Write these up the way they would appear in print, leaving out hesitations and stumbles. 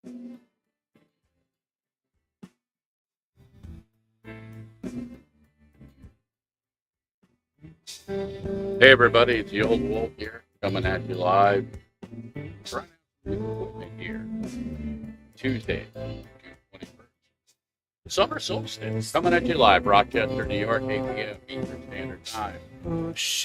Hey everybody, it's the Old Wolf here, coming at you live. Trying out new equipment here. Tuesday, June 21st. Summer Solstice, coming at you live, Rochester, New York, 8 p.m. Eastern Standard Time.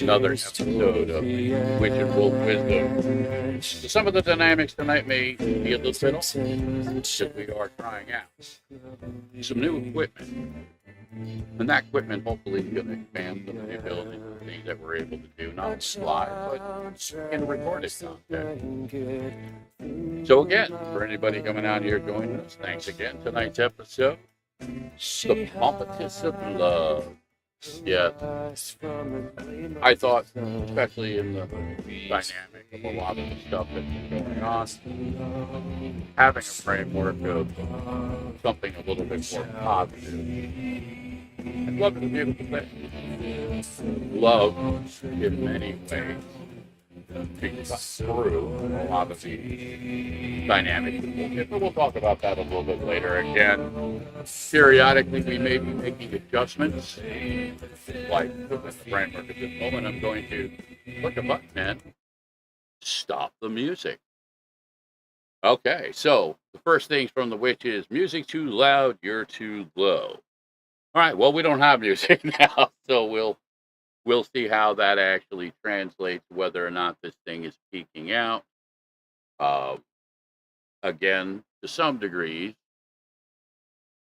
Another episode of Witch and Wolf Wisdom. So some of the dynamics tonight may be a little bit off, because we are trying out some new equipment. And that equipment hopefully is going to expand some of the abilities and things that we're able to do, not only live, but in recorded content. So again, for anybody coming out here joining us, thanks again. Tonight's episode, the Pompatus of Love. Yeah, I thought, especially in the dynamic of a lot of the stuff that's been going on, having a framework of something a little bit more positive. And love is a beautiful thing. Love, in many ways, can cut through a lot of the dynamics. We'll talk about that a little bit later. Again, periodically we may be making adjustments. Like with the framework at this moment, I'm going to click a button and stop the music. Okay, so the first things from the witch is music too loud, you're too low. All right, well, we don't have music now, so we'll see how that actually translates, whether or not this thing is peaking out. Again, to some degrees,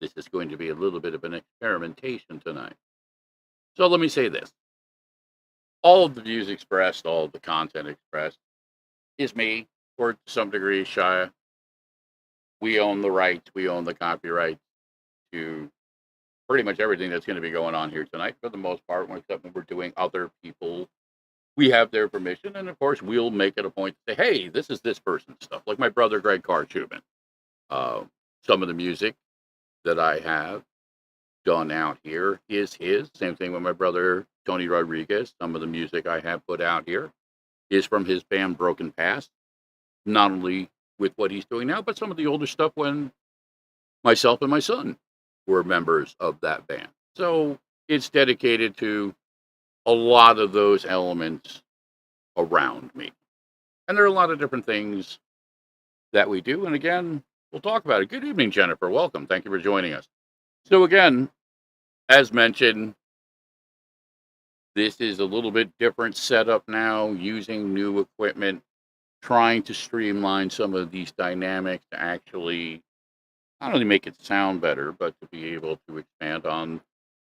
this is going to be a little bit of an experimentation tonight. So let me say this. All of the views expressed, all of the content expressed is me, or to some degree, Shiya. We own the rights, we own the copyright to pretty much everything that's going to be going on here tonight, for the most part, except when we're doing other people. We have their permission, and of course, we'll make it a point to say, hey, this is this person's stuff. Like my brother, Greg Carchuman. Some of the music that I have done out here is his. Same thing with my brother, Tony Rodriguez. Some of the music I have put out here is from his band, Broken Past. Not only with what he's doing now, but some of the older stuff when myself and my son were members of that band. So it's dedicated to a lot of those elements around me. And there are a lot of different things that we do. And again, we'll talk about it. Good evening, Jennifer. Welcome. Thank you for joining us. So again, as mentioned, this is a little bit different setup now, using new equipment, trying to streamline some of these dynamics to actually not only make it sound better, but to be able to expand on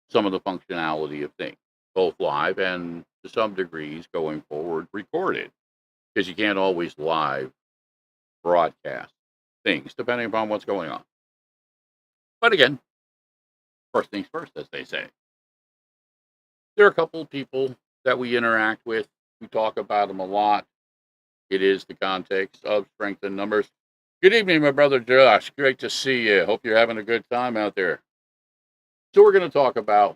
some of the functionality of things, both live and to some degrees going forward recorded, because you can't always live broadcast things depending upon what's going on. But again, first things first, as they say. There are a couple of people that we interact with. We talk about them a lot. It is the context of strength in numbers. Good evening, my brother Josh. Great to see you. Hope you're having a good time out there. So we're going to talk about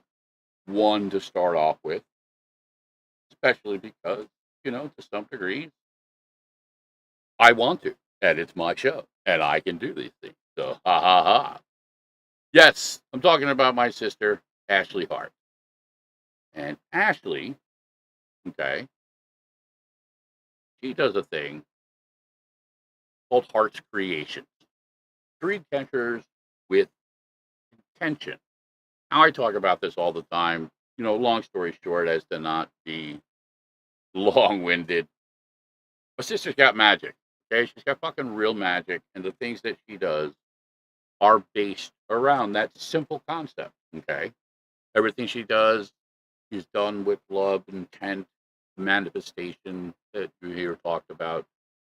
one to start off with, especially because, to some degree, I want to, and it's my show, and I can do these things. So, ha ha ha. Yes, I'm talking about my sister, Ashley Hart. And Ashley, okay, she does a thing called Heart's Creations. Dream catchers with intention. Now, I talk about this all the time. Long story short, as to not be long-winded. My sister's got magic, okay? She's got fucking real magic, and the things that she does are based around that simple concept, okay? Everything she does is done with love, intent, manifestation that you hear talked about.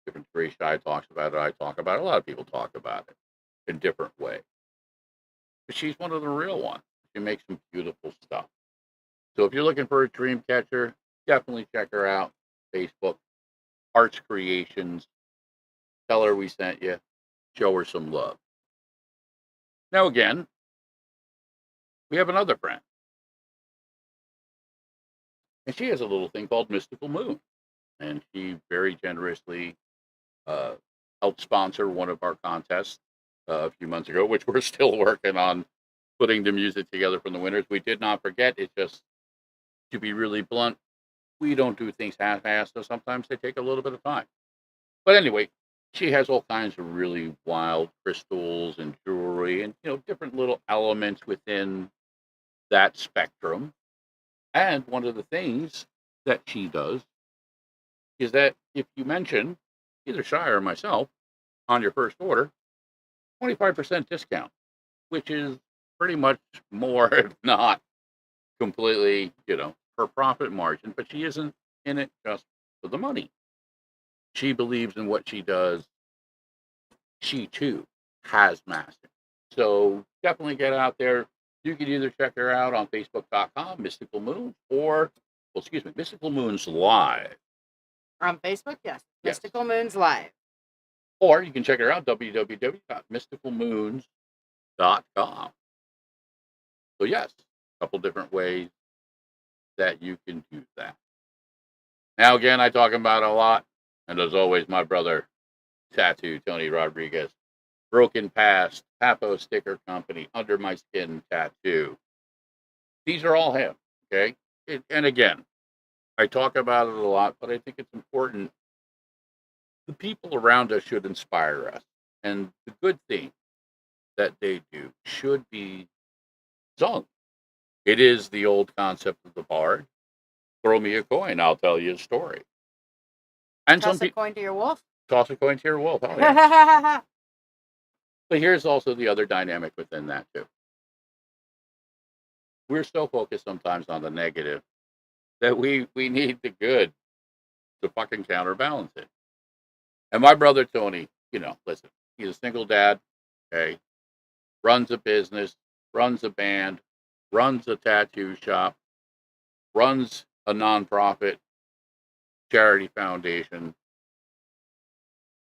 Different degrees. Shiya talks about it. I talk about it. A lot of people talk about it in different ways. But she's one of the real ones. She makes some beautiful stuff. So if you're looking for a dream catcher, definitely check her out. Facebook, Heart's Creations. Tell her we sent you. Show her some love. Now again, we have another friend. And she has a little thing called Mystical Moon. And she very generously helped sponsor one of our contests a few months ago, which we're still working on putting the music together from the winners. We did not forget. It's just, to be really blunt, we don't do things half-assed, so sometimes they take a little bit of time. But anyway, she has all kinds of really wild crystals and jewelry and, different little elements within that spectrum. And one of the things that she does is that if you mention either Shiya or myself on your first order, 25% discount, which is pretty much more, if not completely, her profit margin. But she isn't in it just for the money. She believes in what she does. She too has mastered. So definitely get out there. You can either check her out on Facebook.com, Mystical Moons, or, Mystical Moons Live. On Facebook, yes. Yes. Mystical Moons Live. Or you can check her out, www.mysticalmoons.com. So yes, a couple different ways that you can do that. Now, again, I talk about it a lot. And as always, my brother, Tattoo Tony Rodriguez, Broken Past, Papo Sticker Company, Under My Skin Tattoo. These are all him, okay? And again, I talk about it a lot, but I think it's important. The people around us should inspire us. And the good thing that they do should be sung. It is the old concept of the bard. Throw me a coin, I'll tell you a story. And toss a coin to your wolf. Toss a coin to your wolf. Oh, yeah. But here's also the other dynamic within that too. We're so focused sometimes on the negative that we need the good to fucking counterbalance it. And my brother Tony, listen, he's a single dad, okay, runs a business, runs a band, runs a tattoo shop, runs a nonprofit charity foundation.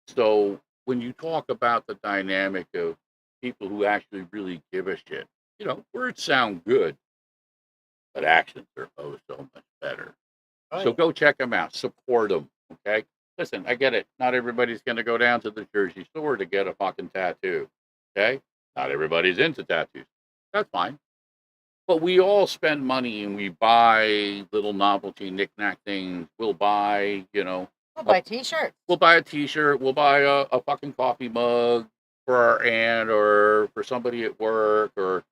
So when you talk about the dynamic of people who actually really give a shit, words sound good, but actions are so much better. Oh, so go check them out. Support them, okay? Listen, I get it. Not everybody's going to go down to the Jersey store to get a fucking tattoo, okay? Not everybody's into tattoos. That's fine. But we all spend money and we buy little novelty knick-knack things. We'll buy, We'll buy t-shirts. We'll buy a t-shirt. We'll buy a fucking coffee mug for our aunt or for somebody at work or,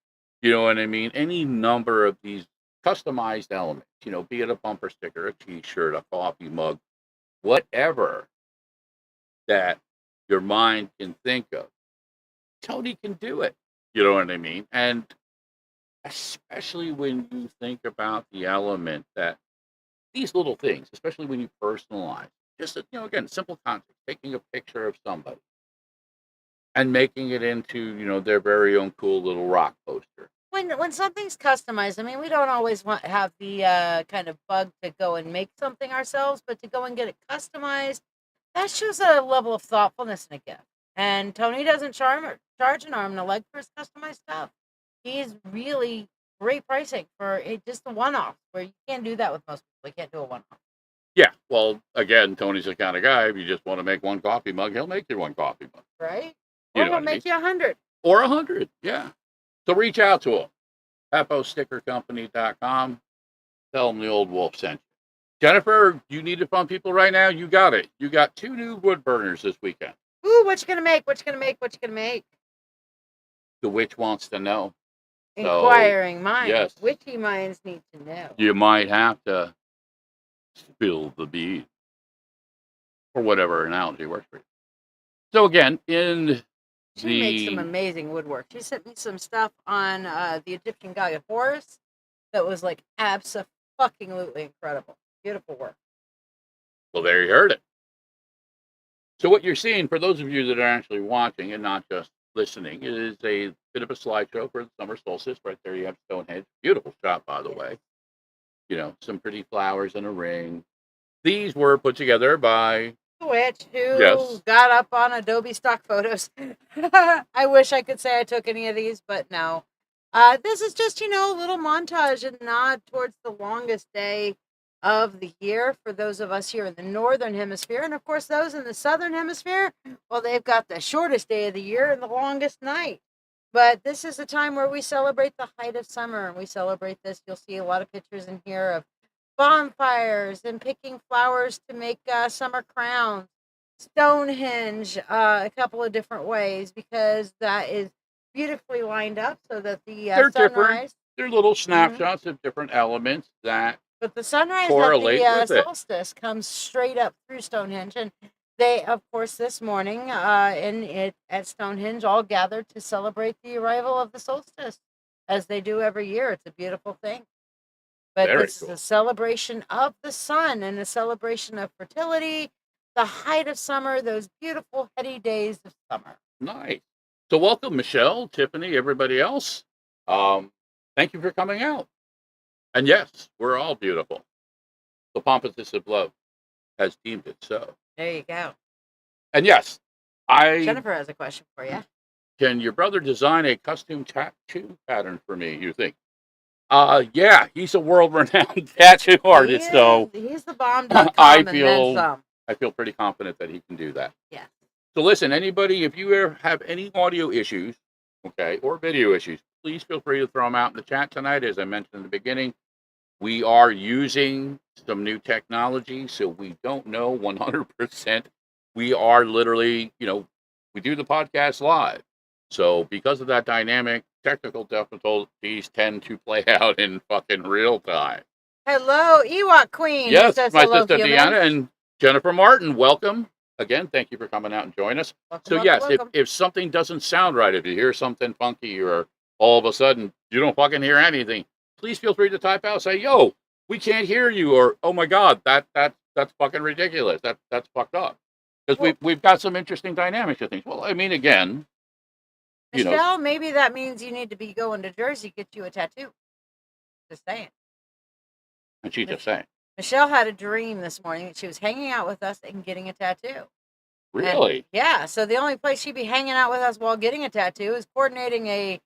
you know what I mean? Any number of these customized elements, be it a bumper sticker, a t-shirt, a coffee mug, whatever that your mind can think of. Tony can do it. You know what I mean? And especially when you think about the element that these little things, especially when you personalize, just, again, simple concept, taking a picture of somebody and making it into, their very own cool little rock poster. When something's customized, I mean, we don't always have the kind of bug to go and make something ourselves, but to go and get it customized, that shows a level of thoughtfulness and a gift. And Tony doesn't charge an arm and a leg for his customized stuff. He's really great pricing for just a one-off, where you can't do that with most people. You can't do a one-off. Yeah, well, again, Tony's the kind of guy, if you just want to make one coffee mug, he'll make you one coffee mug. Right? Or he'll make you 100. Or 100, yeah. So reach out to him. PapoStickerCompany.com. Tell him the old wolf sent you. Jennifer, you need to fund people right now? You got it. You got 2 new wood burners this weekend. Ooh, what you gonna make? What you gonna make? What you gonna make? The witch wants to know. Inquiring minds. Yes. Witchy minds need to know. You might have to spill the beans. Or whatever analogy works for you. So again, She makes some amazing woodwork. She sent me some stuff on the Egyptian god Horus that was like abso-fucking-lutely incredible. Beautiful work. Well, there you heard it. So what you're seeing, for those of you that are actually watching and not just listening, is a bit of a slideshow for the summer solstice. Right there you have Stonehenge. Beautiful shot, by the way. Some pretty flowers and a ring. These were put together by the witch who got up on Adobe stock photos. I wish I could say I took any of these, but no. This is just, a little montage and nod towards the longest day of the year for those of us here in the northern hemisphere. And of course, those in the southern hemisphere, well, they've got the shortest day of the year and the longest night. But this is a time where we celebrate the height of summer, and we celebrate this. You'll see a lot of pictures in here of bonfires and picking flowers to make summer crowns. Stonehenge, a couple of different ways, because that is beautifully lined up so that the They're different. sunrise. They're little snapshots of different elements that But the sunrise correlate of the with it. solstice comes straight up through Stonehenge, and they, of course, this morning at Stonehenge, all gathered to celebrate the arrival of the solstice, as they do every year. It's a beautiful thing. But Very this cool. is a celebration of the sun and a celebration of fertility, the height of summer, those beautiful heady days of summer. Nice. So welcome, Michelle, Tiffany, everybody else. Thank you for coming out. And yes, we're all beautiful. The Pompatus of Love has deemed it so. There you go. And yes, Jennifer has a question for you. Can your brother design a custom tattoo pattern for me, you think? Yeah, he's a world-renowned tattoo artist, so he's the bomb.com I and then some. feel pretty confident that he can do that. Yeah. So listen, anybody, if you ever have any audio issues, okay, or video issues, please feel free to throw them out in the chat tonight. As I mentioned in the beginning, we are using some new technology, so we don't know 100%. We are literally, we do the podcast live. So because of that dynamic, technical difficulties tend to play out in fucking real time. Hello, Ewok Queen. Yes, my hello, sister human. Deanna and Jennifer Martin, welcome. Again, thank you for coming out and joining us. Welcome. If something doesn't sound right, if you hear something funky or all of a sudden you don't fucking hear anything, please feel free to type out, say, yo, we can't hear you, or oh my God, that's fucking ridiculous. That's fucked up. Because we've got some interesting dynamics of things. Well, I mean, again, Michelle, maybe that means you need to be going to Jersey, get you a tattoo. Just saying. And she's just saying. Michelle had a dream this morning that she was hanging out with us and getting a tattoo. Really? And, yeah. So the only place she'd be hanging out with us while getting a tattoo is coordinating a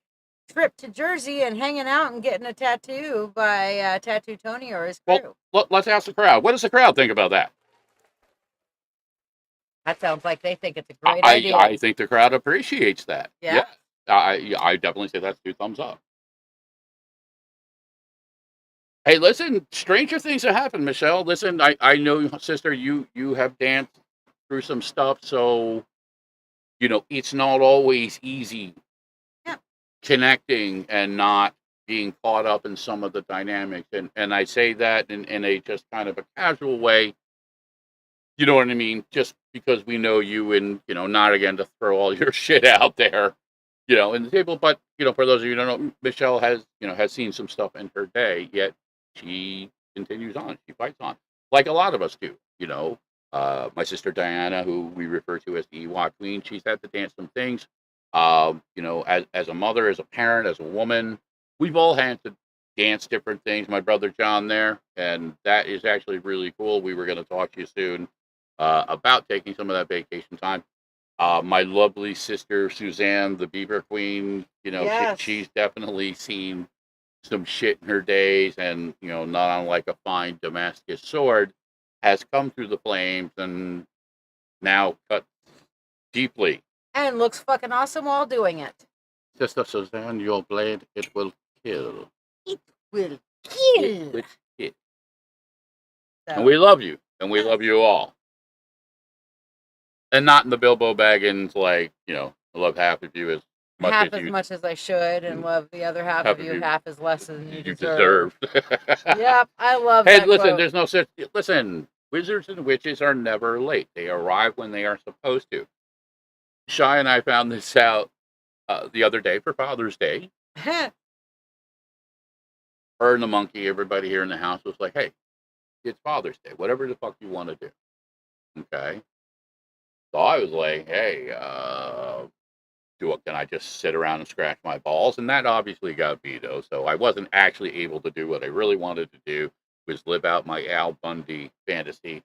trip to Jersey and hanging out and getting a tattoo by Tattoo Tony or his crew. Well, let's ask the crowd. What does the crowd think about that? That sounds like they think it's a great idea. I think the crowd appreciates that. Yeah. I definitely say that's 2 thumbs up. Hey, listen, stranger things have happened, Michelle. Listen, I know, sister, you have danced through some stuff, so, it's not always easy connecting and not being caught up in some of the dynamics. And I say that in a just kind of a casual way. You know what I mean? Just because we know you and, not again to throw all your shit out there, in the table. But, for those of you who don't know, Michelle has seen some stuff in her day, yet she continues on. She fights on, like a lot of us do, My sister Diana, who we refer to as the Ewok Queen, she's had to dance some things. As a mother, as a parent, as a woman, we've all had to dance different things. My brother John there, and that is actually really cool. We were going to talk to you soon about taking some of that vacation time. My lovely sister Suzanne, the Beaver Queen, Yes. she's definitely seen some shit in her days, and not unlike a fine Damascus sword, has come through the flames and now cut deeply. And looks fucking awesome while doing it. Sister Suzanne, your blade, it will kill. It will kill. It will kill. So, And we love you, and we love you all. And not in the Bilbo Baggins, like, I love half of you as much as I should, and love the other half of you half as less than you deserve. Yep, I love Hey, that listen, quote. there's no such... Listen, wizards and witches are never late. They arrive when they are supposed to. Shiya and I found this out the other day for Father's Day. Her and the monkey, everybody here in the house was like, hey, it's Father's Day. Whatever the fuck you want to do. Okay? So I was like, hey, can I just sit around and scratch my balls? And that obviously got vetoed. So I wasn't actually able to do what I really wanted to do, was live out my Al Bundy fantasy.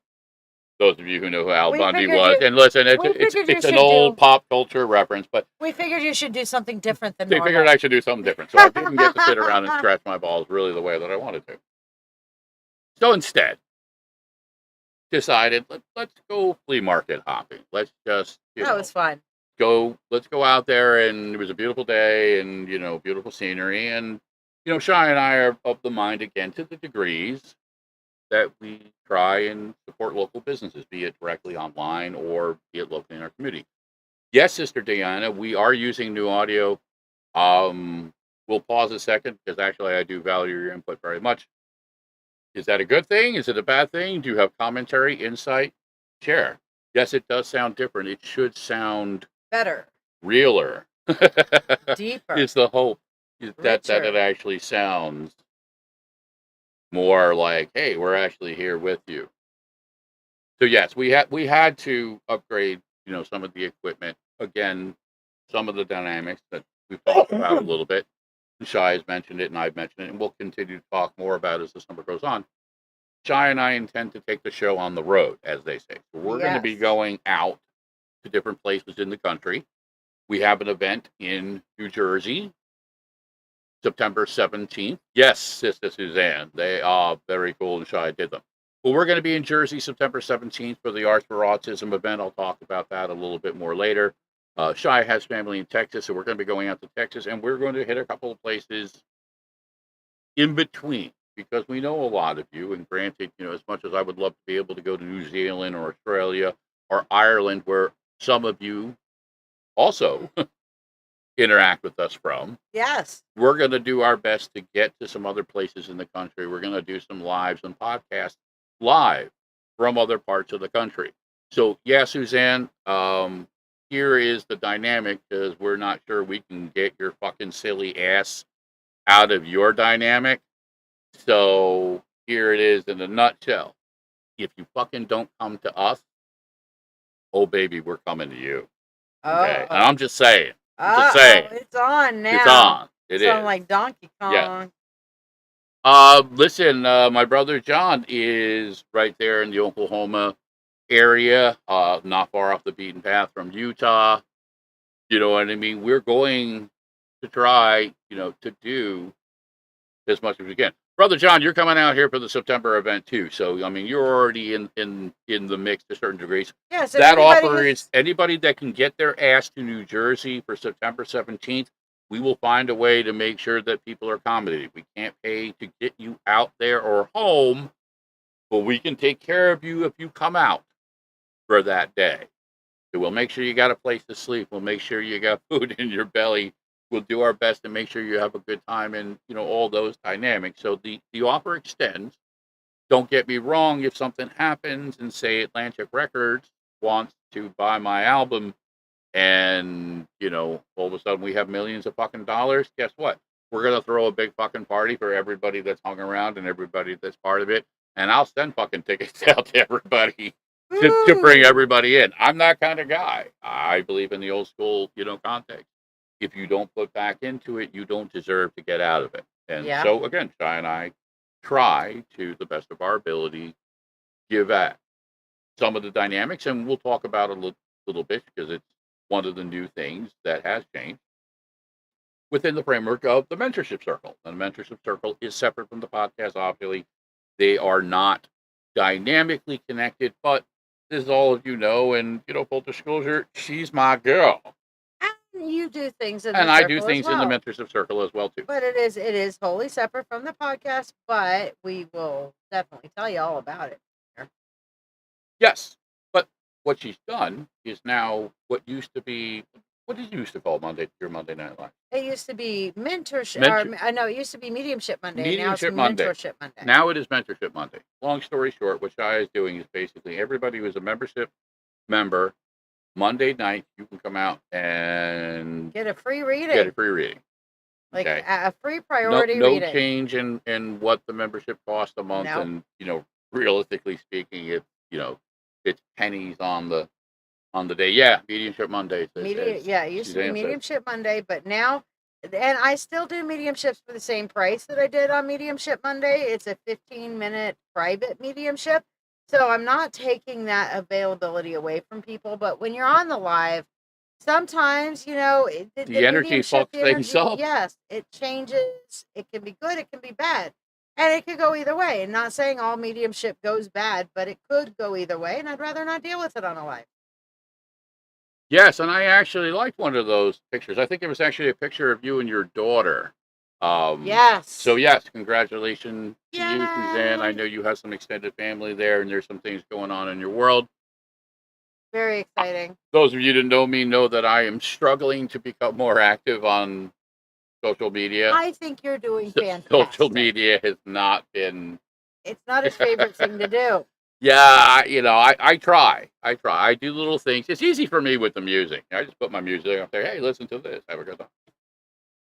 Those of you who know who Al Bundy was. And listen, it's an old pop culture reference, but we figured you should do something different than they normal. figured I should do something different. So I didn't get to sit around and scratch my balls really the way that I wanted to. So instead, decided let's go flea market hopping. Let's just That was fun. let's go out there, and it was a beautiful day, and beautiful scenery, and Shy and I are of the mind, again, to the degrees that we try and support local businesses, be it directly online or be it locally in our community. Yes, Sister Diana, we are using new audio. We'll pause a second because actually I do value your input very much. Is that a good thing? Is it a bad thing? Do you have commentary, insight? Share. Yes, it does sound different. It should sound better, realer, deeper. Is the hope that it actually sounds more like, hey, we're actually here with you. So yes, we had to upgrade, some of the equipment. Again, some of the dynamics that we've talked about a little bit. Shai has mentioned it, and I've mentioned it, and we'll continue to talk more about it as the summer goes on. Shai and I intend to take the show on the road, as they say. So we're going to be going out to different places in the country. We have an event in New Jersey, September 17th. Yes, Sister Suzanne. They are very cool, and Shai did them. Well, we're going to be in Jersey September 17th for the Arts for Autism event. I'll talk about that a little bit more later. Shai has family in Texas, so we're going to be going out to Texas, and we're going to hit a couple of places in between, because we know a lot of you, and granted, as much as I would love to be able to go to New Zealand or Australia or Ireland, where some of you also interact with us from. Yes. We're going to do our best to get to some other places in the country. We're going to do some lives and podcasts live from other parts of the country. So, yeah, Suzanne, here is the dynamic, because we're not sure we can get your fucking silly ass out of your dynamic. So here it is in a nutshell. If you fucking don't come to us, oh baby, we're coming to you. Okay, and I'm just saying. It's on now. It's on. It is. Like Donkey Kong. Yeah. Listen, my brother John is right there in the Oklahoma area, not far off the beaten path from Utah. You know what I mean? We're going to try, to do as much as we can. Brother John, you're coming out here for the September event too. So, I mean, you're already in the mix to certain degrees. Yeah, so that offer is anybody that can get their ass to New Jersey for September 17th. We will find a way to make sure that people are accommodated. We can't pay to get you out there or home, but we can take care of you if you come out for that day. So we'll make sure you got a place to sleep. We'll make sure you got food in your belly. We'll do our best to make sure you have a good time, and all those dynamics. So the offer extends. Don't get me wrong. If something happens and say Atlantic Records wants to buy my album, and all of a sudden we have millions of fucking dollars, guess what? We're gonna throw a big fucking party for everybody that's hung around and everybody that's part of it, and I'll send fucking tickets out to everybody to bring everybody in. I'm that kind of guy. I believe in the old school, context. If you don't put back into it, you don't deserve to get out of it. And so, again, Shai and I try to the best of our ability give at some of the dynamics, and we'll talk about it a little bit, because it's one of the new things that has changed within the framework of the Mentorship Circle. And the Mentorship Circle is separate from the podcast, obviously. They are not dynamically connected, but as all of you know, and full disclosure, she's my girl. You do things in and the I circle do things as well. in the Mentorship Circle as well too. But it is wholly separate from the podcast, but we will definitely tell you all about it. Yes, but what she's done is now what used to be, what did you used to call your Monday Night Live? It used to be mentorship. I know it used to be mediumship Monday. Mediumship now it's mentorship Monday. Now it is Mentorship Monday. Long story short, what Shia is doing is basically everybody who is a membership member, Monday night, you can come out and get a free reading. Like a free priority reading. No change in what the membership costs a month. Nope. And, realistically speaking, it's pennies on the day. Yeah, Mediumship Monday. It used to be Mediumship Monday, but now, and I still do mediumships for the same price that I did on Mediumship Monday. It's a 15-minute private mediumship. So I'm not taking that availability away from people, but when you're on the live, sometimes, the energy fucks things up. Yes, it changes. It can be good. It can be bad. And it could go either way. And not saying all mediumship goes bad, but it could go either way. And I'd rather not deal with it on a life. Yes, and I actually liked one of those pictures. I think it was actually a picture of you and your daughter. Yes. So yes, congratulations to you, Suzanne. I Yay. know you have some extended family there, and there's some things going on in your world. Very exciting. Those of you that know me know that I am struggling to become more active on social media. I think you're doing fantastic. Social media has not been. It's not his favorite thing to do. Yeah, I try. I do little things. It's easy for me with the music. I just put my music up there. Hey, listen to this. Have a good time.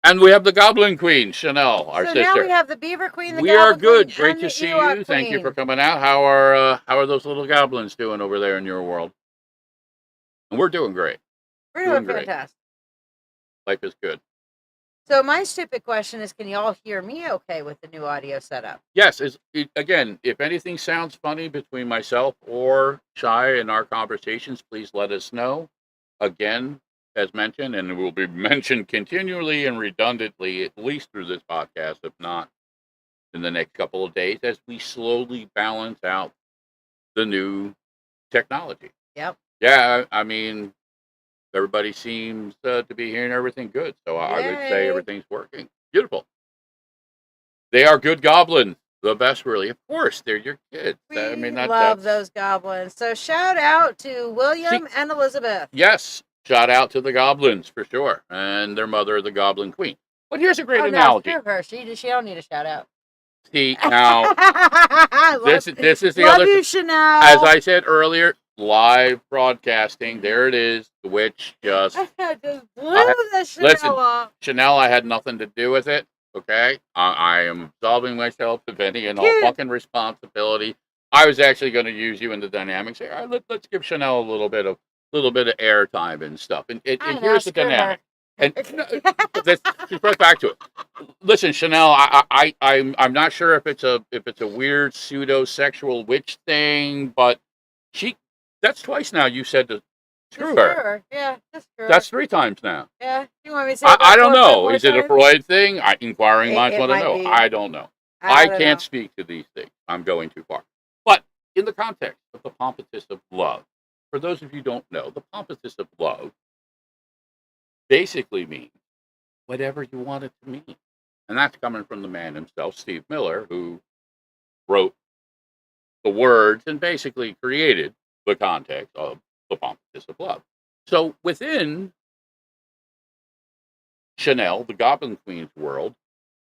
And we have the Goblin Queen, Chanel, our sister. So now we have the Beaver Queen, the we Goblin are good. Queen, Great and to the see Ewok you. Thank you for Queen. coming out. How are those little goblins doing over there in your world? And we're doing great. We're doing great. fantastic. Life is good. So my stupid question is, can you all hear me okay with the new audio setup? Yes. Again, if anything sounds funny between myself or Shiya in our conversations, please let us know. Again, as mentioned, and it will be mentioned continually and redundantly, at least through this podcast, if not in the next couple of days, as we slowly balance out the new technology. Yep. Yeah, I mean, everybody seems to be hearing everything good, so I would say Yay. everything's working. Beautiful. They are good goblins. The best, really. Of course, they're your kids. We love those goblins. So shout out to William and Elizabeth. Yes, shout out to the goblins for sure, and their mother, the Goblin Queen. But here's a great analogy. No, her. She don't need a shout out. See, now this is the love other. You, Chanel. As I said earlier, live broadcasting. There it is. The witch just blew the Chanel off. Chanel, I had nothing to do with it. Okay, I am absolving myself of any and all fucking responsibility. I was actually going to use you in the dynamics. Say, all right, let's give Chanel a little bit of airtime and stuff. And here's the dynamic. And let's right back to it. Listen, Chanel, I'm not sure if it's a weird pseudo sexual witch thing, but that's twice now you said to screw her. Yeah, just screw her. That's 3 times now. Yeah, you want me to say I don't know. Is it a Freud thing? Inquiring minds want to know. Be. I don't know. I can't speak to these things. I'm going too far. But in the context of the Pompatus of Love, for those of you who don't know, the Pompatus of Love basically means whatever you want it to mean. And that's coming from the man himself, Steve Miller, who wrote the words and basically created the context of the Pompatus of Love. So within Chanel, the Goblin Queen's world,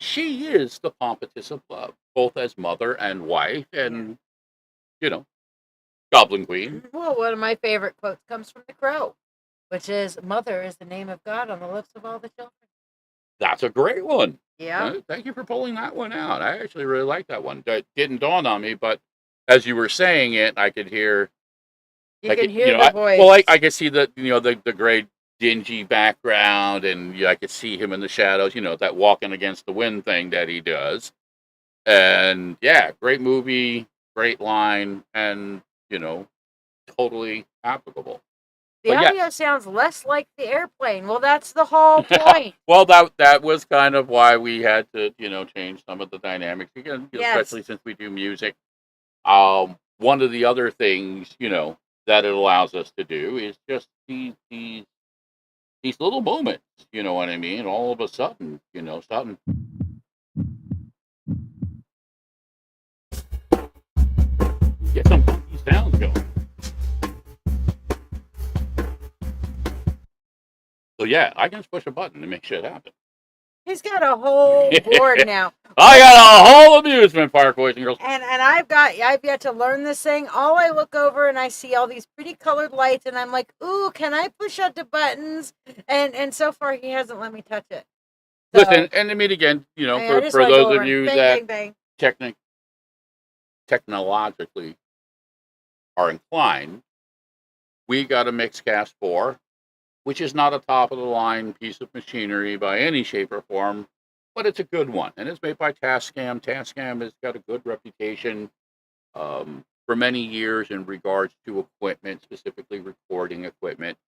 she is the Pompatus of Love, both as mother and wife and, Goblin Queen. Well, one of my favorite quotes comes from The Crow, which is, "Mother is the name of God on the lips of all the children." That's a great one. Yeah. Thank you for pulling that one out. I actually really like that one. That didn't dawn on me, but as you were saying it, I could hear. You can hear the voice. Well, I could see the great dingy background, and I could see him in the shadows. That walking against the wind thing that he does. And yeah, great movie, great line, and totally applicable. The audio sounds less like the airplane. Well, that's the whole point. Well, that was kind of why we had to, change some of the dynamics again, especially since we do music. One of the other things, that it allows us to do is just these little moments. You know what I mean? All of a sudden, something. Get some funky sounds going. So yeah, I can just push a button to make shit happen. He's got a whole board now. I got a whole amusement park, boys and girls. And I've yet to learn this thing. All I look over and I see all these pretty colored lights, and I'm like, ooh, can I push out the buttons? And so far he hasn't let me touch it. So, listen, and I mean again, for those of you that technologically are inclined, we got a MixedCast 4. Which is not a top-of-the-line piece of machinery by any shape or form, but it's a good one. And it's made by Tascam. Tascam has got a good reputation for many years in regards to equipment, specifically recording equipment.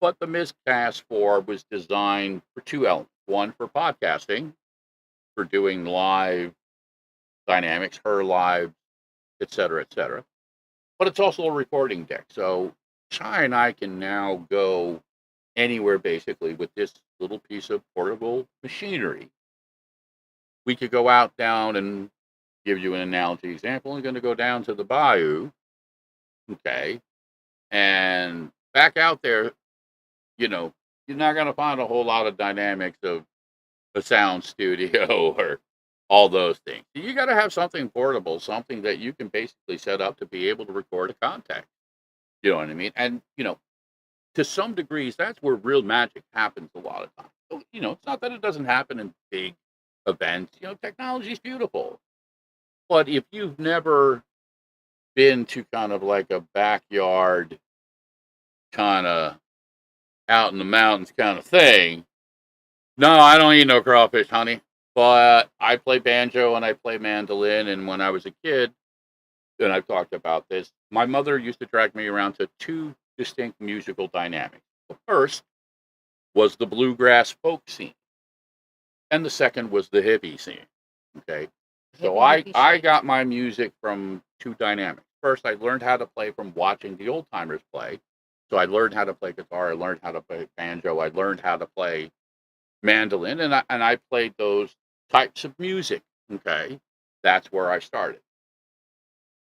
But the MixedCast 4 was designed for 2 elements. One, for podcasting, for doing live dynamics, her live, et cetera, et cetera. But it's also a recording deck. So Shy and I can now go anywhere basically with this little piece of portable machinery. We could go out down and give you an analogy example. I'm going to go down to the bayou, okay, and back out there, you know, you're not going to find a whole lot of dynamics of a sound studio or all those things. You got to have something portable, something that you can basically set up to be able to record a contact. You know what I mean? And, to some degrees, that's where real magic happens a lot of times. So, it's not that it doesn't happen in big events. Technology is beautiful. But if you've never been to kind of like a backyard kind of out in the mountains kind of thing, no, I don't eat no crawfish, honey. But I play banjo and I play mandolin. And when I was a kid, and I've talked about this, my mother used to drag me around to two distinct musical dynamics. The first was the bluegrass folk scene, and the second was the hippie scene. Okay. So I got my music from two dynamics. First, I learned how to play from watching the old timers play. So I learned how to play guitar. I learned how to play banjo. I learned how to play mandolin, and I played those types of music. Okay, that's where I started.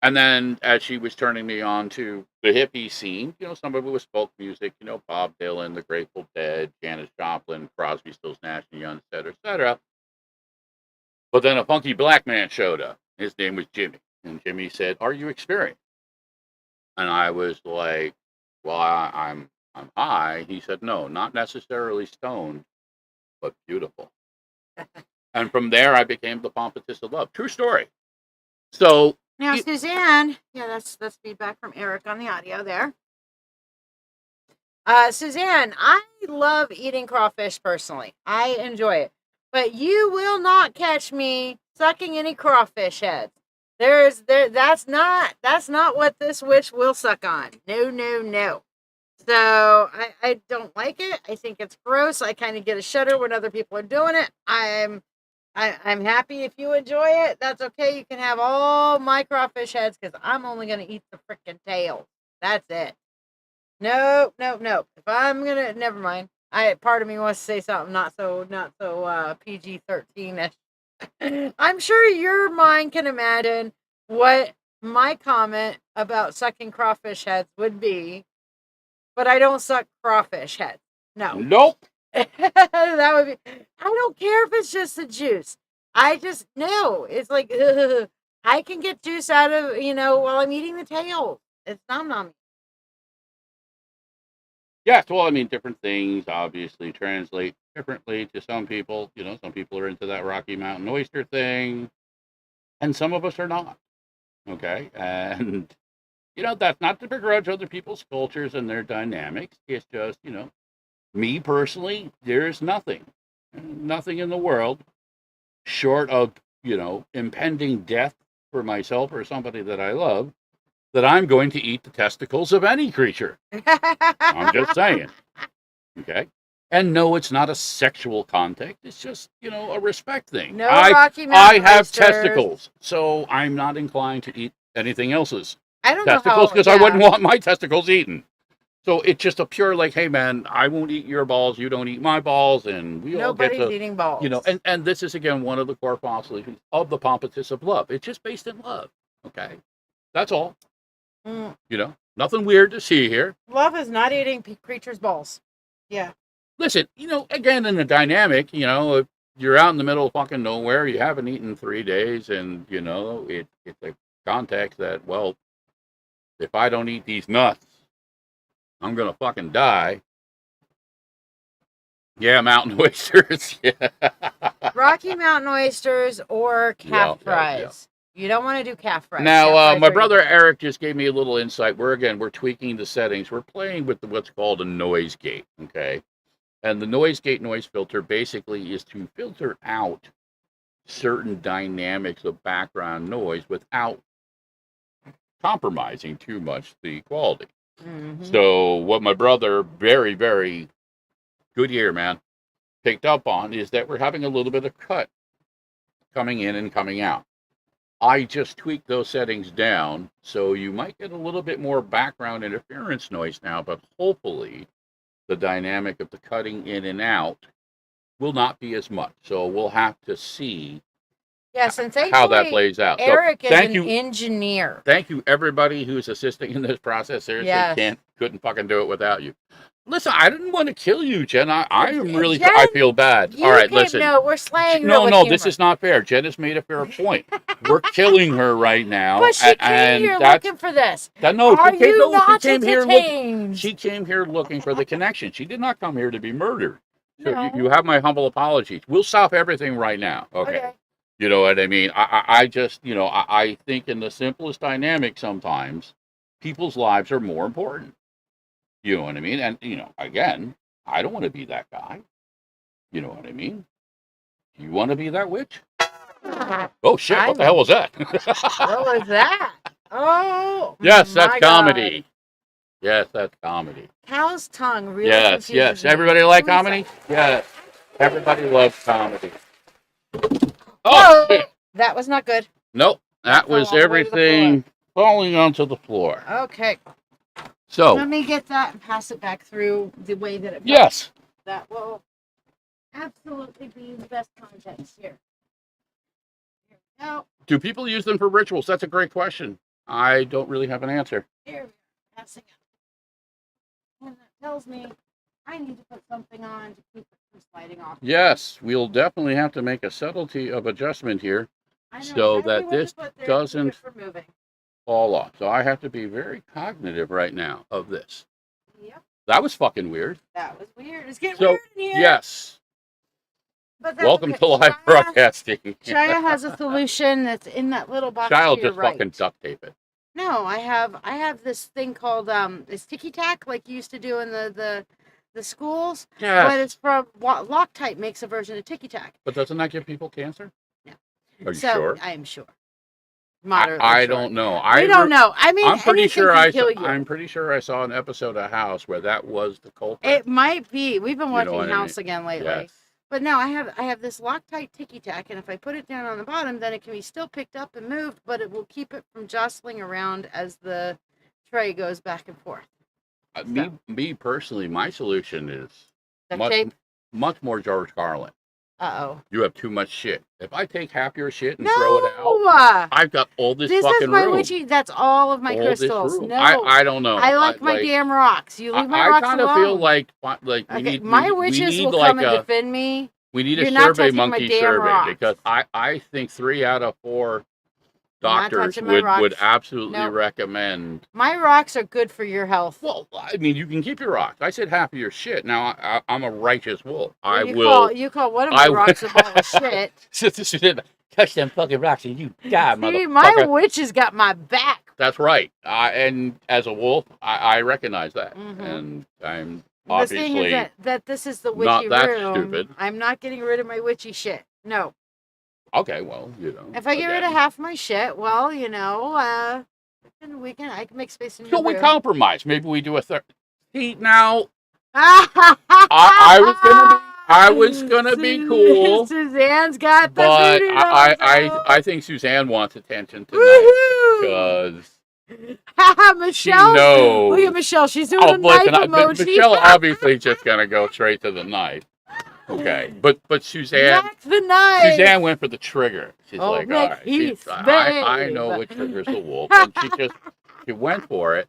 And then as she was turning me on to the hippie scene, some of it was folk music. Bob Dylan, The Grateful Dead, Janis Joplin, Crosby, Stills, Nash and Young, et cetera, et cetera. But then a funky black man showed up. His name was Jimmy. And Jimmy said, "Are you experienced?" And I was like, "Well, I'm high." He said, "No, not necessarily stoned, but beautiful." And from there, I became the Pompatus of Love. True story. So now, Suzanne, that's feedback from Eric on the audio there. Suzanne, I love eating crawfish personally. I enjoy it. But you will not catch me sucking any crawfish heads. That's not what this witch will suck on. No. So I don't like it. I think it's gross. I kind of get a shudder when other people are doing it. I'm happy if you enjoy it. That's okay. You can have all my crawfish heads because I'm only gonna eat the freaking tail. That's it. No. If I'm gonna, never mind. Part of me wants to say something not so PG-13ish. I'm sure your mind can imagine what my comment about sucking crawfish heads would be, but I don't suck crawfish heads. No. Nope. That would be. I don't care if it's just the juice. I just know it's like I can get juice out of while I'm eating the tail. It's nom. Yes, well, I mean, different things obviously translate differently to some people. Some people are into that Rocky Mountain oyster thing, and some of us are not. Okay, and that's not to begrudge other people's cultures and their dynamics. It's just me personally, there's nothing in the world short of impending death for myself or somebody that I love, that I'm going to eat the testicles of any creature. I'm just saying. Okay. And no, it's not a sexual contact. It's just, a respect thing. No Rocky Mountain I have oysters. testicles, so I'm not inclined to eat anything else's I don't testicles know because I wouldn't want my testicles eaten. So it's just a pure like, hey man, I won't eat your balls, you don't eat my balls, and we all get to eating balls. And this is again one of the core postulations of the Pompatus of Love. It's just based in love. Okay. That's all. Nothing weird to see here. Love is not eating creatures' balls. Yeah. Listen, again, in the dynamic, if you're out in the middle of fucking nowhere, you haven't eaten 3 days, and, it's a context that, well, if I don't eat these nuts, I'm going to fucking die. Yeah, mountain oysters. Yeah. Rocky Mountain oysters or calf fries. Yeah. You don't want to do calf fries. Now, my brother Eric just gave me a little insight. We're tweaking the settings. We're playing with what's called a noise gate, okay? And the noise gate noise filter basically is to filter out certain dynamics of background noise without compromising too much the quality. Mm-hmm. So what my brother, very, very good ear, man, picked up on is that we're having a little bit of cut coming in and coming out. I just tweaked those settings down, so you might get a little bit more background interference noise now, but hopefully the dynamic of the cutting in and out will not be as much. So we'll have to see Yes, and how that thankfully, plays out. Eric So is thank an you, engineer. thank you everybody who's assisting in this process. Seriously, Yes. couldn't fucking do it without you. Listen, I didn't want to kill you, Jen. I am really, Jen, I feel bad. You All right, came, listen. no, we're slaying her No, with no, humor. this is not fair. Jen has made a fair point. We're killing her right now. But she came and here that's, looking for this. no, Are she came, you no, not she came here entertained? She came here looking for the connection. She did not come here to be murdered. So No. you have my humble apologies. We'll stop everything right now. Okay. You know what I mean? I just, I think in the simplest dynamic sometimes, people's lives are more important. You know what I mean? And, again, I don't want to be that guy. You know what I mean? Do you want to be that witch? Oh, shit. What the hell was that? What was that? Oh, yes, that's my comedy. God. Yes, that's comedy. Cow's tongue really Yes. confuses me. Everybody like Who is comedy? that? Yes. Everybody loves comedy. Oh, Shit. that was not good. Nope. That fell was all the way to the everything falling onto the floor. Okay. So, Let me get that and pass it back through the way that it yes. That will absolutely be the best context here. Here we go. Do people use them for rituals? That's a great question. I don't really have an answer. Here we are, passing it. And that tells me I need to put something on to keep it from sliding off. Yes, we'll definitely have to make a subtlety of adjustment here I know so exactly that what to this put there to keep doesn't it from moving. fall off. So I have to be very cognitive right now of this. Yep, That was fucking weird. that was weird. It's getting So, weird in here. yes. But that's Welcome okay. to live Shiya- broadcasting. Shiya has a solution that's in that little box Shiya will to your just right. fucking duct tape it. No, I have this thing called it's ticky tack like you used to do in the schools. Yes. But it's from Loctite makes a version of ticky tack. But doesn't that give people cancer? No. Are you sure? I am sure. Moderately I sure. don't know. I don't know. I mean, I'm pretty sure I'm pretty sure I saw an episode of House where that was the culprit. It might be. We've been watching what I House mean? again lately. Yes. But no, I have this Loctite ticky tack, and if I put it down on the bottom, then it can be still picked up and moved, but it will keep it from jostling around as the tray goes back and forth. Me personally, my solution is Duct tape? much more George Carlin. Uh-oh. You have too much shit. If I take half your shit and No! throw it out, I've got all this fucking is my room. witchy. That's all of my all crystals. This room. No. I don't know. I like my damn rocks. You leave my rocks alone. I kind of feel like we Okay, need my we witches need will like come and defend me. We need You're a not survey touching my monkey damn survey rocks. because I think 3 out of 4 Not doctors touching my rocks. would absolutely Nope. recommend. My rocks are good for your health. Well, I mean, you can keep your rocks. I said half of your shit. Now I'm a righteous wolf. You call one of my rocks a ball of shit. Touch them fucking rocks and you die, See, motherfucker. my witch has got my back. That's right. And as a wolf, I recognize that, Mhm. and I'm The thing obviously is that this is the witchy not that room. stupid. I'm not getting rid of my witchy shit. No. Okay. Well, If I get rid of half my shit, well, I can make space in your so we room. compromise. Maybe we do a third. See now, I I was gonna be cool. Suzanne's got the But voodoo I think Suzanne wants attention tonight because Michelle. she knows. Look at Michelle. She's doing a knife emoji. Michelle obviously just gonna go straight to the knife. Okay, but Suzanne, Knock the knife. Suzanne went for the trigger. She's Oh, like, make all right, peace, I know babe. what triggers the wolf, and she went for it.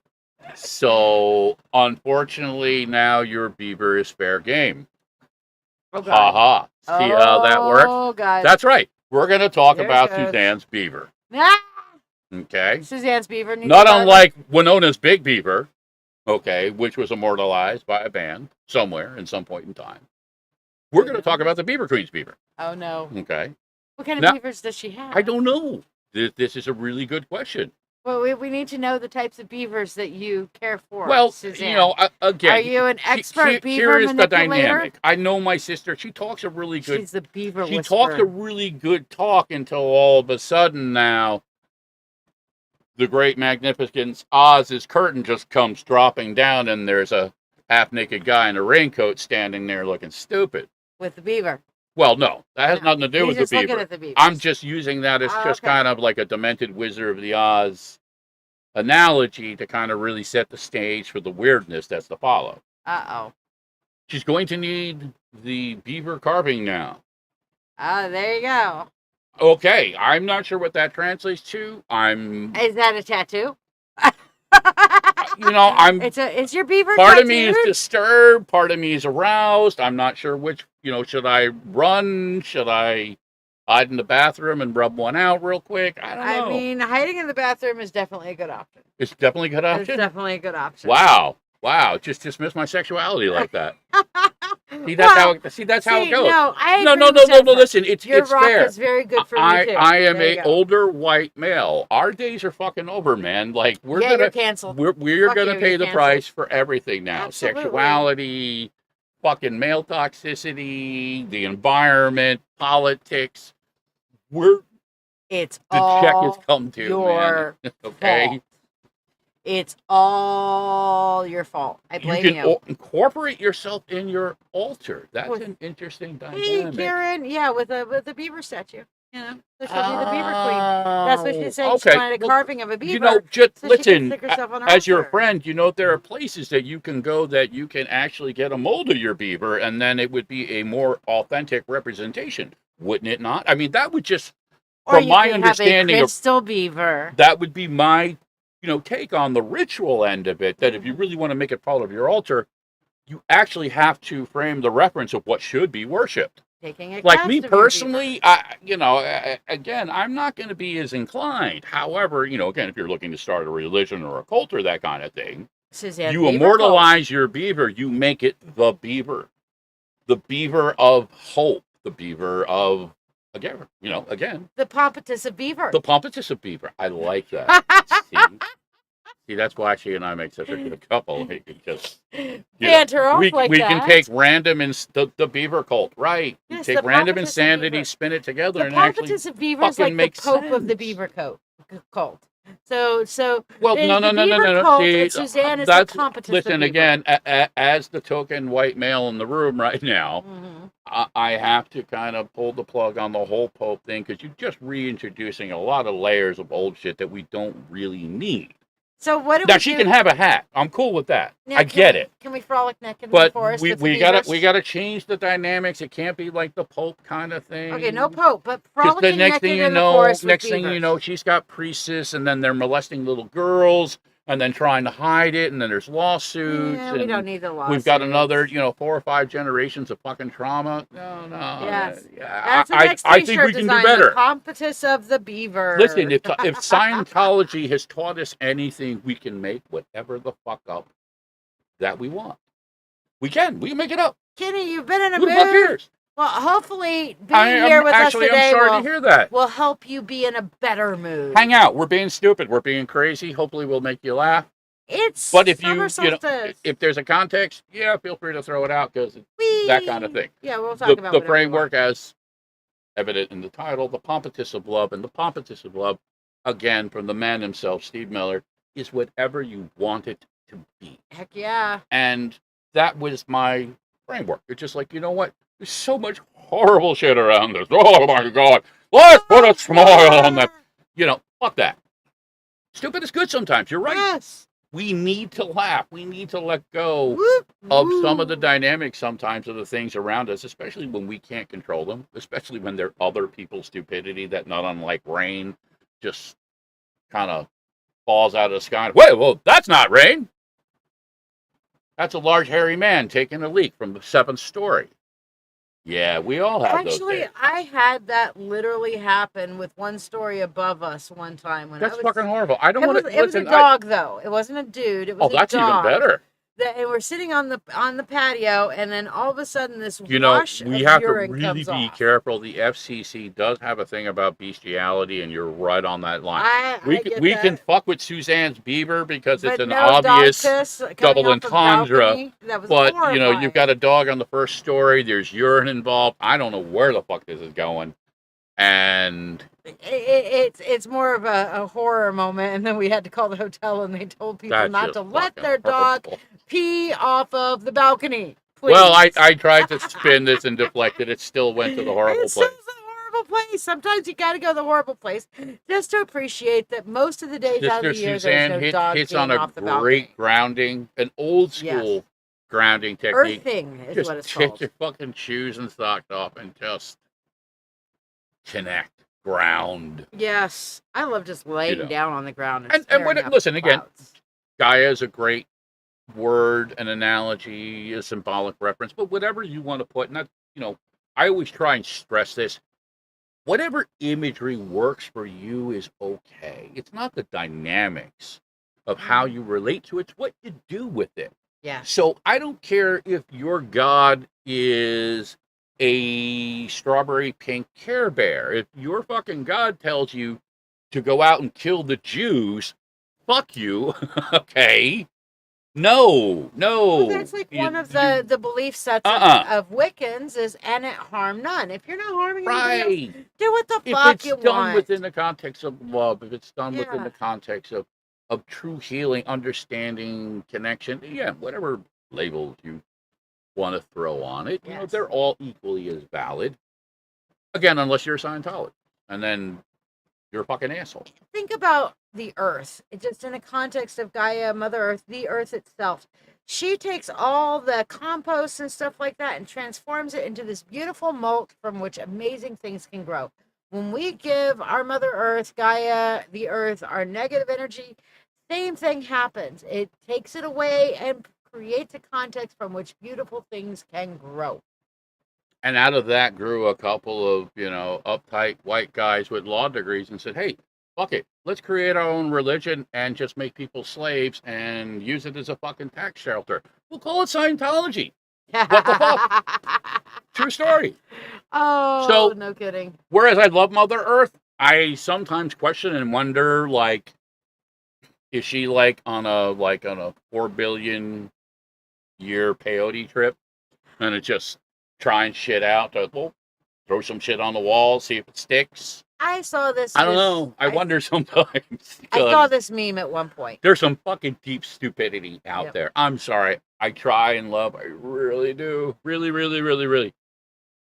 So unfortunately, now your beaver is fair game. Oh, God. Ha ha. See how that works? Oh, God. That's right. We're going to talk There it about goes. Suzanne's beaver. Ah! Okay. Suzanne's beaver. Not unlike Winona's big beaver. Okay, which was immortalized by a band somewhere in some point in time. We're going to talk about the Beaver Queen's beaver. Oh, no. Okay. What kind of Now, beavers does she have? I don't know. This is a really good question. Well, we need to know the types of beavers that you care for. Well, Suzanne. again, Are you an expert beaver here is the manipulator? dynamic. I know my sister. She talks a really good. She's the beaver She whisperer. talks a really good talk until all of a sudden now, the great magnificent Oz's curtain just comes dropping down, and there's a half-naked guy in a raincoat standing there looking stupid. With the beaver. Well, no, that has No, nothing to do with he's the just looking beaver. at the beavers. I'm just using that as Oh, just okay. kind of like a demented Wizard of the Oz analogy to kind of really set the stage for the weirdness that's to follow. Uh-oh. She's going to need the beaver carving now. Oh, there you go. Okay, I'm not sure what that translates to. Is that a tattoo? I'm. It's your beaver Part tattoo? of me is disturbed. Part of me is aroused. I'm not sure which. Should I run? Should I hide in the bathroom and rub one out real quick? I don't know. I mean, hiding in the bathroom is definitely a good option. It's definitely a good option. It's definitely a good option. Wow. Just dismiss my sexuality like that. That's how it goes. No, No. Listen, it's rock fair. is very good for me too. I am a older white male. Our days are fucking over, man. Like you're canceled. We're gonna pay the price for everything now. Absolutely. Sexuality, fucking male toxicity, the environment, politics. The check has come to your man. Okay. fault. It's all your fault. I blame you. You can incorporate yourself in your altar. That's an interesting dynamic. Hey, Karen. Yeah, with the beaver statue. So she'll be the Beaver Queen. That's what she said. Okay. She wanted a carving of a beaver. Listen, as your altar. friend, there are places that you can go that you can actually get a mold of your beaver, and then it would be a more authentic representation, wouldn't it not? I mean, that would just, from my understanding have a crystal beaver. That would be my take on the ritual end of it, that if you really want to make it part of your altar, you actually have to frame the reference of what should be worshipped. Taking a like me personally, again, I'm not going to be as inclined. However, again, if you're looking to start a religion or a cult or that kind of thing, Suzannes you Beaver immortalize your beaver. You make it the beaver of hope, the beaver of again, the Pompatus of Beaver. The Pompatus of Beaver. I like that. See, that's why she and I make such a good couple. Because banter off we that. Can take random the beaver cult, right? Yes, take random insanity, spin it together, and actually Pompatus of Beaver is like the Pope of the Beaver cult. So well, no. See, Suzanne is the Pompatus listen of Beaver. again. As the token white male in the room right now, I have to kind of pull the plug on the whole Pope thing, because you're just reintroducing a lot of layers of old shit that we don't really need. So what do now we she do? can have a hat. I'm cool with that. Now, I get it. Can we frolic naked in the forest? But we gotta change the dynamics. It can't be like the Pope kind of thing. Okay, no Pope, but frolicking naked in the forest. Next thing you know, she's got Priestess, and then they're molesting little girls, and then trying to hide it, and then there's lawsuits. Yeah, we don't need the lawsuits. We've got another, 4 or 5 generations of fucking trauma. No. Yes. I think we can do better. The Pompatus of the Beaver. Listen, if Scientology has taught us anything, we can make whatever the fuck up that we want. We can make it up. Kenny, you've been in a mood. Years? Well, hopefully being here with us today I'm sorry to hear that. Will help you be in a better mood. Hang out. We're being stupid. We're being crazy. Hopefully we'll make you laugh. But if if there's a context, feel free to throw it out, because it's that kind of thing. Yeah, we'll talk about the framework as evident in the title, the Pompatus of Love, and the Pompatus of Love, again, from the man himself, Steve Miller, is whatever you want it to be. Heck yeah. And that was my framework. It's just like, you know what? There's so much horrible shit around us. Oh my God. Let's put a smile on that. Fuck that. Stupid is good sometimes. You're right. Yes. We need to laugh. We need to let go of some of the dynamics sometimes of the things around us, especially when we can't control them, especially when they're other people's stupidity that, not unlike rain, just kind of falls out of the sky. Wait, well, that's not rain. That's a large hairy man taking a leak from the 7th story. Yeah, we all have those days. I had that literally happen with one story above us one time. That's fucking horrible. I don't want to. It was a dog, though. It wasn't a dude. It was a dog. That's even better. And we're sitting on the patio, and then all of a sudden, this we have to really be careful. The FCC does have a thing about bestiality, and you're right on that line. We can fuck with Suzannes Beaver because it's an obvious double entendre. But you've got a dog on the 1st story. There's urine involved. I don't know where the fuck this is going, and it's more of a horror moment. And then we had to call the hotel, and they told people not to let their dog pee off of the balcony. Well, I, please. I tried to spin this and deflect it. It still went to the horrible It's still place. a horrible place. Sometimes you got to go to the horrible place just to appreciate that most of the days out of Sister the year there's Suzanne no dog hits on peeing a off the balcony. great grounding, an old Yes. school grounding technique. Earthing is Just what it's take called. your fucking shoes and socks off and just connect, ground. Yes. I love just laying down on the ground and And when staring up listen at again, clouds. Gaia is a great word, an analogy, a symbolic reference, but whatever you want to put, and that, I always try and stress this. Whatever imagery works for you is okay. It's not the dynamics of how you relate to it, it's what you do with it. Yeah. So I don't care if your God is a strawberry pink Care Bear. If your fucking God tells you to go out and kill the Jews, fuck you. Okay. No. Well, that's like one of the belief sets of Wiccans is "and it harm none." If you're not harming anybody else, do what the fuck you want. If it's done within the context of love, if it's done within the context of true healing, understanding, connection, whatever labels you want to throw on it, they're all equally as valid. Again, unless you're a Scientologist, and then you're a fucking asshole. Think about the earth. It's just in the context of Gaia, Mother Earth, the earth itself. She takes all the compost and stuff like that and transforms it into this beautiful mulch from which amazing things can grow. When we give our Mother Earth, Gaia, the earth, our negative energy, same thing happens. It takes it away and creates a context from which beautiful things can grow. And out of that grew a couple of, uptight white guys with law degrees and said, hey, fuck it. Let's create our own religion and just make people slaves and use it as a fucking tax shelter. We'll call it Scientology. What the fuck? True story. Oh, so, no kidding. Whereas I love Mother Earth, I sometimes question and wonder, is she on a 4 billion year peyote trip? And it's just trying shit out. Throw some shit on the wall, see if it sticks. I saw this. I don't know. I wonder sometimes. I saw this meme at one point. There's some fucking deep stupidity out there. I'm sorry. I try and love. I really do. Really, really, really, really.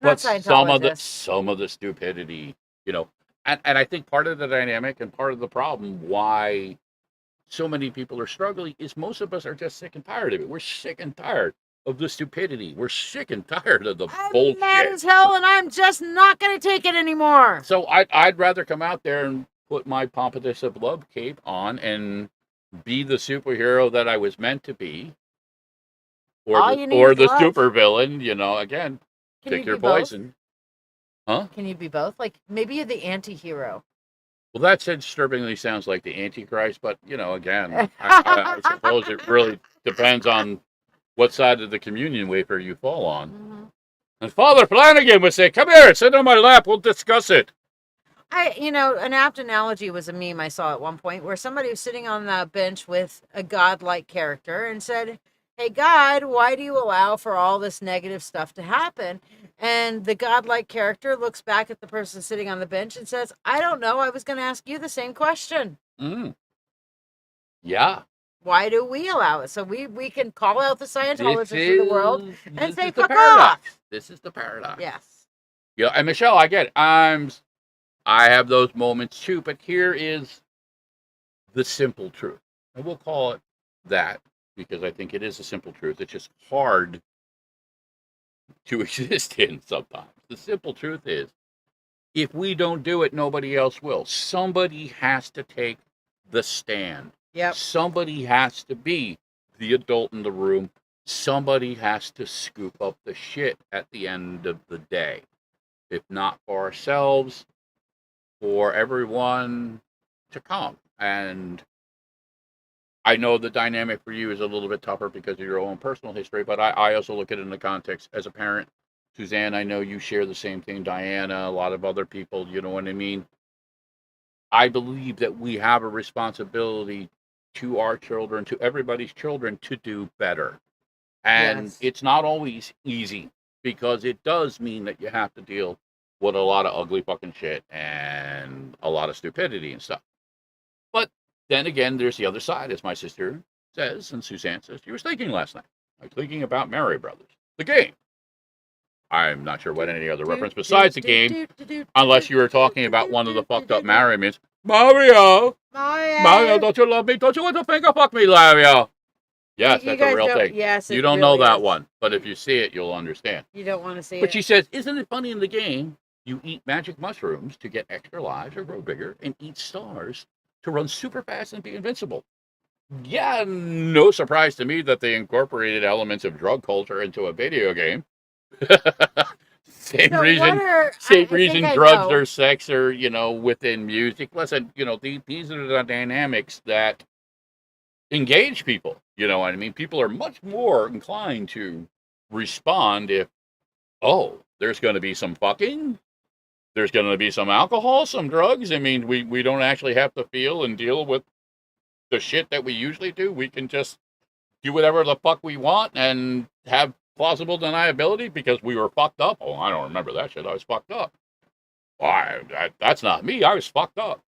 But some of the stupidity, and I think part of the dynamic and part of the problem why so many people are struggling is most of us are just sick and tired of it. We're sick and tired of the stupidity. We're sick and tired of the bullshit. I'm mad as hell, and I'm just not going to take it anymore. So I'd rather come out there and put my Pompatus of Love cape on and be the superhero that I was meant to be, or the supervillain. Again, pick your poison. Huh? Can you be both? Maybe you're the anti-hero. Well, that disturbingly sounds like the Antichrist, but again, I suppose it really depends on what side of the communion wafer you fall on. Mm-hmm. And Father Flanagan would say, come here, sit on my lap, we'll discuss it. An apt analogy was a meme I saw at one point where somebody was sitting on the bench with a godlike character and said, hey, God, why do you allow for all this negative stuff to happen? And the godlike character looks back at the person sitting on the bench and says, I don't know, I was going to ask you the same question. Yeah. Why do we allow it? So we can call out the Scientologists of the world and say, fuck off. This is the paradox. Yes. Yeah, and Michelle, I get it. I have those moments too, but here is the simple truth. And we'll call it that because I think it is a simple truth. It's just hard to exist in sometimes. The simple truth is, if we don't do it, nobody else will. Somebody has to take the stand. Yep. Somebody has to be the adult in the room. Somebody has to scoop up the shit at the end of the day. If not for ourselves, for everyone to come. And I know the dynamic for you is a little bit tougher because of your own personal history, but I also look at it in the context as a parent. Suzanne, I know you share the same thing. Diana, a lot of other people, you know what I mean? I believe that we have a responsibility to our children, to everybody's children, to do better. And It's not always easy because it does mean that you have to deal with a lot of ugly fucking shit and a lot of stupidity and stuff. But then again, there's the other side, as my sister says, and Suzanne says, she was thinking last night. I was thinking about Mary Brothers. the game. I'm not sure what any other reference besides the game, unless you were talking about one of the fucked up Marios. Mario, don't you love me? Don't you want to finger fuck me, Mario? Yes, that's a real thing. Yes, you don't know that one, but if you see it, you'll understand. You don't want to see it. But she says, isn't it funny in the game, you eat magic mushrooms to get extra lives or grow bigger, and eat stars to run super fast and be invincible. Yeah, no surprise to me that they incorporated elements of drug culture into a video game. Same reason drugs or sex are, within music. Listen, these are the dynamics that engage people. You know what I mean? People are much more inclined to respond if, there's going to be some fucking, there's going to be some alcohol, some drugs. I mean, we don't actually have to feel and deal with the shit that we usually do. We can just do whatever the fuck we want and have plausible deniability because we were fucked up. Oh, I don't remember that shit. I was fucked up. Well, that's not me. I was fucked up.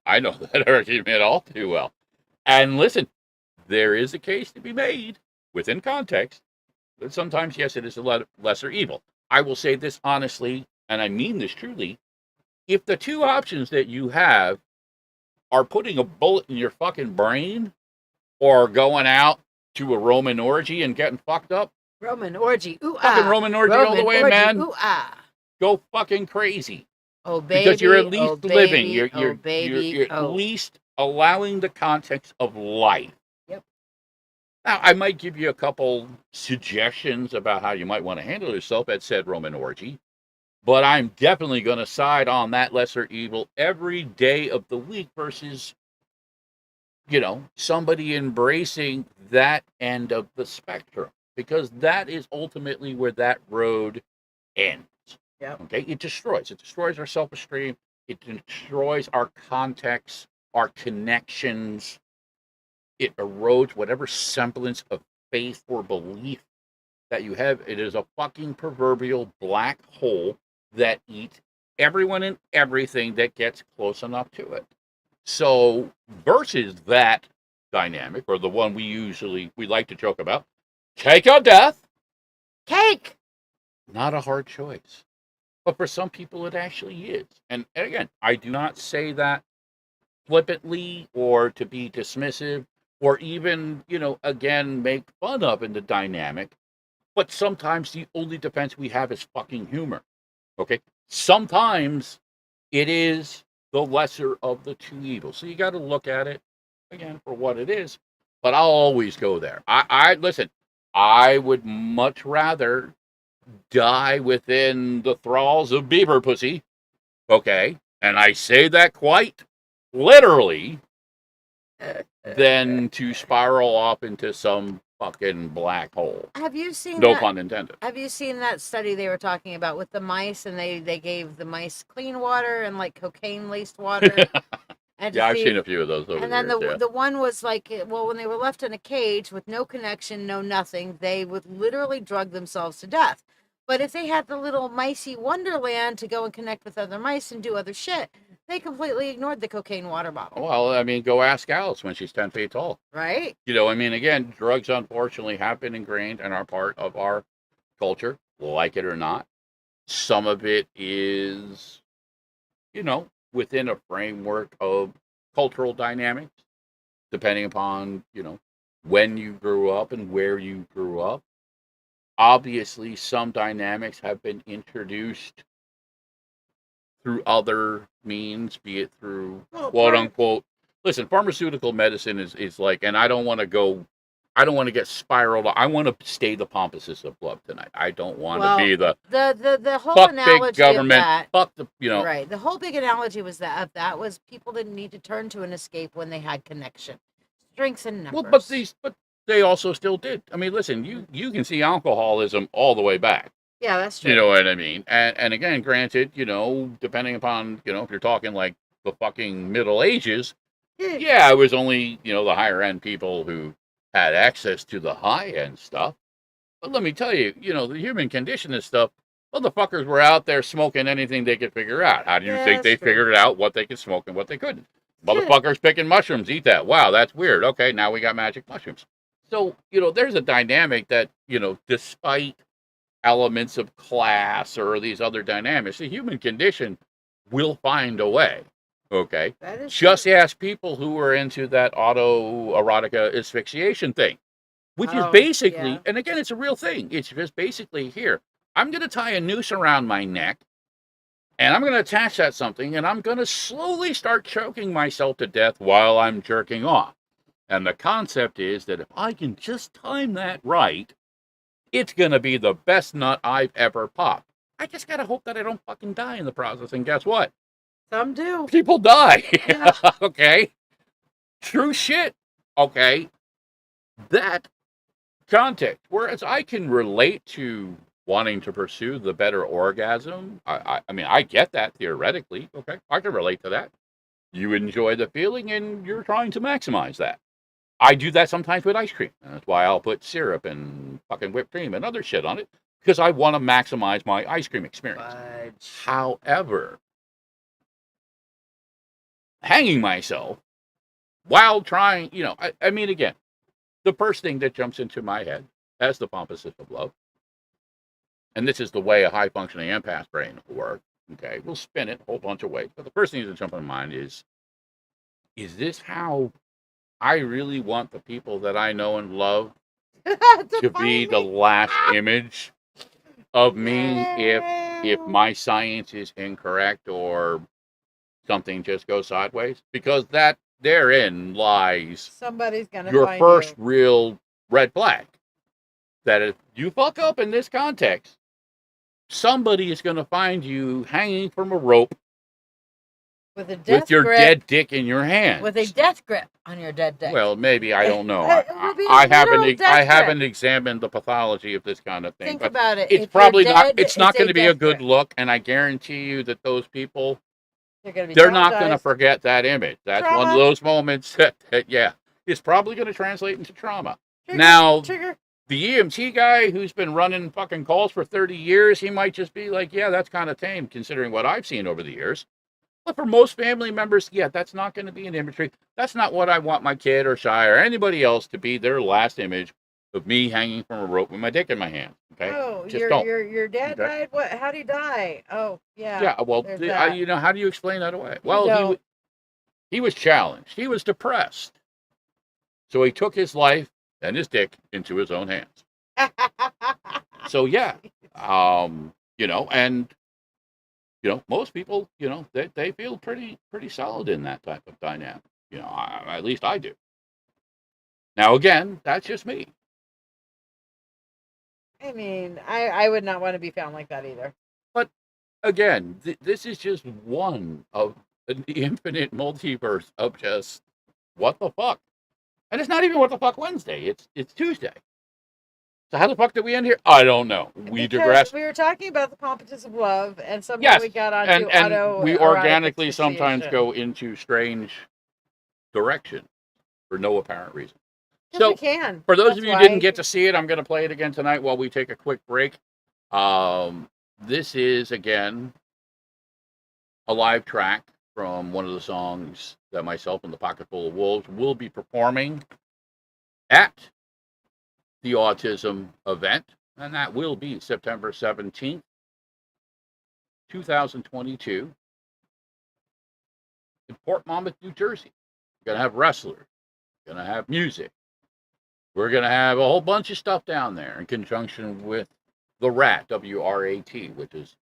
I know that argument all too well. And listen, there is a case to be made within context that sometimes, yes, it is a lesser evil. I will say this honestly, and I mean this truly. If the two options that you have are putting a bullet in your fucking brain or going out to a Roman orgy and getting fucked up, Roman orgy, fucking Roman orgy all the way, man. Go fucking crazy. Oh, baby. Because you're at least living. You're at least allowing the context of life. Yep. Now, I might give you a couple suggestions about how you might want to handle yourself at said Roman orgy, but I'm definitely going to side on that lesser evil every day of the week versus, somebody embracing that end of the spectrum. Because that is ultimately where that road ends. Yep. Okay? It destroys our self-esteem. It destroys our context, our connections. It erodes whatever semblance of faith or belief that you have. It is a fucking proverbial black hole that eats everyone and everything that gets close enough to it. So, versus that dynamic, or the one we like to joke about, cake or death? Cake! Not a hard choice. But for some people, it actually is. And again, I do not say that flippantly or to be dismissive or even, again, make fun of in the dynamic. But sometimes the only defense we have is fucking humor. Okay? Sometimes it is the lesser of the two evils. So you got to look at it, again, for what it is. But I'll always go there. Listen, I would much rather die within the thralls of beaver pussy, okay? And I say that quite literally, than to spiral off into some fucking black hole. Have you seen no pun intended. Have you seen that study they were talking about with the mice, and they gave the mice clean water and like cocaine-laced water? Yeah, I've seen a few of those over And then years, the one was like, well, when they were left in a cage with no connection, no nothing, they would literally drug themselves to death. But if they had the little micey wonderland to go and connect with other mice and do other shit, they completely ignored the cocaine water bottle. Well, I mean, go ask Alice when she's 10 feet tall. Right? Again, drugs unfortunately have been ingrained and are part of our culture, like it or not. Some of it is, within a framework of cultural dynamics, depending upon, when you grew up and where you grew up. Obviously, some dynamics have been introduced through other means, be it through quote unquote. Listen, pharmaceutical medicine is like, and I don't want to get spiraled. I want to stay the Pompatus of Love tonight. I don't want to be the whole fuck analogy big government, of that, fuck the, Right. The whole big analogy was that was people didn't need to turn to an escape when they had connection, strengths and numbers. Well, but they also still did. I mean, listen, you can see alcoholism all the way back. Yeah, that's true. You know what I mean? And again, granted, depending upon, if you're talking like the fucking Middle Ages, yeah, it was only, the higher end people who had access to the high end stuff. But let me tell you, the human condition and stuff, motherfuckers were out there smoking anything they could figure out. How do you think they figured out what they could smoke and what they couldn't? Motherfuckers picking mushrooms, eat that. Wow, that's weird. Okay, now we got magic mushrooms. So, there's a dynamic that, despite elements of class or these other dynamics, the human condition will find a way. Okay. That is Just true. ask people who are into that autoerotica asphyxiation thing, which is Oh, basically, yeah. and again, it's a real thing. It's just basically here. I'm going to tie a noose around my neck and I'm going to attach that something and I'm going to slowly start choking myself to death while I'm jerking off. And the concept is that if I can just time that right, it's going to be the best nut I've ever popped. I just got to hope that I don't fucking die in the process. And guess what? Some do. People die. Yeah. Okay. True shit. Okay. That context. Whereas I can relate to wanting to pursue the better orgasm. I mean, I get that theoretically. Okay. I can relate to that. You enjoy the feeling and you're trying to maximize that. I do that sometimes with ice cream. And that's why I'll put syrup and fucking whipped cream and other shit on it because I want to maximize my ice cream experience. Fudge. However, hanging myself while trying, I mean, again, the first thing that jumps into my head as the Pompatus of Love, and this is the way a high functioning empath brain will work. Okay, we'll spin it a whole bunch of ways, but the first thing that jumps in my mind is this how I really want the people that I know and love to be the last image of me if my science is incorrect or something just goes sideways? Because that therein lies Somebody's gonna your find first you. real red flag. That if you fuck up in this context, somebody is going to find you hanging from a rope with your grip, dead dick in your hand. with a death grip on your dead dick. Well, maybe, I don't know. It would be a I literal haven't death grip. examined the pathology of this kind of thing. Think but about it. It's If probably you're not. dead, It's not going to be a death good grip. look, and I guarantee you that those people, They're not going to traumatized. forget that image. That's one of Trauma. those moments that yeah, is probably going to translate into trauma. Trigger, Now, trigger. the EMT guy who's been running fucking calls for 30 years, he might just be like, yeah, that's kind of tame considering what I've seen over the years. But for most family members, yeah, that's not going to be an imagery. That's not what I want my kid or Shiya or anybody else to be their last image of me hanging from a rope with my dick in my hand. Okay, Oh, just don't. your dad Okay? died. What? How'd he die? Oh, yeah. Yeah, well, There's that. how do you explain that away? You Well, don't. he was challenged. He was depressed. So he took his life and his dick into his own hands. So yeah, and most people, they feel pretty solid in that type of dynamic. At least I do. Now again, that's just me. I mean, I would not want to be found like that either. But again, this is just one of the infinite multiverse of just what the fuck. And it's not even what the fuck Wednesday. It's Tuesday. So how the fuck did we end here? I don't know. We digressed. We were talking about the Pompatus of Love, and somehow we got onto and we organically sometimes go into strange directions for no apparent reason. So, for those of you who didn't get to see it, I'm going to play it again tonight while we take a quick break. This is, again, a live track from one of the songs that myself and the Pocket Full of Wolves will be performing at the autism event, and that will be September 17th, 2022, in Port Monmouth, New Jersey. We're going to have wrestlers, we're going to have music, we're going to have a whole bunch of stuff down there in conjunction with the RAT, WRAT, which is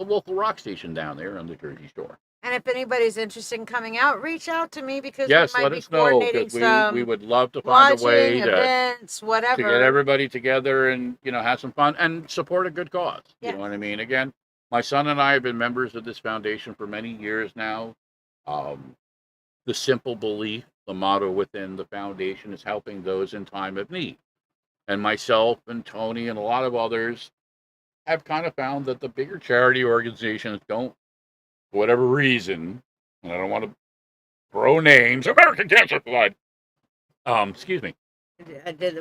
the local rock station down there on the Jersey Shore. And if anybody's interested in coming out, reach out to me because yes, we might let be us know, coordinating we would love to find a way events, whatever, to get everybody together and have some fun and support a good cause. Yes. You know what I mean? Again, my son and I have been members of this foundation for many years now. The simple belief, the motto within the foundation is helping those in time of need. And myself and Tony and a lot of others have kind of found that the bigger charity organizations don't, for whatever reason, and I don't want to throw names, American Cancer Society. Excuse me.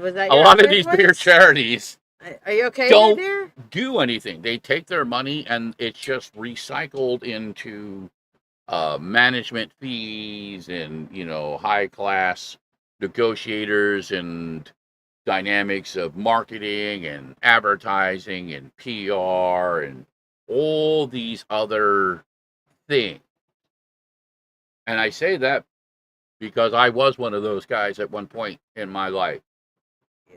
Was that a lot of these bigger charities? Are you okay? Don't do anything. They take their money and it's just recycled into management fees and high class negotiators and dynamics of marketing and advertising and PR and all these other things. And I say that because I was one of those guys at one point in my life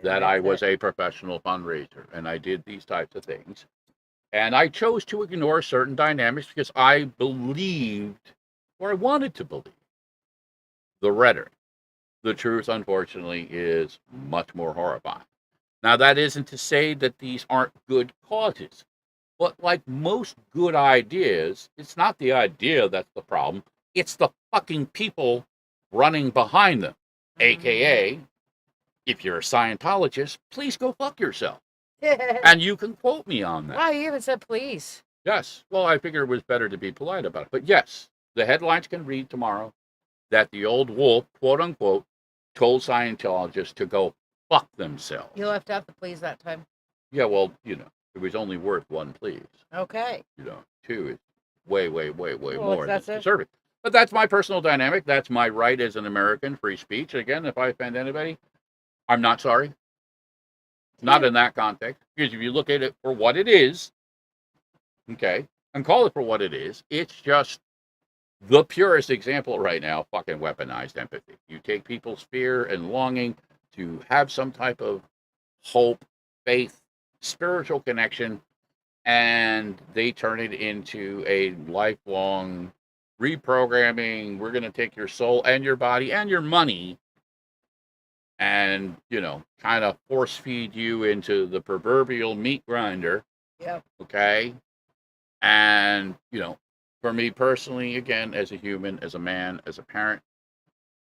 that I was a professional fundraiser and I did these types of things. And I chose to ignore certain dynamics because I believed, or I wanted to believe, the rhetoric. The truth, unfortunately, is much more horrifying. Now, that isn't to say that these aren't good causes. But like most good ideas, it's not the idea that's the problem. It's the fucking people running behind them. AKA, if you're a Scientologist, please go fuck yourself. And you can quote me on that. Wow, you even said please. Yes. Well, I figure it was better to be polite about it. But yes, the headlines can read tomorrow that the old wolf, quote unquote, told Scientologists to go fuck themselves. You left out the please that time. Yeah, well, it was only worth one please. Okay. Two is way, way, way, way more than Excessive. deserving. But that's my personal dynamic. That's my right as an American, free speech. Again, if I offend anybody, I'm not sorry. Not in that context. Because if you look at it for what it is, okay, and call it for what it is, it's just the purest example right now, fucking weaponized empathy. You take people's fear and longing to have some type of hope, faith, spiritual connection, and they turn it into a lifelong reprogramming. We're going to take your soul and your body and your money and, kind of force feed you into the proverbial meat grinder. Yep. Okay. And, for me personally, again, as a human, as a man, as a parent,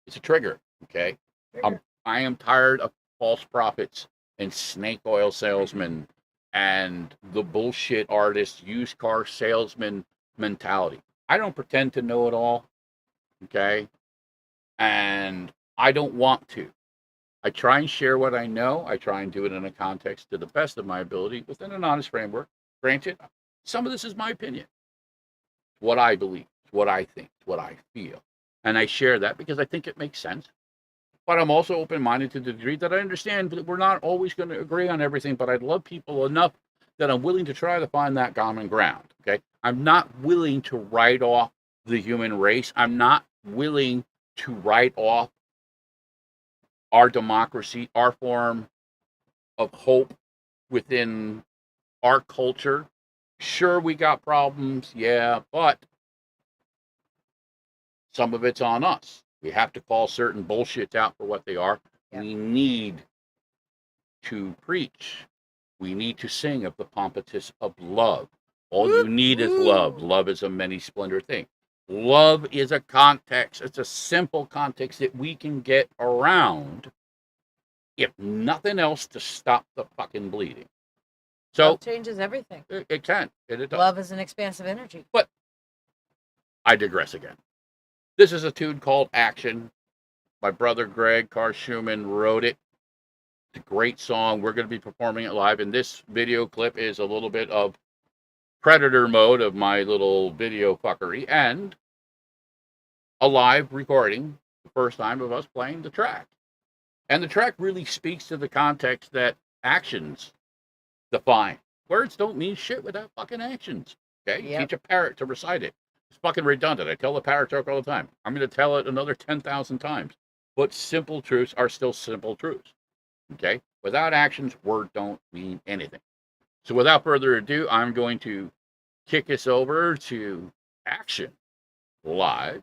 it's a trigger. Okay. I am tired of false prophets and snake oil salesmen and the bullshit artist, used car salesman mentality. I don't pretend to know it all. Okay. And I don't want to. I try and share what I know. I try and do it in a context to the best of my ability within an honest framework. Granted, some of this is my opinion. It's what I believe. It's what I think. It's what I feel. And I share that because I think it makes sense. But I'm also open-minded to the degree that I understand that we're not always going to agree on everything, but I love people enough that I'm willing to try to find that common ground, okay? I'm not willing to write off the human race. I'm not willing to write off our democracy, our form of hope within our culture. Sure, we got problems, yeah, but some of it's on us. We have to call certain bullshits out for what they are. Yep. We need to preach. We need to sing of the Pompatus of Love. All you need is love. Love is a many splendor thing. Love is a context. It's a simple context that we can get around, if nothing else, to stop the fucking bleeding. So love changes everything. It can. It does. Love is an expansive energy. But I digress again. This is a tune called Action. My brother Greg Schumann wrote it. It's a great song. We're going to be performing it live. And this video clip is a little bit of predator mode of my little video fuckery and a live recording, the first time of us playing the track. And the track really speaks to the context that actions define. Words don't mean shit without fucking actions. Okay? Yep. Teach a parrot to recite it. It's fucking redundant. I tell the parrot joke all the time. I'm going to tell it another 10,000 times. But simple truths are still simple truths. Okay? Without actions, words don't mean anything. So without further ado, I'm going to kick us over to Action live.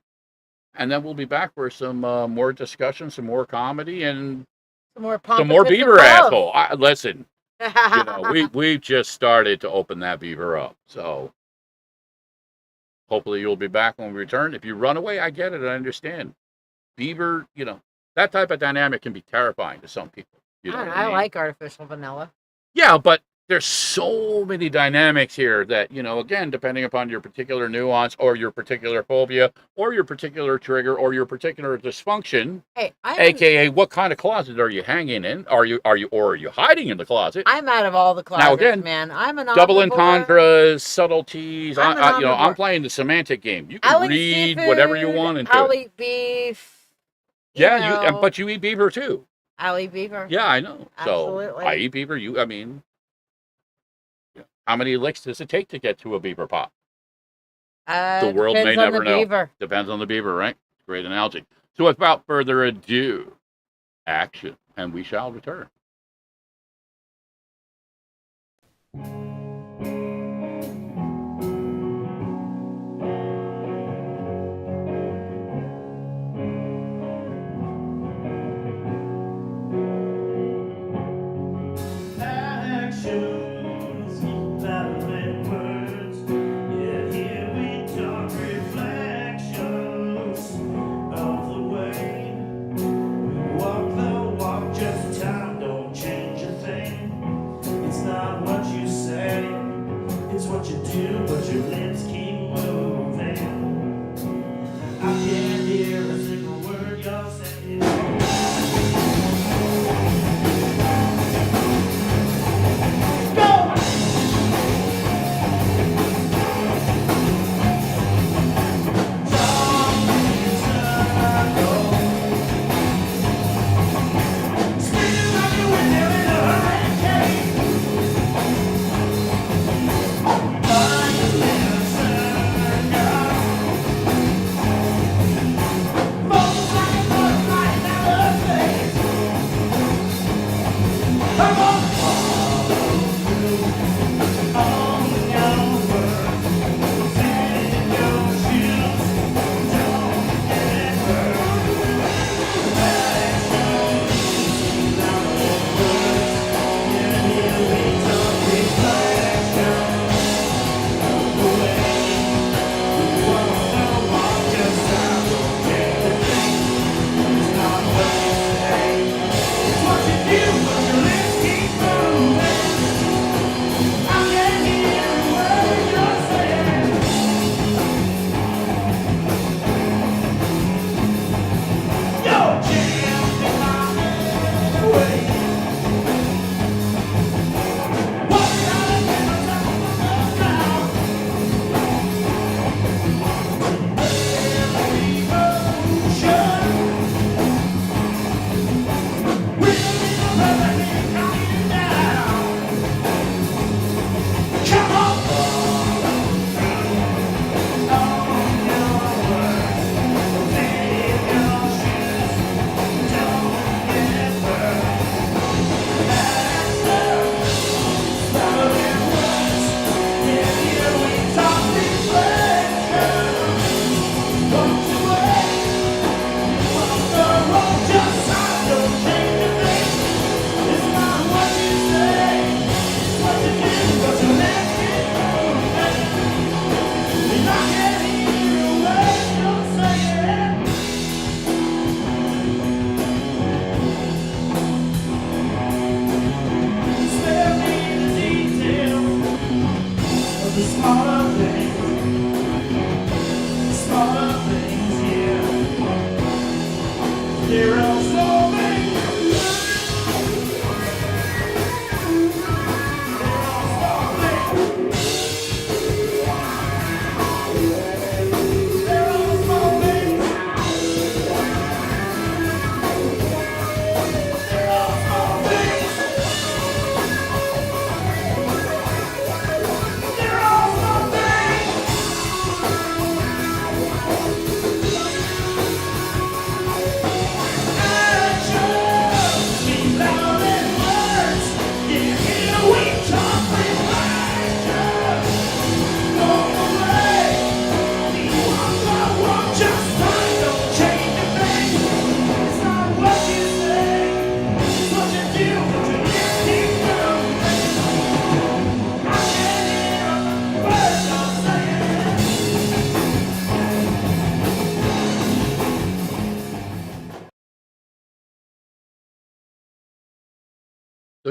And then we'll be back for some more discussion, some more comedy, and some more Beaver asshole. Listen, we've just started to open that Beaver up. So hopefully you'll be back when we return. If you run away, I get it. I understand. Beaver, that type of dynamic can be terrifying to some people. I like artificial vanilla. Yeah, but there's so many dynamics here that, again, depending upon your particular nuance or your particular phobia or your particular trigger or your particular dysfunction, aka what kind of closet are you hanging in? Are you hiding in the closet? I'm out of all the closets, now, again, man. I'm an double entendres, subtleties. I'm playing the semantic game. You can read whatever you want into I'll eat beef. Yeah, but you eat beaver too. I'll eat beaver. Yeah, I know. So Absolutely. I eat beaver. I mean, how many licks does it take to get to a beaver pot? The world may Depends on the never know. beaver. Depends on the beaver, right? Great analogy. So without further ado, action, and we shall return.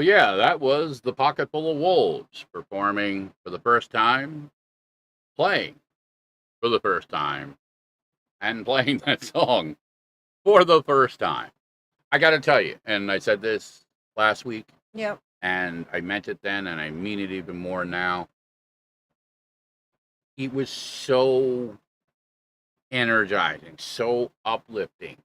So yeah, that was the Pocket Full of Wolves performing for the first time, playing for the first time, and playing that song for the first time. I got to tell you, and I said this last week, Yep. and I meant it then, and I mean it even more now. It was so energizing, so uplifting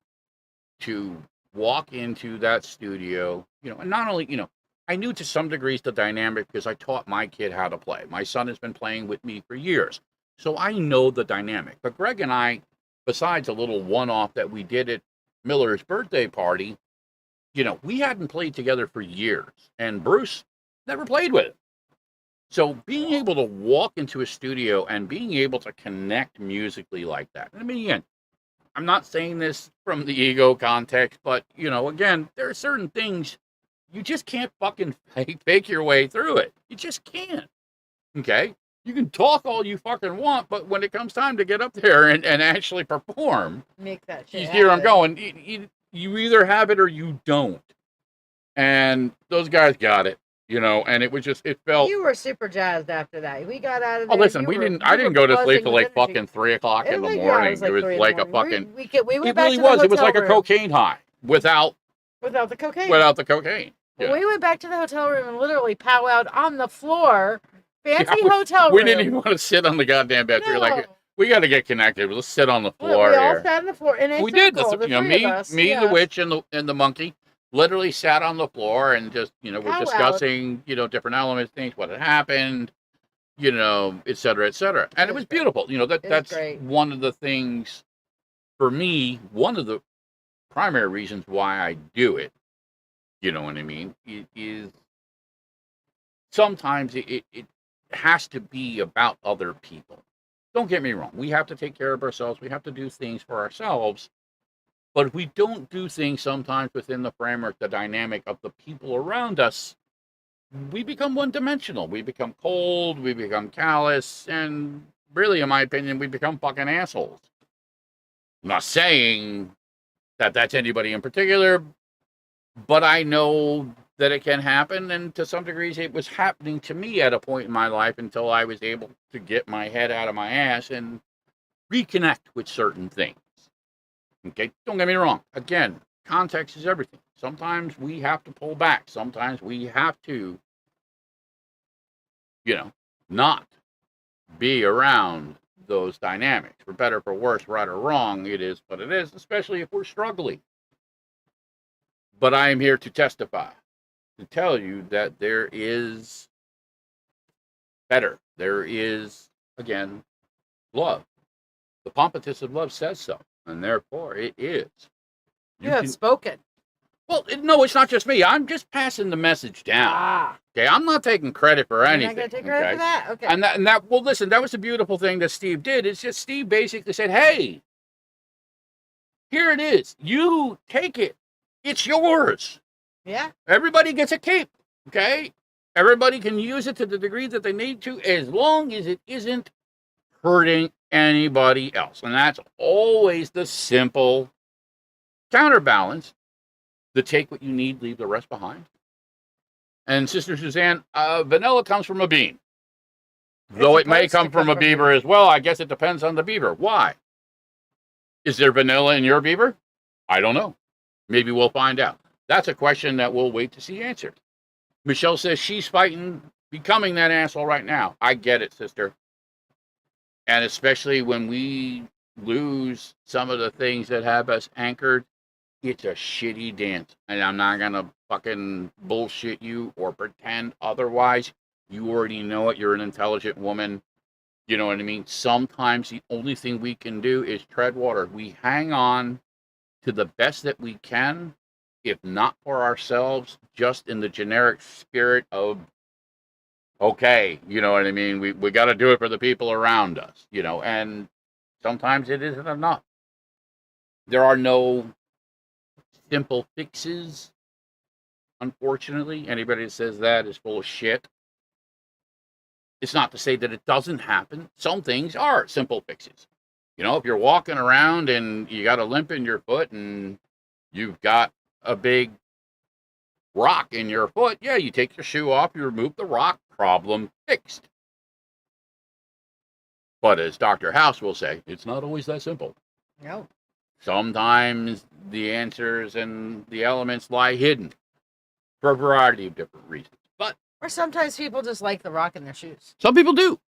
to walk into that studio, and not only, I knew to some degrees the dynamic because I taught my kid how to play. My son has been playing with me for years, so I know the dynamic. But Greg and I, besides a little one-off that we did at Miller's birthday party, we hadn't played together for years, and Bruce never played with him. So being able to walk into a studio and being able to connect musically like that. I mean, again, I'm not saying this from the ego context, but, again, there are certain things you just can't fucking fake your way through it. You just can't. Okay? You can talk all you fucking want, but when it comes time to get up there and actually perform, make that shit you hear I'm happen. going, you either have it or you don't. And those guys got it. And it was just, it felt. You were super jazzed after that. We got out of Oh, there. listen, I didn't go to sleep till like buzzing with fucking 3 o'clock in the energy. morning. It was It was like like 3 a in the morning. fucking, We went it back really to the was. It was hotel like a room cocaine high without without the cocaine. the cocaine. Yeah. We went back to the hotel room and literally powwowed on the floor. Fancy Yeah, hotel room. We didn't even want to sit on the goddamn bed. We were like, we got to get connected. Let's sit on the floor We all here. sat on the floor in a We circle. did. The three of us. Me, the witch, and the monkey literally sat on the floor and just, we're discussing, different elements, things, what had happened, et cetera, et cetera. And it was beautiful. That's great. One of the things for me, one of the primary reasons why I do it, you know what I mean, is sometimes it has to be about other people. Don't get me wrong. We have to take care of ourselves. We have to do things for ourselves. But if we don't do things sometimes within the framework, the dynamic of the people around us, we become one-dimensional. We become cold. We become callous. And really, in my opinion, we become fucking assholes. I'm not saying that that's anybody in particular, but I know that it can happen. And to some degrees, it was happening to me at a point in my life until I was able to get my head out of my ass and reconnect with certain things. Okay, don't get me wrong. Again, context is everything. Sometimes we have to pull back. Sometimes we have to, not be around those dynamics. For better, for worse, right or wrong, it is what it is, especially if we're struggling. But I am here to testify, to tell you that there is better. There is, again, love. The Pompatus of Love says so. And therefore, it is. You have spoken. Well, no, it's not just me. I'm just passing the message down. Okay, I'm not taking credit for anything. You're not going to take credit for that? Okay. And that, well, listen, that was the beautiful thing that Steve did. It's just Steve basically said, hey, here it is. You take it. It's yours. Yeah. Everybody gets a cape, okay? Everybody can use it to the degree that they need to, as long as it isn't hurting anybody else. And that's always the simple counterbalance. The take what you need, leave the rest behind. And Sister Suzanne, vanilla comes from a bean. Though it may come from a beaver as well, I guess it depends on the beaver. Why? Is there vanilla in your beaver? I don't know. Maybe we'll find out. That's a question that we'll wait to see answered. Michelle says she's fighting becoming that asshole right now. I get it, sister. And especially when we lose some of the things that have us anchored, it's a shitty dance. And I'm not going to fucking bullshit you or pretend otherwise. You already know it. You're an intelligent woman. You know what I mean? Sometimes the only thing we can do is tread water. We hang on to the best that we can, if not for ourselves, just in the generic spirit of, okay, you know what I mean? We got to do it for the people around us, and sometimes it isn't enough. There are no simple fixes, unfortunately. Anybody that says that is full of shit. It's not to say that it doesn't happen. Some things are simple fixes. If you're walking around and you got a limp in your foot and you've got a big rock in your foot, yeah, you take your shoe off, you remove the rock, problem fixed. But as Dr. House will say, it's not always that simple. No. Sometimes the answers and the elements lie hidden for a variety of different reasons. Or sometimes people just like the rock in their shoes. Some people do.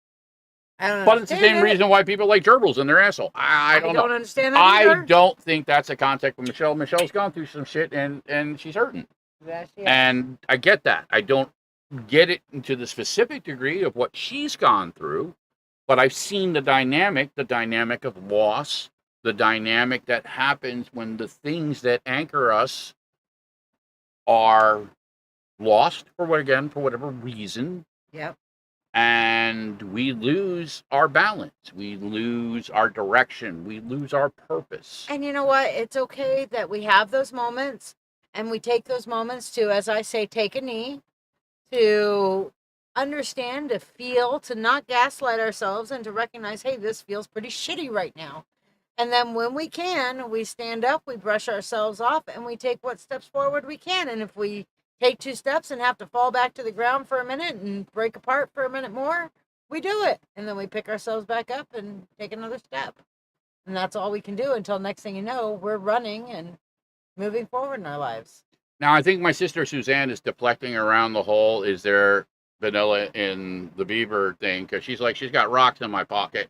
I don't But it's the same understand it. reason why people like gerbils in their asshole. I don't know. understand that I either. don't think that's a contact with Michelle. Michelle's gone through some shit and she's hurting. Yeah, she is. And I get that. I don't get it to the specific degree of what she's gone through, but I've seen the dynamic of loss, the dynamic that happens when the things that anchor us are lost for whatever reason. Yep. And we lose our balance. We lose our direction. We lose our purpose. And you know what? It's okay that we have those moments and we take those moments to, as I say, take a knee, to understand, to feel, to not gaslight ourselves, and to recognize, hey, this feels pretty shitty right now. And then when we can, we stand up, we brush ourselves off, and we take what steps forward we can. And if we take 2 steps and have to fall back to the ground for a minute and break apart for a minute more, we do it. And then we pick ourselves back up and take another step. And that's all we can do until next thing you know, we're running and moving forward in our lives. Now, I think my sister Suzanne is deflecting around the whole, is there vanilla in the beaver thing? Because she's like, she's got rocks in my pocket.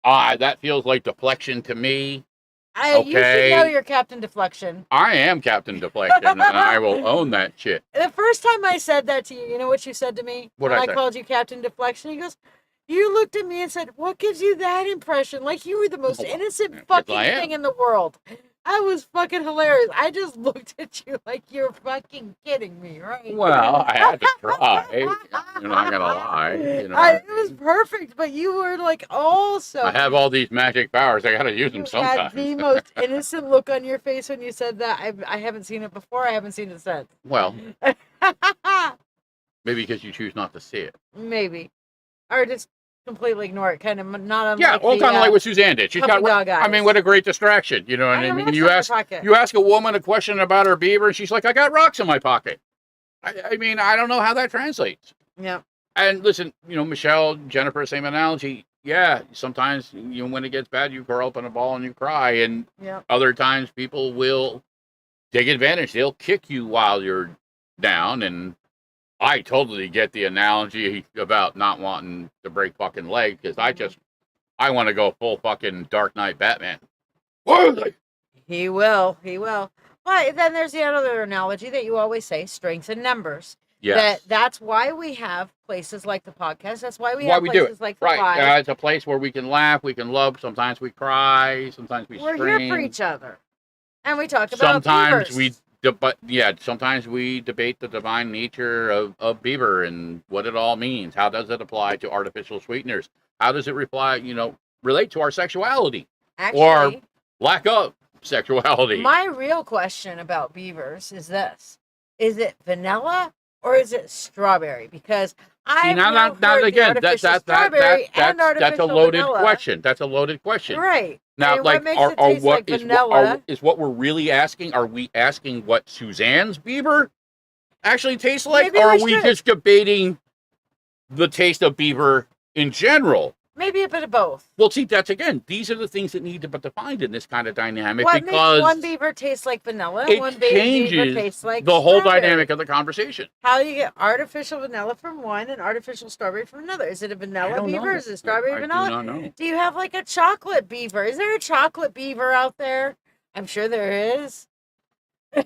That feels like deflection to me. You should know your Captain Deflection. I am Captain Deflection, and I will own that shit. The first time I said that to you, you know what you said to me? What when I I say? called you Captain Deflection, he goes, you looked at me and said, what gives you that impression? Like you were the most innocent Yes, fucking I am. thing in the world. I was fucking hilarious. I just looked at you like you're fucking kidding me, right? Well, I had to try. You're not gonna lie. You know, It was perfect, but you were like also. I have all these magic powers. I gotta use them You sometimes. had the most innocent look on your face when you said that. I haven't seen it before. I haven't seen it since. Well, maybe because you choose not to see it. Maybe, or just completely ignore it. Kind of not unlike Yeah, well, kind of like what Suzanne did. She's got. dog eyes. I mean, what a great distraction. You know what I mean? You ask a woman a question about her beaver, and she's like, "I got rocks in my pocket." I mean, I don't know how that translates. Yeah. And listen, you know, Michelle, Jennifer, same analogy. Yeah, sometimes when it gets bad, you curl up in a ball and you cry, and other times people will take advantage. They'll kick you while you're down, and I totally get the analogy about not wanting to break fucking legs, because I want to go full fucking Dark Knight Batman. He will. But then there's the other analogy that you always say, strength in numbers. Yes. That's why we have places like the podcast. That's why we have places like the live. It's a place where we can laugh, we can love. Sometimes we cry. Sometimes we scream. We're here for each other. And we talk about sometimes beavers. sometimes we debate the divine nature of beaver and what it all means. How does it apply to artificial sweeteners? How does it relate to our sexuality? Actually, or lack of sexuality? My real question about beavers is this. Is it vanilla or is it strawberry? Because that's a loaded question. That's a loaded question. Right. Now, what makes it taste like vanilla? Is what we're really asking? Are we asking what Suzanne's beaver actually tastes like, Maybe or are we we just debating the taste of beaver in general? Maybe a bit of both. Well, see, these are the things that need to be defined in this kind of dynamic. What because makes one beaver taste like vanilla? One changes beaver tastes like the whole strawberry. dynamic of the conversation. How do you get artificial vanilla from one and artificial strawberry from another? Is it a vanilla beaver? Is it strawberry vanilla? I do not know. Do you have like a chocolate beaver? Is there a chocolate beaver out there? I'm sure there is.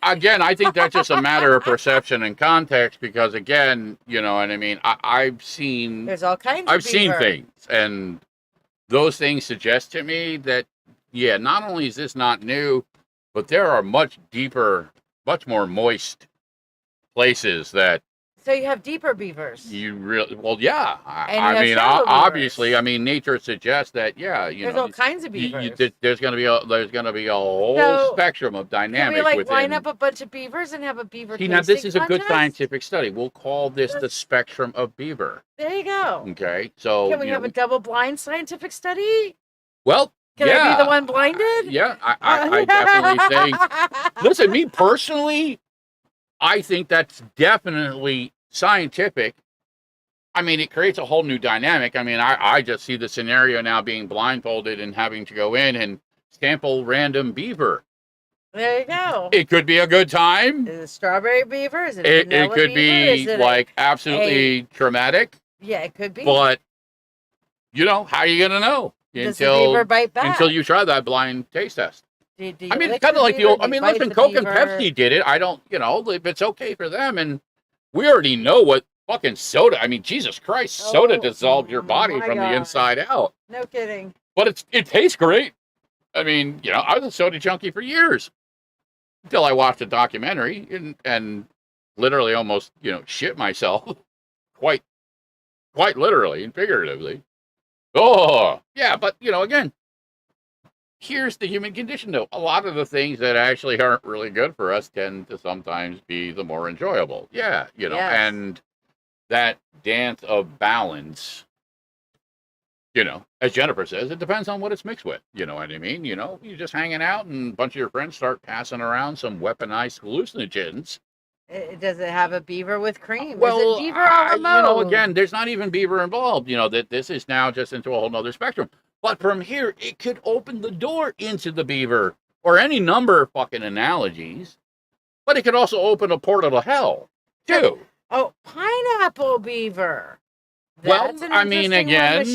Again, I think that's just a matter of perception and context, because again, you know what I mean? I've seen... There's all kinds of I've seen things, and those things suggest to me that, yeah, not only is this not new, but there are much deeper, much more moist places that... So you have deeper beavers. Well, yeah. I mean, obviously, I mean, nature suggests that, yeah, there's all kinds of beavers. There's going to be a whole spectrum of dynamics. Can we line up a bunch of beavers and have a beaver tasting now this is a good contest? scientific study. We'll call this the spectrum of beaver. There you go. Okay, so can we have a double-blind scientific study? Well, Can I be the one blinded? Yeah, I definitely think. Listen, me personally, I think that's definitely scientific. I mean, it creates a whole new dynamic. I mean, I just see the scenario now being blindfolded and having to go in and sample random beaver. There you go. It could be a good time. Is it strawberry beaver? Is it a vanilla It could beaver? be like absolutely traumatic. Yeah, it could be. But you know, how are you going to know Does the beaver bite back? until you try that blind taste test? Do you I mean, lick it's kind the of like the beaver? old, Do I you mean, bite listen, the Coke and beaver? Pepsi did it. I don't, you know, if it's okay for them. And we already know what fucking soda, I mean, Jesus Christ, soda dissolves your body my from the God. inside out. No kidding. But it tastes great. I mean, you know, I was a soda junkie for years until I watched a documentary and literally almost, you know, shit myself quite literally and figuratively. Oh, yeah, but you know, again, here's the human condition though. A lot of the things that actually aren't really good for us tend to sometimes be the more enjoyable. Yeah, you know, Yes. and that dance of balance, you know, as Jennifer says, it depends on what it's mixed with. You know what I mean? You know, you're just hanging out and a bunch of your friends start passing around some weaponized hallucinogens. Does it have a beaver with cream? Well, is it beaver a la you know, mode? again, there's not even beaver involved. You know, that this is now just into a whole nother spectrum. But from here, it could open the door into the beaver or any number of fucking analogies. But it could also open a portal to hell, too. Oh, pineapple beaver. Well, That's an I mean, interesting one, again,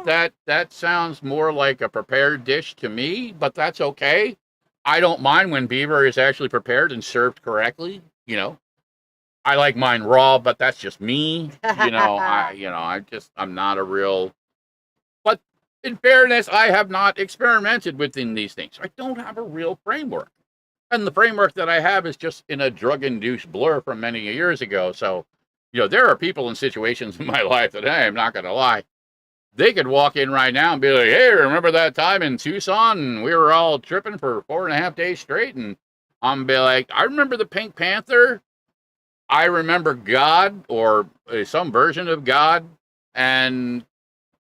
Michelle. that sounds more like a prepared dish to me, but that's okay. I don't mind when beaver is actually prepared and served correctly. You know, I like mine raw, but that's just me. You know, I'm not a real. But in fairness, I have not experimented within these things. I don't have a real framework, and the framework that I have is just in a drug-induced blur from many years ago. So, you know, there are people in situations in my life that, hey, I'm not going to lie, they could walk in right now and be like, hey, remember that time in Tucson and we were all tripping for 4.5 days straight? And I'm be like, I remember the Pink Panther. I remember God or some version of God. And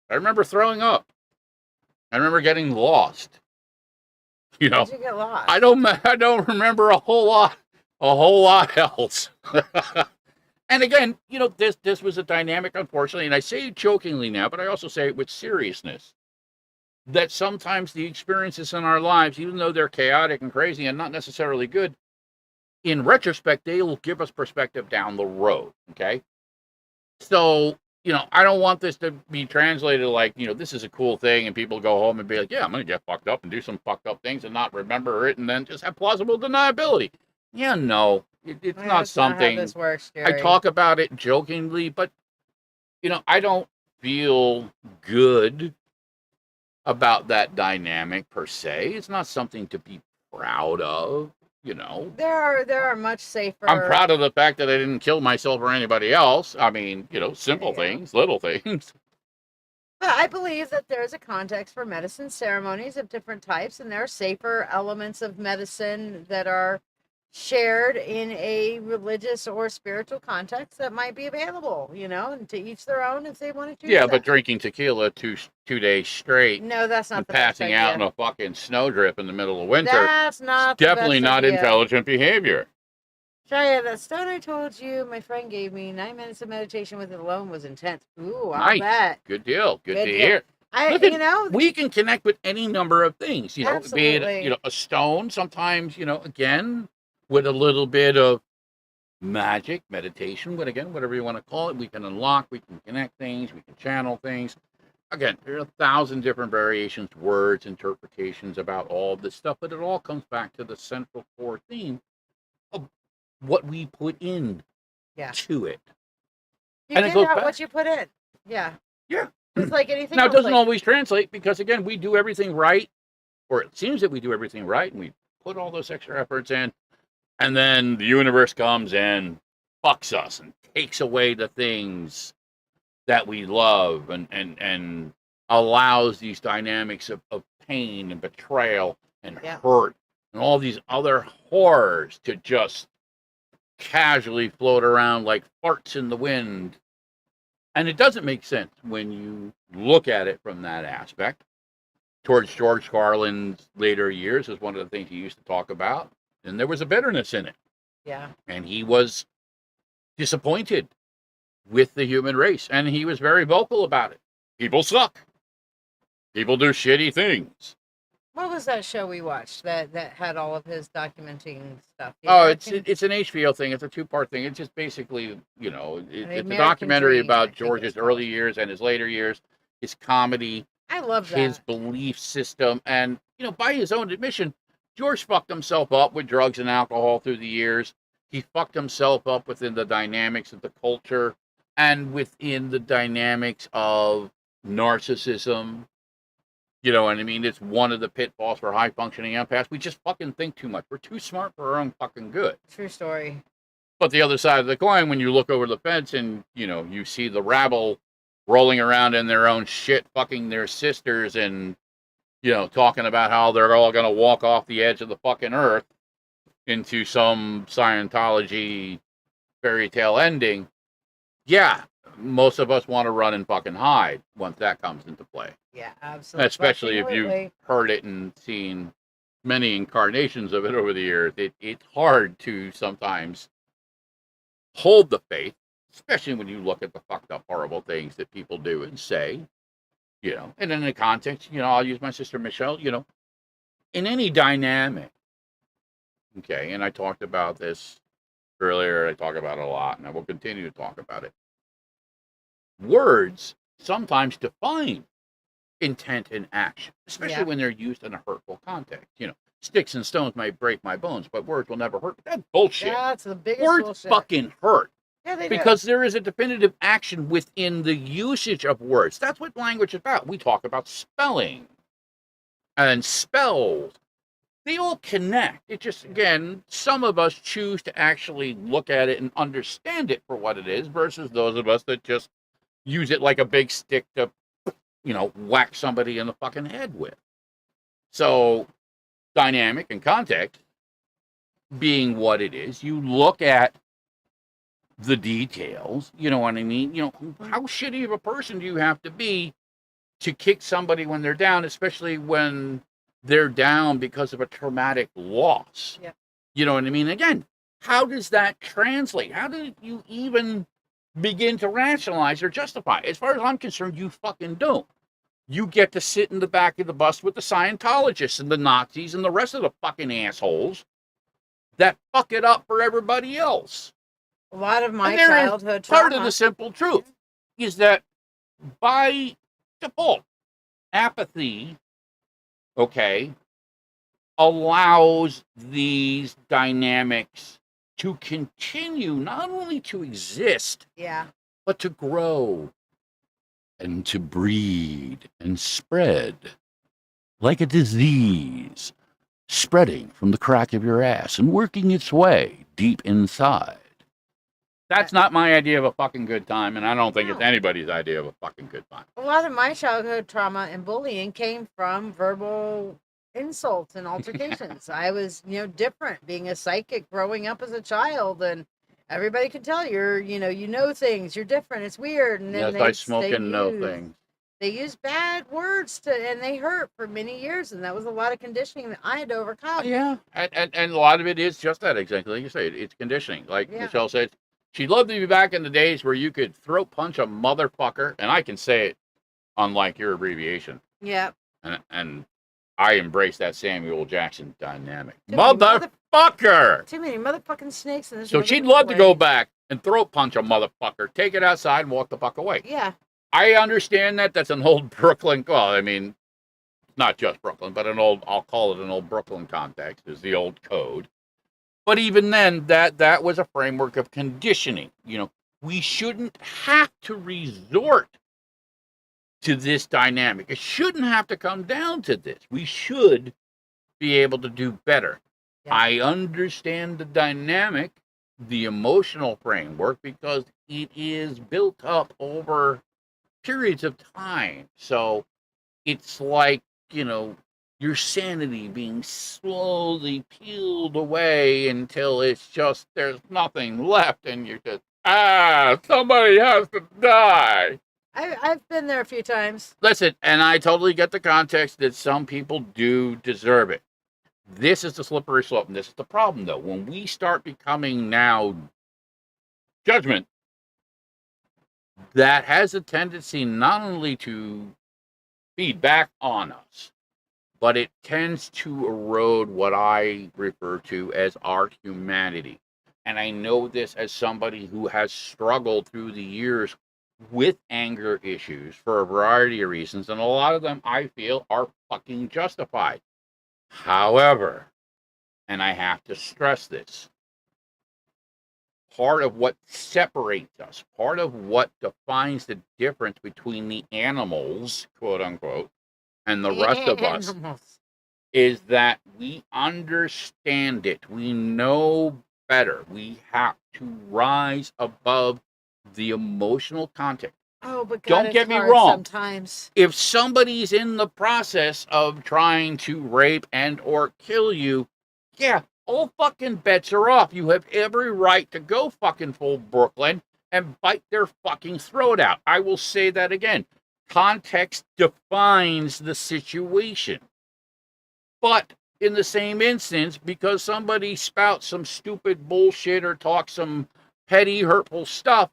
I remember throwing up. I remember getting lost. You know, How'd you get lost? I don't remember a whole lot else. And again, you know, this was a dynamic, unfortunately, and I say it jokingly now, but I also say it with seriousness, that sometimes the experiences in our lives, even though they're chaotic and crazy and not necessarily good, in retrospect, they will give us perspective down the road, okay? So, you know, I don't want this to be translated like, you know, this is a cool thing, and people go home and be like, yeah, I'm going to get fucked up and do some fucked up things and not remember it and then just have plausible deniability. Yeah, no, it's not something. Not how this works, I talk about it jokingly, but, you know, I don't feel good about that dynamic per se. It's not something to be proud of, you know. There are much safer. I'm proud of the fact that I didn't kill myself or anybody else. I mean, you know, simple things, little things. But I believe that there's a context for medicine ceremonies of different types, and there are safer elements of medicine that are shared in a religious or spiritual context that might be available, you know, and to each their own if they want to do Yeah, that. but drinking tequila two days straight No, that's not and the best passing out in idea. a fucking snowdrift in the middle of winter, That's not the definitely best not idea. intelligent behavior. Shiya, that stone I told you my friend gave me, 9 minutes of meditation with it alone was intense. Ooh, I'll Nice. bet. Good deal. Good to deal. hear. You know, We can connect with any number of things, you know, be absolutely. it, you know, a stone, sometimes, you know, again, with a little bit of magic, meditation, but again, whatever you want to call it, we can unlock, we can connect things, we can channel things. Again, there are 1,000 different variations, words, interpretations about all this stuff, but it all comes back to the central core theme of what we put in to it. You and get it goes out back. what you put in. Yeah. Yeah. It's like anything Now, it else, doesn't like, always translate because, again, we do everything right, or it seems that we do everything right, and we put all those extra efforts in, and then the universe comes and fucks us and takes away the things that we love and allows these dynamics of pain and betrayal and hurt and all these other horrors to just casually float around like farts in the wind. And it doesn't make sense when you look at it from that aspect. Towards George Carlin's later years is one of the things he used to talk about. And there was a bitterness in it. Yeah. And he was disappointed with the human race. And he was very vocal about it. People suck. People do shitty things. What was that show we watched that had all of his documenting stuff? It's an HBO thing. It's a 2-part thing. It's just basically, you know, it's a documentary about George's early years and his later years. his comedy, I love his that. belief system. And, by his own admission, George fucked himself up with drugs and alcohol through the years. He fucked himself up within the dynamics of the culture and within the dynamics of narcissism. You know what I mean? It's one of the pitfalls for high functioning empaths. We just fucking think too much. We're too smart for our own fucking good. True story. But the other side of the coin, when you look over the fence and, you see the rabble rolling around in their own shit, fucking their sisters and, talking about how they're all going to walk off the edge of the fucking earth into some Scientology fairy tale ending. Yeah, most of us want to run and fucking hide once that comes into play. Yeah, absolutely. Especially if you've heard it and seen many incarnations of it over the years. It's hard to sometimes hold the faith, especially when you look at the fucked up, horrible things that people do and say, and in the context, I'll use my sister Michelle, in any dynamic. Okay. And I talked about this earlier. I talk about it a lot and I will continue to talk about it. Words sometimes define intent and action, especially when they're used in a hurtful context. Sticks and stones may break my bones, but words will never hurt. That's bullshit. Yeah, that's the biggest words bullshit. Fucking hurt. Yeah, they because do. There is a definitive action within the usage of words. That's what language is about. We talk about spelling and spells. They all connect. It just, again, some of us choose to actually look at it and understand it for what it is versus those of us that just use it like a big stick to, whack somebody in the fucking head with. So, dynamic and context being what it is, you look at the details, you know what I mean? How shitty of a person do you have to be to kick somebody when they're down, especially when they're down because of a traumatic loss? Yep. You know what I mean? Again, how does that translate? How do you even begin to rationalize or justify? As far as I'm concerned, you fucking don't. You get to sit in the back of the bus with the Scientologists and the Nazis and the rest of the fucking assholes that fuck it up for everybody else. A lot of my childhood trauma. Part of the simple truth is that by default, apathy, allows these dynamics to continue, not only to exist, but to grow and to breed and spread like a disease, spreading from the crack of your ass and working its way deep inside. That's not my idea of a fucking good time, and I don't think it's anybody's idea of a fucking good time. A lot of my childhood trauma and bullying came from verbal insults and altercations. I was, different, being a psychic growing up as a child, and everybody could tell you're, you know things, you're different, it's weird. And then I smoke and know things. They use bad words and they hurt for many years, and that was a lot of conditioning that I had to overcome. Yeah, and a lot of it is just that, exactly like you say. It's conditioning. Like Michelle said, she'd love to be back in the days where you could throat punch a motherfucker, and I can say it unlike your abbreviation. Yeah. And I embrace that Samuel Jackson dynamic. Motherfucker! Too many motherfucking snakes in this. So she'd love to go back and throat punch a motherfucker, take it outside, and walk the fuck away. Yeah. I understand that. That's an old Brooklyn. Well, I mean, not just Brooklyn, but I'll call it an old Brooklyn context, is the old code. But even then, that was a framework of conditioning. We shouldn't have to resort to this dynamic. It shouldn't have to come down to this. We should be able to do better. Yeah. I understand the dynamic, the emotional framework, because it is built up over periods of time. So it's like, your sanity being slowly peeled away until it's just, there's nothing left, and you're just, somebody has to die. I've been there a few times. Listen, and I totally get the context that some people do deserve it. This is the slippery slope, and this is the problem, though. When we start becoming now judgment, that has a tendency not only to feed back on us, but it tends to erode what I refer to as our humanity. And I know this as somebody who has struggled through the years with anger issues for a variety of reasons, and a lot of them I feel are fucking justified. However, and I have to stress this, part of what separates us, part of what defines the difference between the animals, quote unquote, and the rest of us is that we understand it. We know better. We have to rise above the emotional context. Oh, but God, don't get it's me hard wrong. Sometimes, if somebody's in the process of trying to rape and or kill you, yeah, all fucking bets are off. You have every right to go fucking full Brooklyn and bite their fucking throat out. I will say that again. Context defines the situation. But in the same instance, because somebody spouts some stupid bullshit or talks some petty, hurtful stuff,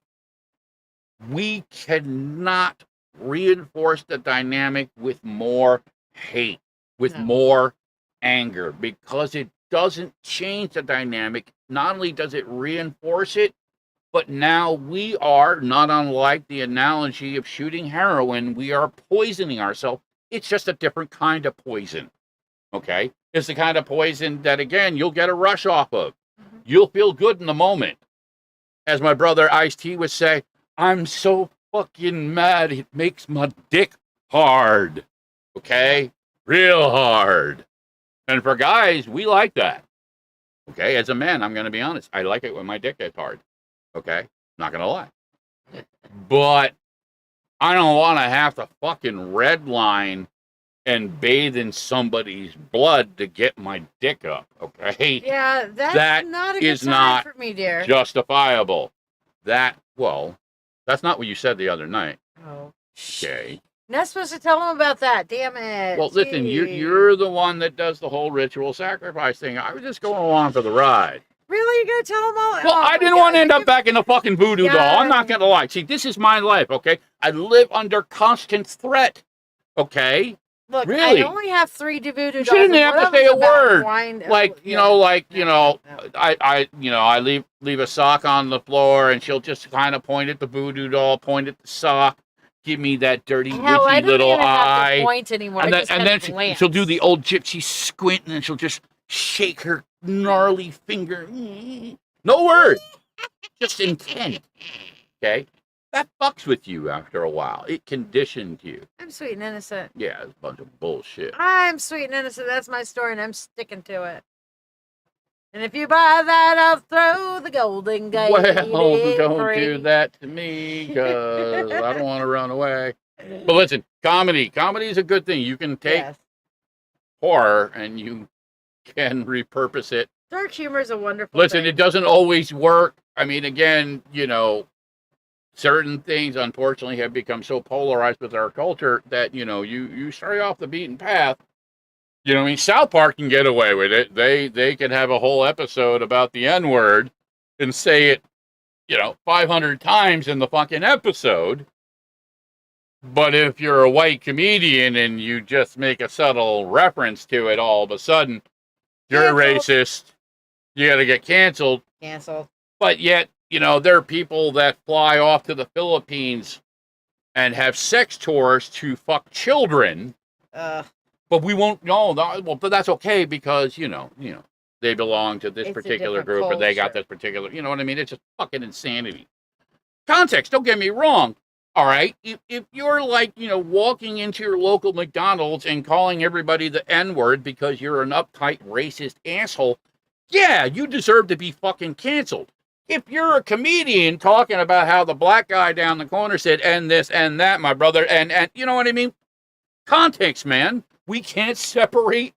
we cannot reinforce the dynamic with more hate, with more anger, because it doesn't change the dynamic. Not only does it reinforce it, but now we are, not unlike the analogy of shooting heroin, we are poisoning ourselves. It's just a different kind of poison. Okay? It's the kind of poison that, again, you'll get a rush off of. You'll feel good in the moment. As my brother Ice-T would say, I'm so fucking mad, it makes my dick hard. Okay? Real hard. And for guys, we like that. Okay? As a man, I'm going to be honest. I like it when my dick gets hard. Okay? Not going to lie. But I don't want to have to fucking redline and bathe in somebody's blood to get my dick up, okay? Yeah, that's not a good time for me, dear. Justifiable. That's not what you said the other night. Oh. Okay. Not supposed to tell him about that, damn it. Well, listen, you're the one that does the whole ritual sacrifice thing. I was just going along for the ride. Really? You're going to tell him all? Well, I didn't want to end up back in the fucking voodoo doll. I'm not going to lie. See, this is my life, okay? I live under constant threat, okay? Look, really? I only have 3 voodoo dolls. You shouldn't have to say a word. I leave a sock on the floor, and she'll just kind of point at the voodoo doll, point at the sock, give me that dirty, witchy little eye. Have to point anymore. And then she'll do the old gypsy squint, and then she'll just shake her gnarly finger. No word, just intent. Okay. That fucks with you after a while. It conditioned you. I'm sweet and innocent. Yeah, it's a bunch of bullshit. I'm sweet and innocent. That's my story, and I'm sticking to it. And if you buy that, I'll throw the golden gate. Well, don't do that to me, because I don't want to run away. But listen, comedy is a good thing. You can take horror and you can repurpose it. Dark humor is a wonderful thing. It doesn't always work. I mean, again, certain things, unfortunately, have become so polarized with our culture that, you stray off the beaten path. South Park can get away with it. They can have a whole episode about the N-word and say it, 500 times in the fucking episode. But if you're a white comedian and you just make a subtle reference to it, all of a sudden, you're a racist. You got to get canceled. But yet, there are people that fly off to the Philippines and have sex tours to fuck children. But we won't know. Well, but that's okay because, they belong to this particular group or they got this particular, you know what I mean? It's just fucking insanity. Context, don't get me wrong. All right. If you're walking into your local McDonald's and calling everybody the N-word because you're an uptight racist asshole, yeah, you deserve to be fucking canceled. If you're a comedian talking about how the black guy down the corner said, and this and that, my brother, and you know what I mean? Context, man. We can't separate.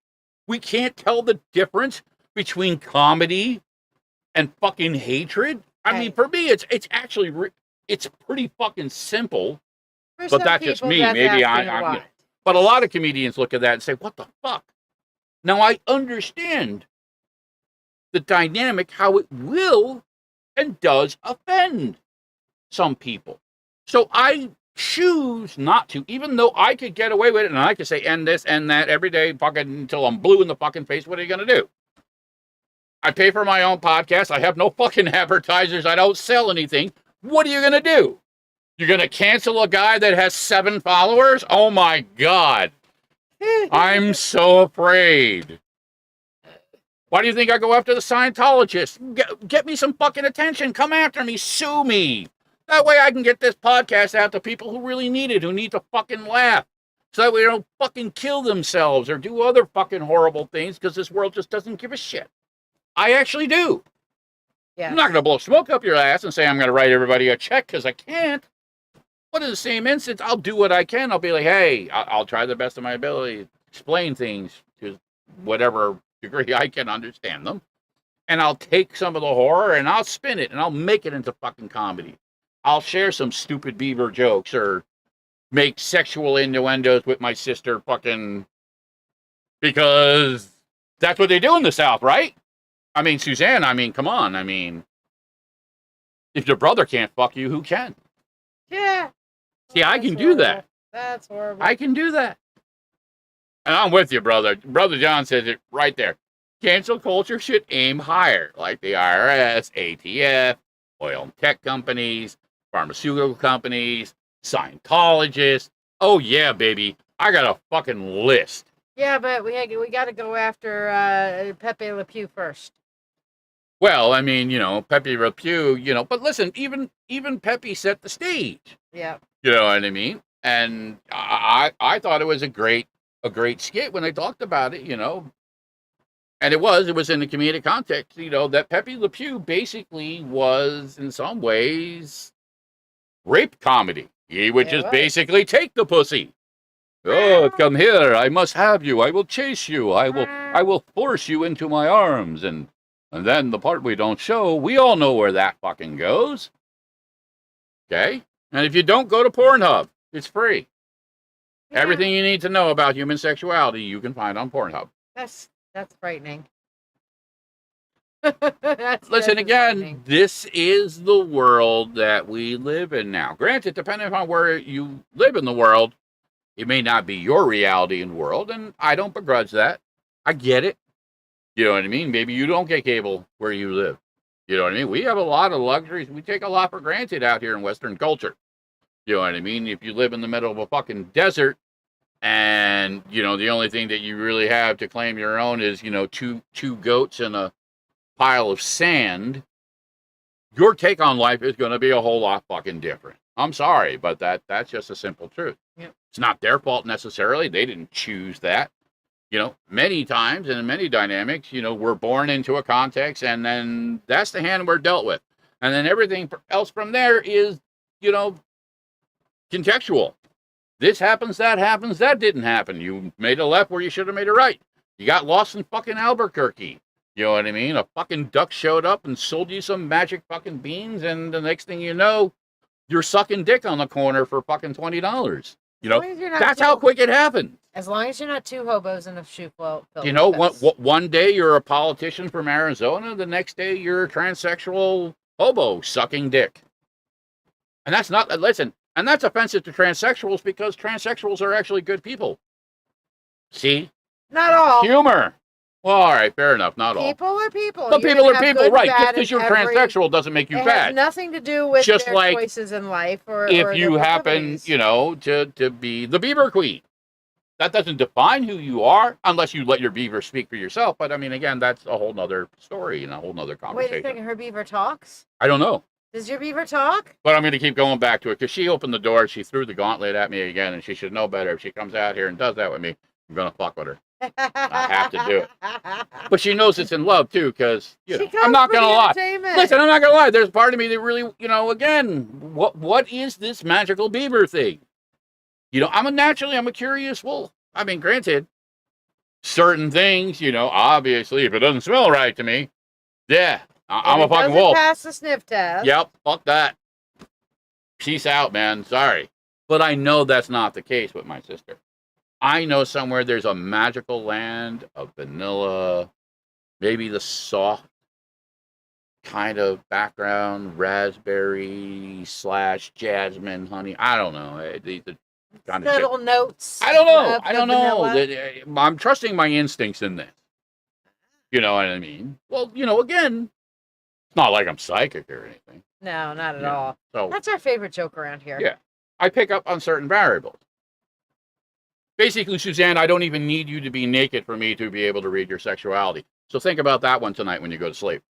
We can't tell the difference between comedy and fucking hatred. I mean, for me, it's actually, it's pretty fucking simple. But that's just me. Maybe I'm but a lot of comedians look at that and say, what the fuck? Now, I understand the dynamic, how it will and does offend some people. So I choose not to, even though I could get away with it and I could say and this and that every day fucking until I'm blue in the fucking face. What are you going to do? I pay for my own podcast. I have no fucking advertisers. I don't sell anything. What are you going to do? You're going to cancel a guy that has 7 followers? Oh my God. I'm so afraid. Why do you think I go after the Scientologists? Get me some fucking attention. Come after me. Sue me. That way I can get this podcast out to people who really need it, who need to fucking laugh. So that way they don't fucking kill themselves or do other fucking horrible things because this world just doesn't give a shit. I actually do. Yeah. I'm not going to blow smoke up your ass and say I'm going to write everybody a check because I can't. But in the same instance, I'll do what I can. I'll be like, hey, I'll try the best of my ability to explain things to whatever degree I can understand them. And I'll take some of the horror and I'll spin it and I'll make it into fucking comedy. I'll share some stupid beaver jokes or make sexual innuendos with my sister fucking because that's what they do in the South, right? I mean, Suzanne, I mean, come on. I mean, if your brother can't fuck you, who can? Yeah. See, I can do that. That's horrible. I can do that. And I'm with you, brother. Brother John says it right there. Cancel culture should aim higher, like the IRS, ATF, oil and tech companies, pharmaceutical companies, Scientologists. Oh, yeah, baby. I got a fucking list. Yeah, but we got to go after Pepe Le Pew first. Well, I mean, Pepe Le Pew, but listen, even Pepe set the stage. Yeah. You know what I mean? And I thought it was a great skit when they talked about it, And it was in the comedic context, that Pepe Le Pew basically was in some ways rape comedy. He would just basically take the pussy. Oh, come here, I must have you. I will chase you. I will force you into my arms. And then the part we don't show, we all know where that fucking goes. Okay? And if you don't, go to Pornhub. It's free. Yeah. Everything you need to know about human sexuality, you can find on Pornhub. That's frightening. Listen, again, this is the world that we live in now. Granted, depending upon where you live in the world, it may not be your reality in the world, and I don't begrudge that. I get it. You know what I mean? Maybe you don't get cable where you live. You know what I mean? We have a lot of luxuries. We take a lot for granted out here in Western culture. You know what I mean? If you live in the middle of a fucking desert and, the only thing that you really have to claim your own is, two goats and a pile of sand, your take on life is going to be a whole lot fucking different. I'm sorry, but that's just a simple truth. Yep. It's not their fault necessarily. They didn't choose that. Many times and in many dynamics, we're born into a context and then that's the hand we're dealt with. And then everything else from there is, contextual. This happens, that didn't happen. You made a left where you should have made a right. You got lost in fucking Albuquerque. You know what I mean? A fucking duck showed up and sold you some magic fucking beans, and the next thing you know, you're sucking dick on the corner for fucking $20. That's how quick it happened. As long as you're not two hobos in a shoe filled. One day you're a politician from Arizona, the next day you're a transsexual hobo sucking dick. And that's not, listen, and that's offensive to transsexuals because transsexuals are actually good people. See? Not all. Humor. Well, all right, fair enough. Not all. People are people. But people are people, right? Just because you're transsexual doesn't make you bad. It has nothing to do with just their like choices in life or if you happen, to be the Beaver Queen. That doesn't define who you are unless you let your beaver speak for yourself. But I mean, again, that's a whole nother story and a whole nother conversation. Wait, you think her beaver talks? I don't know. Does your beaver talk? But I'm going to keep going back to it because she opened the door. She threw the gauntlet at me again, and she should know better. If she comes out here and does that with me, I'm going to fuck with her. I have to do it. But she knows it's in love, too, because, I'm not going to lie. Listen, I'm not going to lie. There's a part of me that really, again, what is this magical beaver thing? I'm a curious wolf. I mean, granted, certain things, obviously, if it doesn't smell right to me, yeah, I'm a fucking wolf. Pass the sniff test. Yep, fuck that. Peace out, man. Sorry. But I know that's not the case with my sister. I know somewhere there's a magical land of vanilla, maybe the soft kind of background, raspberry / jasmine, honey. I don't know. The kind of little notes. I don't know. I'm trusting my instincts in this. You know what I mean? Well, again, It's not like I'm psychic or anything. No, not at Yeah. all. So That's our favorite joke around here. yeah, I pick up on certain variables. Basically, Suzanne, I don't even need you to be naked for me to be able to read your sexuality. So think about that one tonight when you go to sleep.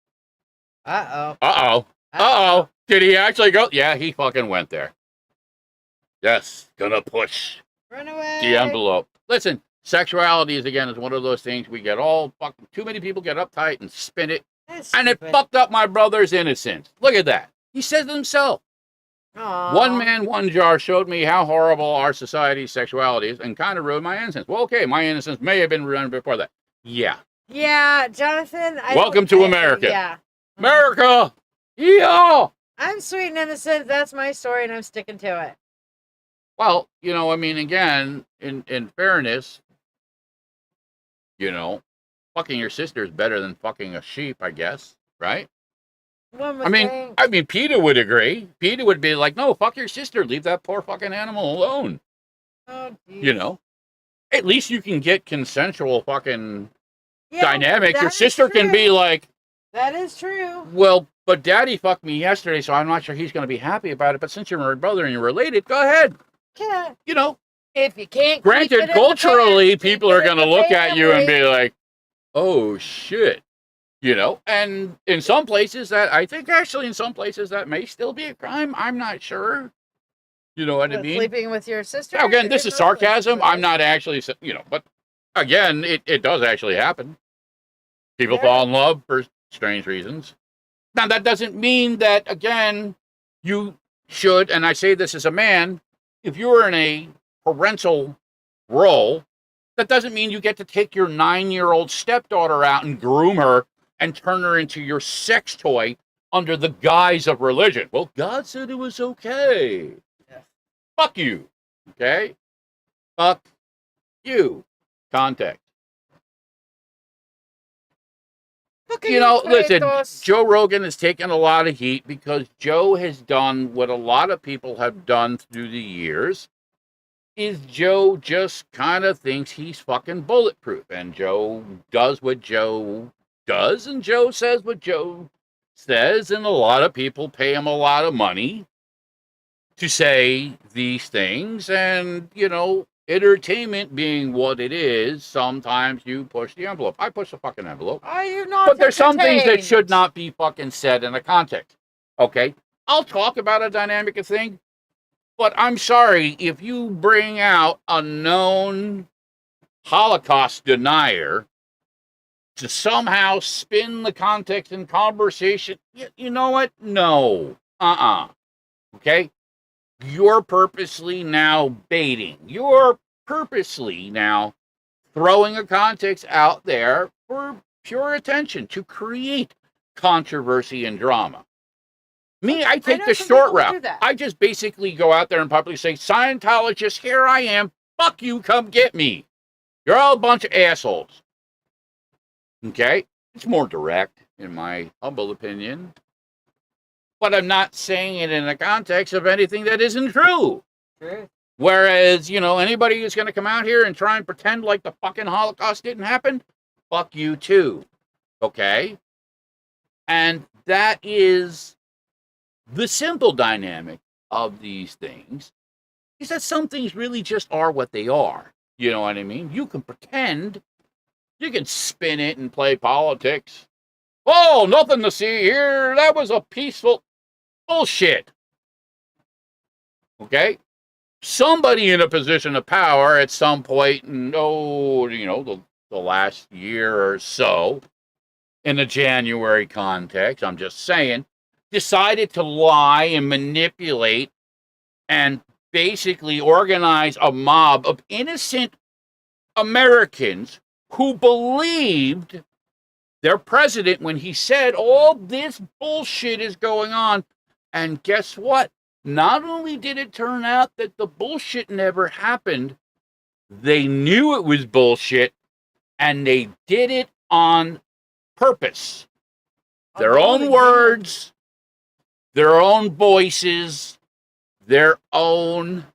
Uh-oh. Uh-oh. Uh-oh. Did he actually go? Yeah, he fucking went there. Yes, gonna push Run away. the envelope. Listen, sexuality is one of those things we get all fucking, too many people get uptight and spin it. That's And it stupid. fucked up my brother's innocence. Look at that. He says it himself. Aw. One man, one jar showed me how horrible our society's sexuality is and kind of ruined my innocence. Well, okay, my innocence may have been ruined before that. Yeah. Yeah, Jonathan. Welcome to America. Yeah. America! Yeah! I'm sweet and innocent. That's my story, and I'm sticking to it. Well, I mean, again, in fairness, fucking your sister is better than fucking a sheep, I guess, right? One would I think. mean, Peter would agree. Peter would be like, no, fuck your sister. Leave that poor fucking animal alone. Oh, geez. At least you can get consensual fucking Yeah, dynamic. that Your is sister can true. be like, That is true. well, but daddy fucked me yesterday, so I'm not sure he's going to be happy about it. But since you're my brother and you're related, go ahead. Yeah. If you can't keep granted, it in culturally, the pants, people keep are it in going to the look at you and be family. like, oh, shit. And in some places I think actually in some places that may still be a crime. I'm not sure. You know what I mean? Sleeping with your sister? Now, again, this In is most sarcasm. I'm instances. not actually, but again, it does actually happen. People Yeah. fall in love for strange reasons. Now, that doesn't mean that, again, you should, and I say this as a man, if you're in a parental role, that doesn't mean you get to take your 9-year-old stepdaughter out and groom her and turn her into your sex toy under the guise of religion. Well, God said it was okay. Yeah. Fuck you. Okay? Fuck you. Context. Listen, Joe Rogan has taken a lot of heat because Joe has done what a lot of people have done through the years. Is Joe just kind of thinks he's fucking bulletproof, and Joe does what Joe does, and Joe says what Joe says, and a lot of people pay him a lot of money to say these things, and, entertainment being what it is, sometimes you push the envelope. I push the fucking envelope. Are you not But there's some things that entertained? should not be fucking said in a context. Okay? I'll talk about a dynamic thing, but I'm sorry, if you bring out a known Holocaust denier to somehow spin the context and conversation, you know what? No. Okay? You're purposely now baiting. You're purposely now throwing a context out there for pure attention to create controversy and drama. Me, I take the short route. I just basically go out there and publicly say, Scientologists, here I am. Fuck you, come get me. You're all a bunch of assholes. Okay? It's more direct, in my humble opinion. But I'm not saying it in the context of anything that isn't true. True. Whereas, anybody who's going to come out here and try and pretend like the fucking Holocaust didn't happen, fuck you too. Okay? And that is the simple dynamic of these things, is that some things really just are what they are. You know what I mean? You can pretend, you can spin it and play politics. Oh, nothing to see here. That was a peaceful bullshit. Okay? Somebody in a position of power at some point, and the last year or so, in a January context, I'm just saying, decided to lie and manipulate and basically organize a mob of innocent Americans who believed their president when he said all this bullshit is going on. And guess what? Not only did it turn out that the bullshit never happened, they knew it was bullshit, and they did it on purpose. Their own words, their own voices, their own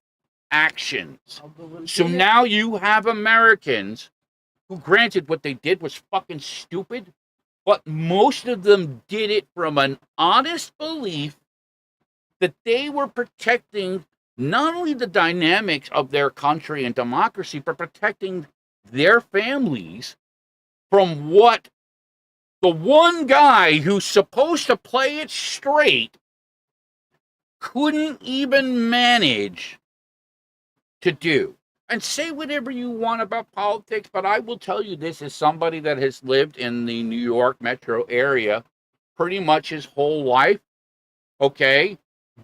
actions. So now you have Americans who, granted, what they did was fucking stupid, but most of them did it from an honest belief that they were protecting not only the dynamics of their country and democracy, but protecting their families from what the one guy who's supposed to play it straight couldn't even manage to do. And say whatever you want about politics, but I will tell you this as somebody that has lived in the New York metro area pretty much his whole life, okay?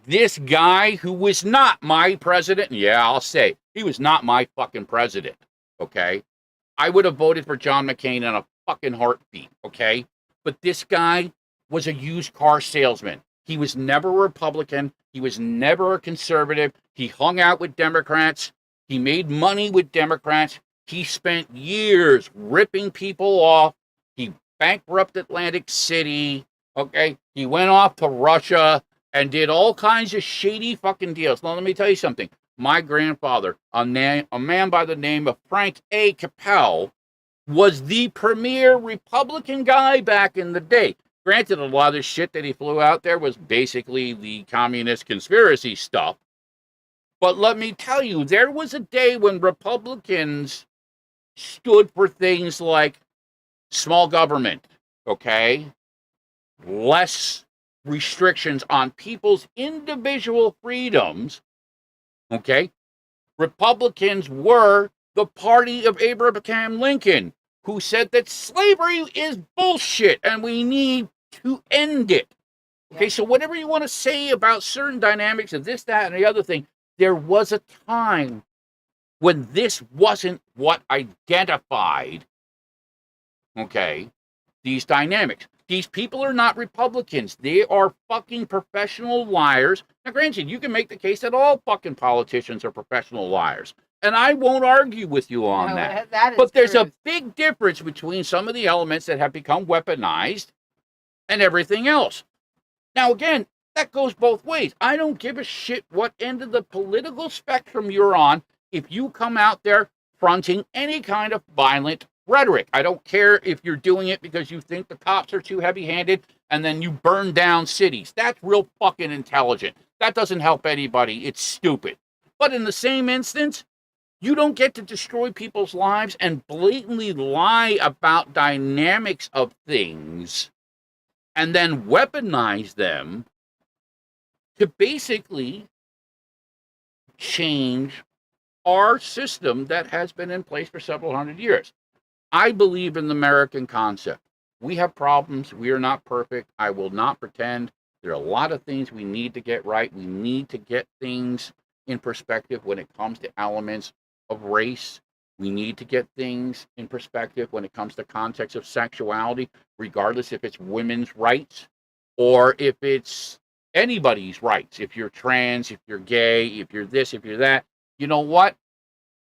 This guy who was not my president, yeah, I'll say, he was not my fucking president, okay? I would have voted for John McCain in a fucking heartbeat, okay? But this guy was a used car salesman. He was never a Republican. He was never a conservative. He hung out with Democrats. He made money with Democrats. He spent years ripping people off. He bankrupted Atlantic City, okay? He went off to Russia and did all kinds of shady fucking deals. Now, let me tell you something. My grandfather, a man by the name of Frank A. Capel, was the premier Republican guy back in the day. Granted, a lot of the shit that he flew out there was basically the communist conspiracy stuff. But let me tell you, there was a day when Republicans stood for things like small government, okay? Less restrictions on people's individual freedoms, okay? Republicans were the party of Abraham Lincoln, who said that slavery is bullshit and we need to end it. Okay, so whatever you want to say about certain dynamics of this, that, and the other thing, there was a time when this wasn't what identified, okay, these dynamics. These people are not Republicans. They are fucking professional liars. Now, granted, you can make the case that all fucking politicians are professional liars. And I won't argue with you on that. But there's a big difference between some of the elements that have become weaponized and everything else. Now, again, that goes both ways. I don't give a shit what end of the political spectrum you're on if you come out there fronting any kind of violent rhetoric. I don't care if you're doing it because you think the cops are too heavy-handed and then you burn down cities. That's real fucking intelligent. That doesn't help anybody. It's stupid. But in the same instance, you don't get to destroy people's lives and blatantly lie about dynamics of things and then weaponize them to basically change our system that has been in place for several hundred years. I believe in the American concept. We have problems. We are not perfect. I will not pretend. There are a lot of things we need to get right. We need to get things in perspective when it comes to elements of race. We need to get things in perspective when it comes to context of sexuality, regardless if it's women's rights or if it's anybody's rights. If you're trans, if you're gay, if you're this, if you're that, you know what?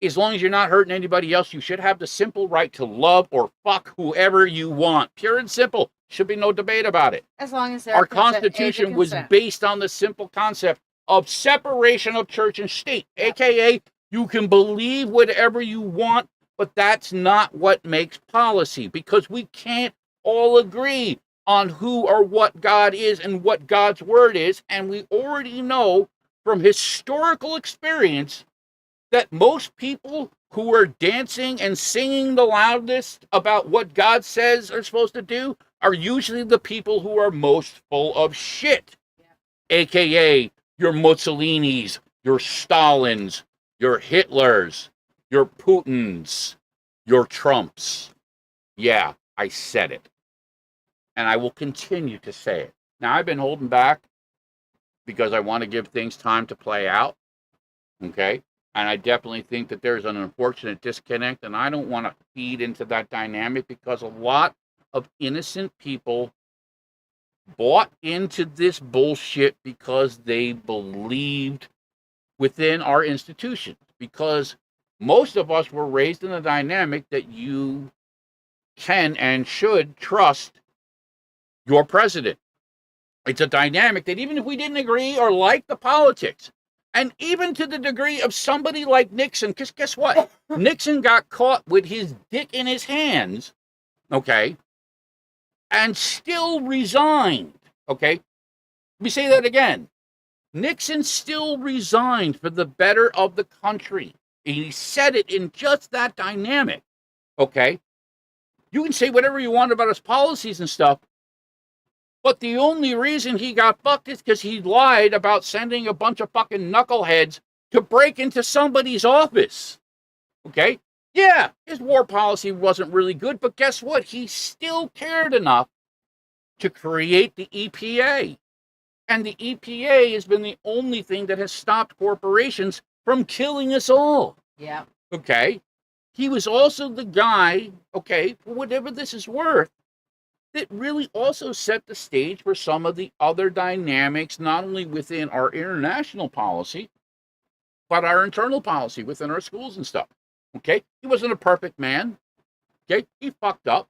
As long as you're not hurting anybody else, you should have the simple right to love or fuck whoever you want. Pure and simple. Should be no debate about it. As long as our Constitution was based on the simple concept of separation of church and state, aka you can believe whatever you want, but that's not what makes policy, because we can't all agree on who or what God is and what God's word is, and we already know from historical experience that most people who are dancing and singing the loudest about what God says are supposed to do are usually the people who are most full of shit, aka your Mussolinis, your Stalins, your Hitlers, your Putins, your Trumps. Yeah, I said it. And I will continue to say it. Now, I've been holding back because I want to give things time to play out. Okay? And I definitely think that there's an unfortunate disconnect, and I don't want to feed into that dynamic because a lot of innocent people bought into this bullshit because they believed within our institutions, because most of us were raised in a dynamic that you can and should trust your president. It's a dynamic that even if we didn't agree or like the politics, and even to the degree of somebody like Nixon, because guess what? Nixon got caught with his dick in his hands, okay, and still resigned. Okay? Let me say that again. Nixon still resigned for the better of the country. And he said it in just that dynamic. Okay? You can say whatever you want about his policies and stuff, but the only reason he got fucked is because he lied about sending a bunch of fucking knuckleheads to break into somebody's office. Okay? Yeah, his war policy wasn't really good, but guess what? He still cared enough to create the EPA. And the EPA has been the only thing that has stopped corporations from killing us all. Yeah. Okay? He was also the guy, okay, for whatever this is worth, that really also set the stage for some of the other dynamics, not only within our international policy, but our internal policy within our schools and stuff. Okay? He wasn't a perfect man. Okay? He fucked up.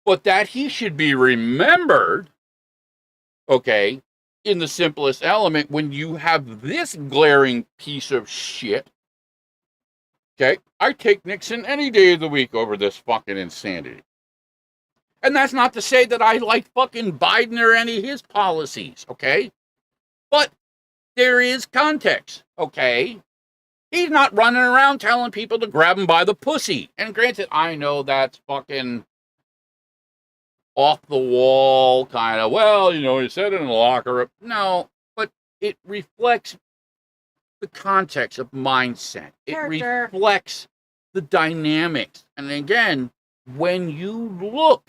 But that he should be remembered, okay, in the simplest element, when you have this glaring piece of shit, okay, I take Nixon any day of the week over this fucking insanity. And that's not to say that I like fucking Biden or any of his policies, okay? But there is context, okay? He's not running around telling people to grab him by the pussy. And granted, I know that's fucking off the wall, kind of, well, you know, he said it in the locker room. No, but it reflects the context of mindset. Character. It reflects the dynamics. And again, when you look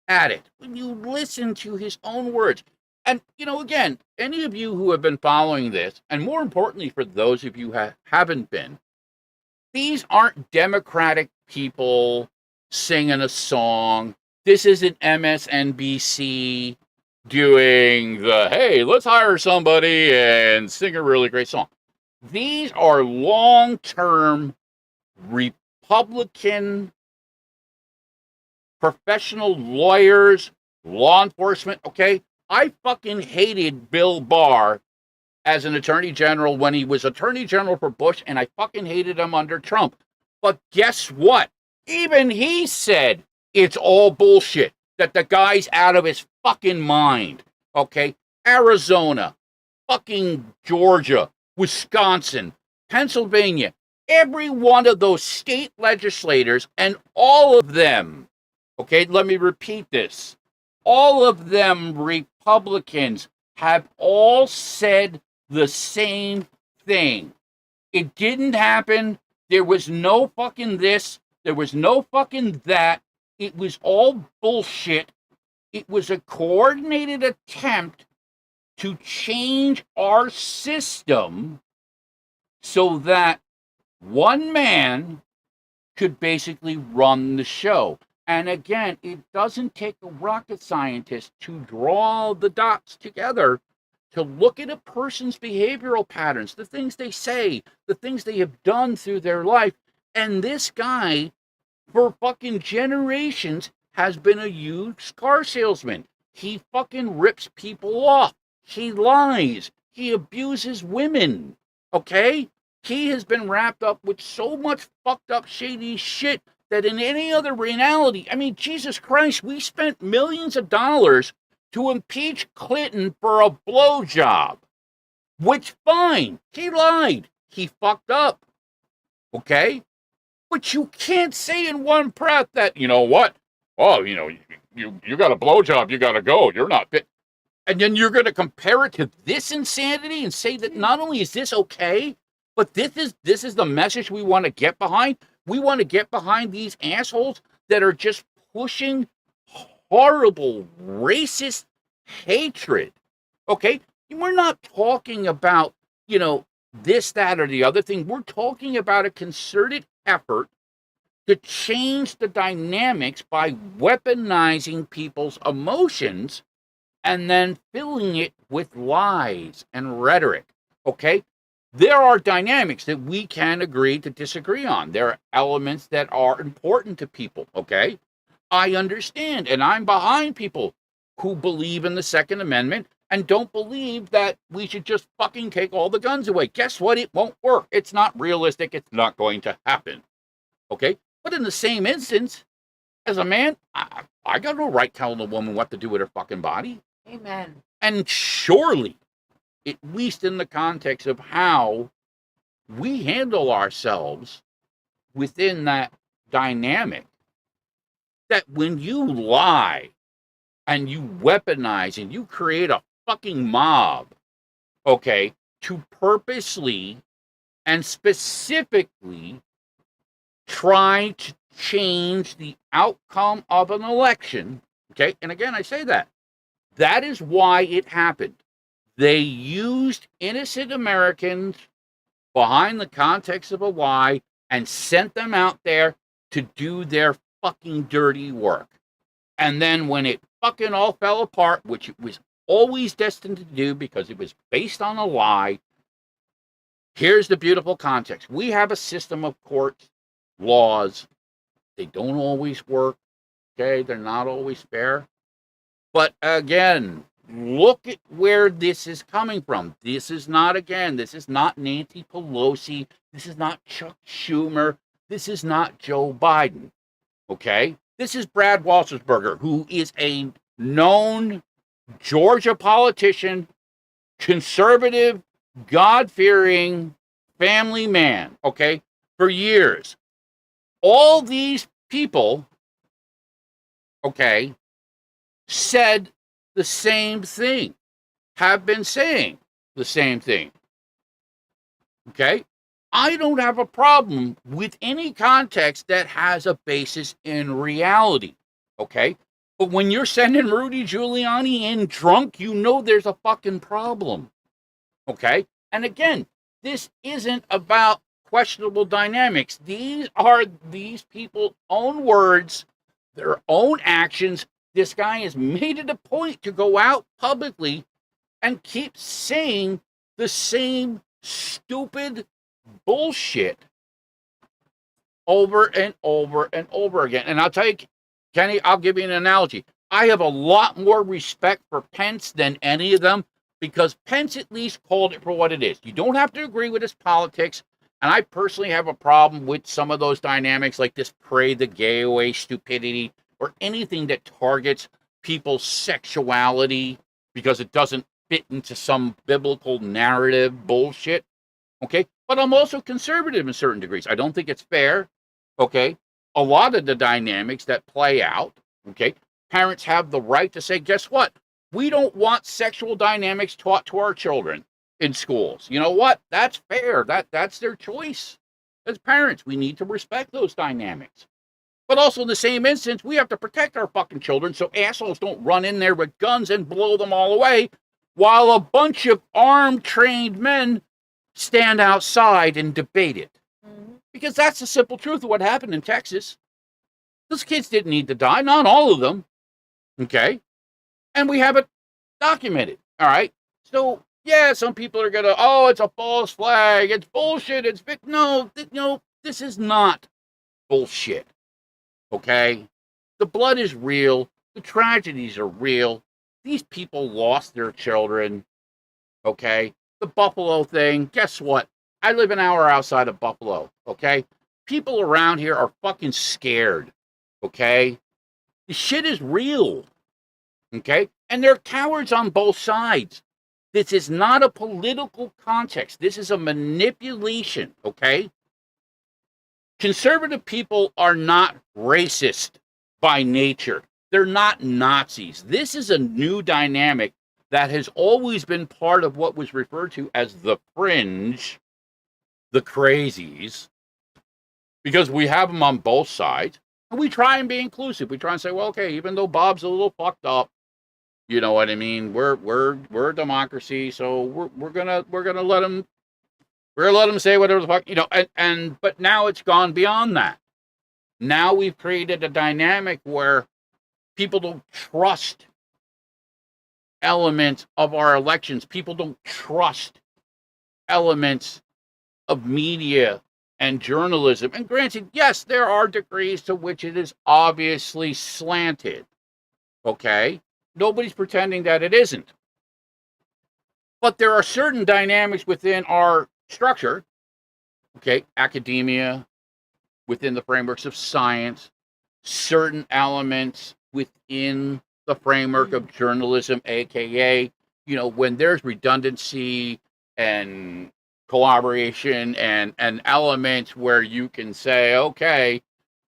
at it, when you listen to his own words, and, you know, again, any of you who have been following this, and more importantly, for those of you who haven't been, these aren't Democratic people singing a song. This isn't MSNBC doing the, hey, let's hire somebody and sing a really great song. These are long-term Republican professional lawyers, law enforcement, okay? I fucking hated Bill Barr as an attorney general when he was attorney general for Bush, and I fucking hated him under Trump. But guess what? Even he said it's all bullshit, that the guy's out of his fucking mind, okay? Arizona, fucking Georgia, Wisconsin, Pennsylvania, every one of those state legislators, and all of them, okay, let me repeat this, all of them Republicans have all said the same thing. It didn't happen. There was no fucking this. There was no fucking that. It was all bullshit. It was a coordinated attempt to change our system so that one man could basically run the show. And again, it doesn't take a rocket scientist to draw the dots together to look at a person's behavioral patterns, the things they say, the things they have done through their life. And this guy, for fucking generations, has been a used car salesman. He fucking rips people off. He lies. He abuses women. Okay? He has been wrapped up with so much fucked up, shady shit that in any other reality, I mean, Jesus Christ, we spent millions of dollars to impeach Clinton for a blowjob. Which, fine, he lied. He fucked up. Okay? But you can't say in one breath that, you know what? Oh, you know, you got a blowjob, you got to go. You're not fit. And then you're going to compare it to this insanity and say that not only is this okay, but this is the message we want to get behind. We want to get behind these assholes that are just pushing horrible, racist hatred. Okay? We're not talking about, you know, this, that, or the other thing. We're talking about a concerted effort to change the dynamics by weaponizing people's emotions and then filling it with lies and rhetoric. Okay? There are dynamics that we can agree to disagree on. There are elements that are important to people, okay? I understand, and I'm behind people who believe in the Second Amendment and don't believe that we should just fucking take all the guns away. Guess what? It won't work. It's not realistic. It's not going to happen, okay? But in the same instance, as a man, I got no right telling a woman what to do with her fucking body. Amen. And surely, at least in the context of how we handle ourselves within that dynamic, that when you lie and you weaponize and you create a fucking mob, okay, to purposely and specifically try to change the outcome of an election, okay, and again, I say that is why it happened. They used innocent Americans behind the context of a lie and sent them out there to do their fucking dirty work. And then when it fucking all fell apart, which it was always destined to do because it was based on a lie, here's the beautiful context. We have a system of courts, laws. They don't always work, okay? They're not always fair. But again, look at where this is coming from. This is not Nancy Pelosi. This is not Chuck Schumer. This is not Joe Biden, okay? This is Brad Waltersberger, who is a known Georgia politician, conservative, God-fearing family man, okay, for years. All these people, okay, said the same thing, have been saying the same thing. Okay? I don't have a problem with any context that has a basis in reality. Okay? But when you're sending Rudy Giuliani in drunk, you know there's a fucking problem. Okay? And again, this isn't about questionable dynamics. These are these people's own words, their own actions. This guy has made it a point to go out publicly and keep saying the same stupid bullshit over and over and over again. And I'll tell you, Kenny, I'll give you an analogy. I have a lot more respect for Pence than any of them because Pence at least called it for what it is. You don't have to agree with his politics. And I personally have a problem with some of those dynamics like this pray the gay away stupidity or anything that targets people's sexuality because it doesn't fit into some biblical narrative bullshit, okay? But I'm also conservative in certain degrees. I don't think it's fair, okay? A lot of the dynamics that play out, okay? Parents have the right to say, guess what? We don't want sexual dynamics taught to our children in schools. You know what? That's fair. That's their choice. As parents, we need to respect those dynamics. But also in the same instance, we have to protect our fucking children so assholes don't run in there with guns and blow them all away while a bunch of armed, trained men stand outside and debate it. Mm-hmm. Because that's the simple truth of what happened in Texas. Those kids didn't need to die, not all of them, okay? And we have it documented, all right? So, yeah, some people are going to, oh, it's a false flag, it's bullshit, no, this is not bullshit. Okay? The blood is real. The tragedies are real. These people lost their children. Okay? The Buffalo thing, guess what? I live an hour outside of Buffalo. Okay? People around here are fucking scared. Okay? The shit is real. Okay? And they're cowards on both sides. This is not a political context. This is a manipulation. Okay? Conservative people are not racist by nature. They're not Nazis. This is a new dynamic that has always been part of what was referred to as the fringe, the crazies, because we have them on both sides. And we try and be inclusive. We try and say, well, okay, even though Bob's a little fucked up, you know what I mean? We're a democracy, so we're gonna let him. We're going to let them say whatever the fuck, you know, but now it's gone beyond that. Now we've created a dynamic where people don't trust elements of our elections. People don't trust elements of media and journalism. And granted, yes, there are degrees to which it is obviously slanted. Okay? Nobody's pretending that it isn't. But there are certain dynamics within our structure, okay, academia, within the frameworks of science, certain elements within the framework of journalism, aka, when there's redundancy and collaboration and elements where you can say, okay,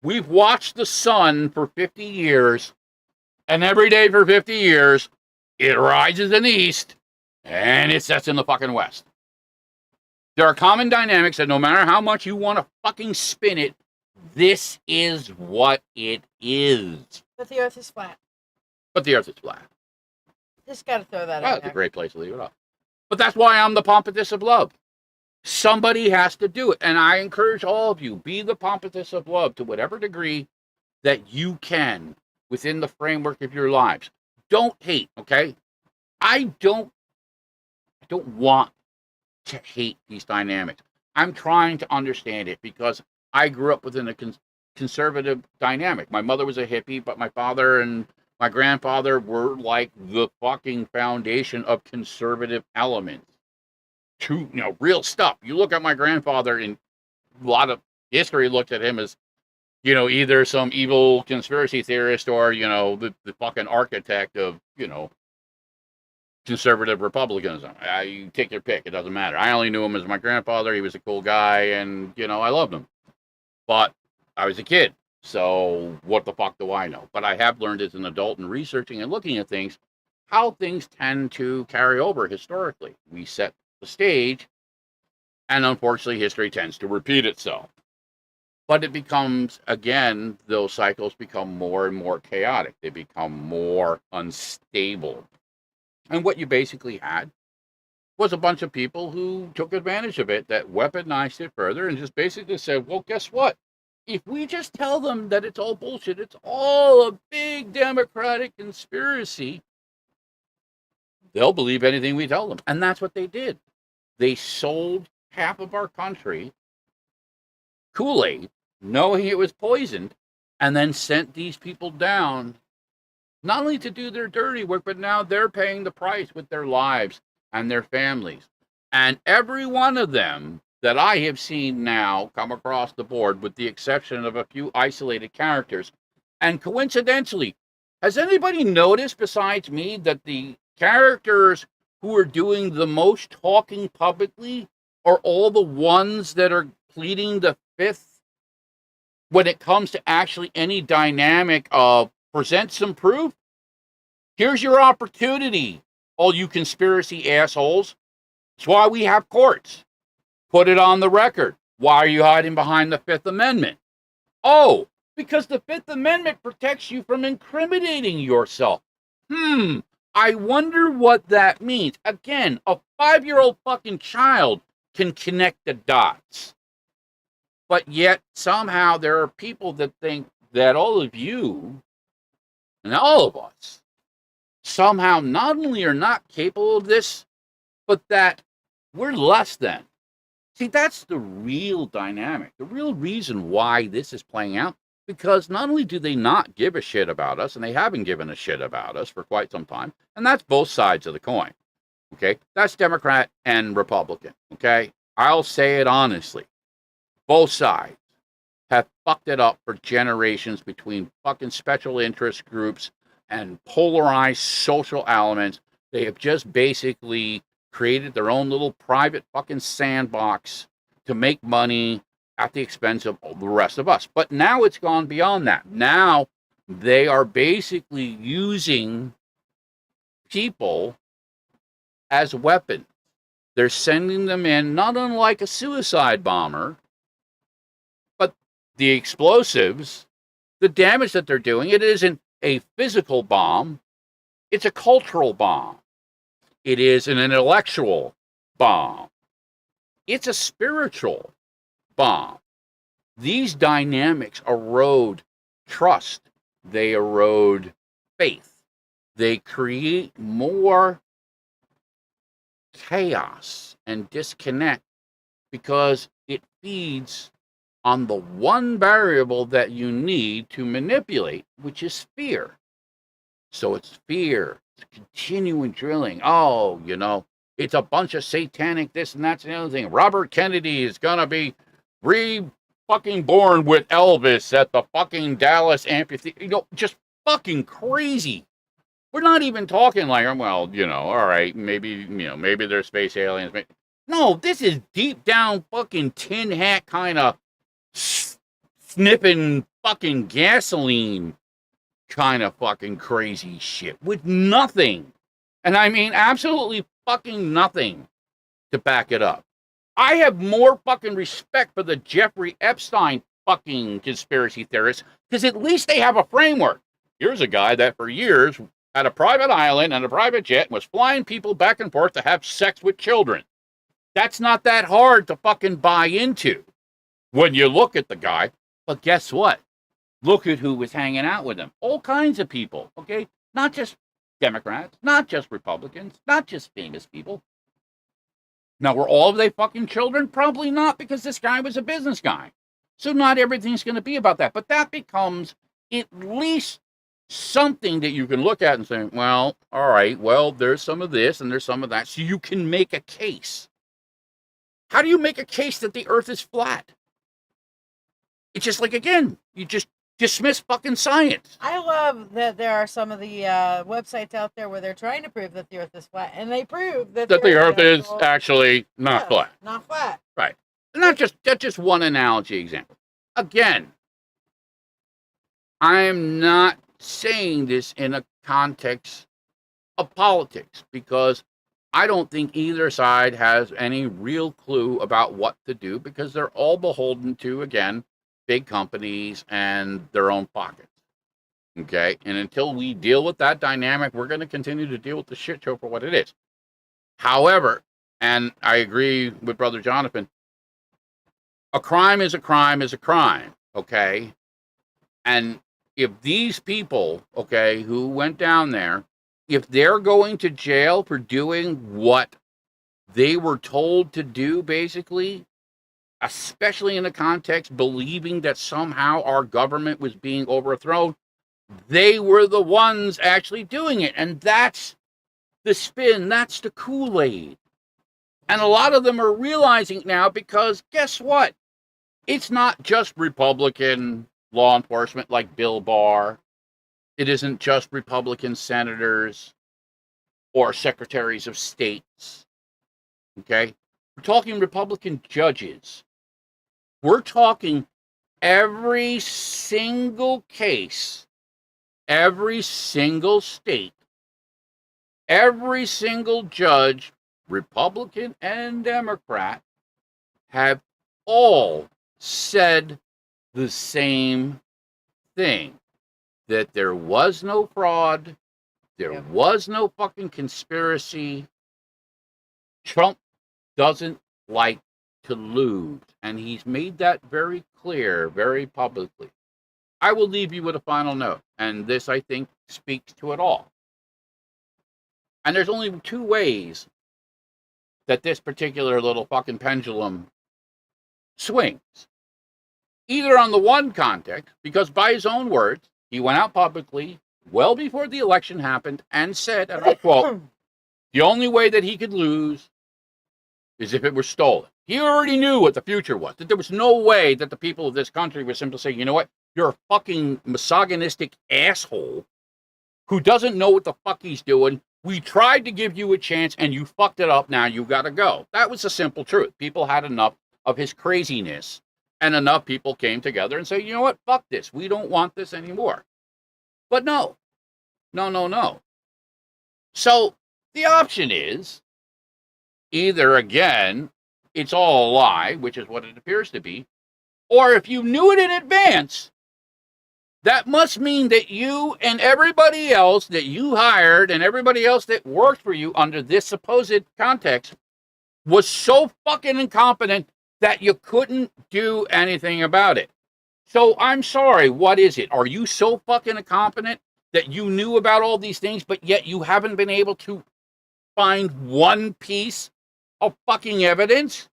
we've watched the sun for 50 years, and every day for 50 years, it rises in the east and it sets in the fucking west. There are common dynamics that no matter how much you want to fucking spin it, this is what it is. But the earth is flat. But the earth is flat. Just got to throw that Well, out that's there. a great place to leave it off. But that's why I'm the Pompatus of Love. Somebody has to do it. And I encourage all of you, be the Pompatus of Love to whatever degree that you can within the framework of your lives. Don't hate, okay? I don't want to hate these dynamics. I'm trying to understand it because I grew up within a conservative dynamic. My mother was a hippie, but my father and my grandfather were like the fucking foundation of conservative elements. True, real stuff. You look at my grandfather, and a lot of history looked at him as, either some evil conspiracy theorist or, the fucking architect of, conservative republicanism. You take your pick. It doesn't matter. I only knew him as my grandfather. He was a cool guy, and, I loved him. But I was a kid, so what the fuck do I know? But I have learned as an adult in researching and looking at things, how things tend to carry over historically. We set the stage, and unfortunately, history tends to repeat itself. But it becomes, again, those cycles become more and more chaotic. They become more unstable. And what you basically had was a bunch of people who took advantage of it, that weaponized it further, and just basically said, well, guess what? If we just tell them that it's all bullshit, it's all a big democratic conspiracy, they'll believe anything we tell them. And that's what they did. They sold half of our country Kool-Aid, knowing it was poisoned, and then sent these people down, not only to do their dirty work, but now they're paying the price with their lives and their families. And every one of them that I have seen now come across the board, with the exception of a few isolated characters. And coincidentally, has anybody noticed besides me that the characters who are doing the most talking publicly are all the ones that are pleading the fifth when it comes to actually any dynamic of present some proof? Here's your opportunity, all you conspiracy assholes. That's why we have courts. Put it on the record. Why are you hiding behind the Fifth Amendment? Oh, because the Fifth Amendment protects you from incriminating yourself. I wonder what that means. Again, a 5-year-old fucking child can connect the dots. But yet, somehow, there are people that think that all of you, and all of us, somehow not only are not capable of this, but that we're less than. See, that's the real dynamic, the real reason why this is playing out, because not only do they not give a shit about us, and they haven't given a shit about us for quite some time, and that's both sides of the coin, okay? That's Democrat and Republican, okay? I'll say it honestly. Both sides have fucked it up for generations between fucking special interest groups and polarized social elements. They have just basically created their own little private fucking sandbox to make money at the expense of the rest of us. But now it's gone beyond that. Now they are basically using people as weapons. They're sending them in, not unlike a suicide bomber, but the explosives, the damage that they're doing, it isn't a physical bomb, it's a cultural bomb. It is an intellectual bomb. It's a spiritual bomb. These dynamics erode trust. They erode faith. They create more chaos and disconnect because it feeds on the one variable that you need to manipulate, which is fear. So it's fear. Continuing drilling. Oh, it's a bunch of satanic this and that's the other thing. Robert Kennedy is gonna be fucking born with Elvis at the fucking Dallas amphitheater. Just fucking crazy. We're not even talking like, well, all right, maybe they're space aliens. No, this is deep down fucking tin hat kind of sniffing fucking gasoline kind of fucking crazy shit with nothing. And I mean, absolutely fucking nothing to back it up. I have more fucking respect for the Jeffrey Epstein fucking conspiracy theorists because at least they have a framework. Here's a guy that for years had a private island and a private jet and was flying people back and forth to have sex with children. That's not that hard to fucking buy into when you look at the guy. But guess what? Look at who was hanging out with him. All kinds of people, okay? Not just Democrats, not just Republicans, not just famous people. Now, were all of they fucking children? Probably not, because this guy was a business guy. So not everything's going to be about that. But that becomes at least something that you can look at and say, well, all right, well, there's some of this and there's some of that. So you can make a case. How do you make a case that the earth is flat? It's just like, again, you just dismiss fucking science. I love that there are some of the websites out there where they're trying to prove that the earth is flat, and they prove that the earth is actually not flat. Not flat. Right. And that's just one analogy example. Again, I'm not saying this in a context of politics because I don't think either side has any real clue about what to do because they're all beholden to, again, big companies and their own pockets. Okay? And until we deal with that dynamic, we're going to continue to deal with the shit show for what it is. However, and I agree with Brother Jonathan, a crime is a crime is a crime, okay? And if these people, okay, who went down there, if they're going to jail for doing what they were told to do, basically, especially in the context believing that somehow our government was being overthrown, they were the ones actually doing it. And that's the spin, that's the Kool-Aid. And a lot of them are realizing now because guess what? It's not just Republican law enforcement like Bill Barr. It isn't just Republican senators or secretaries of states. Okay? We're talking Republican judges. We're talking every single case, every single state, every single judge, Republican and Democrat, have all said the same thing, that there was no fraud, there was no fucking conspiracy. Trump doesn't like to lose, and he's made that very clear, very publicly. I will leave you with a final note, and this, I think, speaks to it all. And there's only two ways that this particular little fucking pendulum swings. Either on the one context, because by his own words, he went out publicly well before the election happened and said, and I quote, the only way that he could lose is if it were stolen. He already knew what the future was, that there was no way that the people of this country would simply say, you know what, you're a fucking misogynistic asshole who doesn't know what the fuck he's doing. We tried to give you a chance and you fucked it up. Now you got to go. That was the simple truth. People had enough of his craziness, and enough people came together and said, you know what, fuck this. We don't want this anymore. But no. So the option is either, again, it's all a lie, which is what it appears to be, or if you knew it in advance, that must mean that you and everybody else that you hired and everybody else that worked for you under this supposed context was so fucking incompetent that you couldn't do anything about it. So I'm sorry, what is it? Are you so fucking incompetent that you knew about all these things, but yet you haven't been able to find one piece of fucking evidence?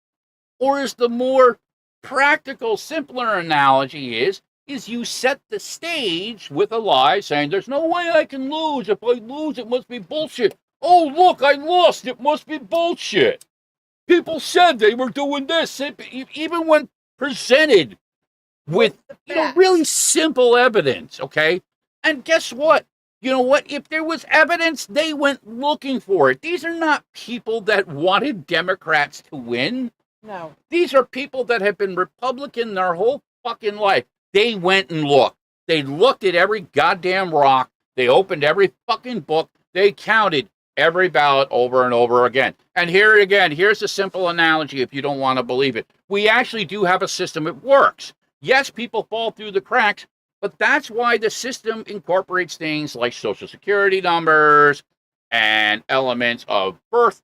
Or is the more practical, simpler analogy is you set the stage with a lie saying, there's no way I can lose. If I lose, it must be bullshit. Oh, look, I lost. It must be bullshit. People said they were doing this. Even when presented with really simple evidence, okay? And guess what? You know what? If there was evidence, they went looking for it. These are not people that wanted Democrats to win. No. These are people that have been Republican their whole fucking life. They went and looked. They looked at every goddamn rock. They opened every fucking book. They counted every ballot over and over again. And here again, here's a simple analogy if you don't want to believe it. We actually do have a system. It works. Yes, people fall through the cracks, but that's why the system incorporates things like Social Security numbers and elements of birth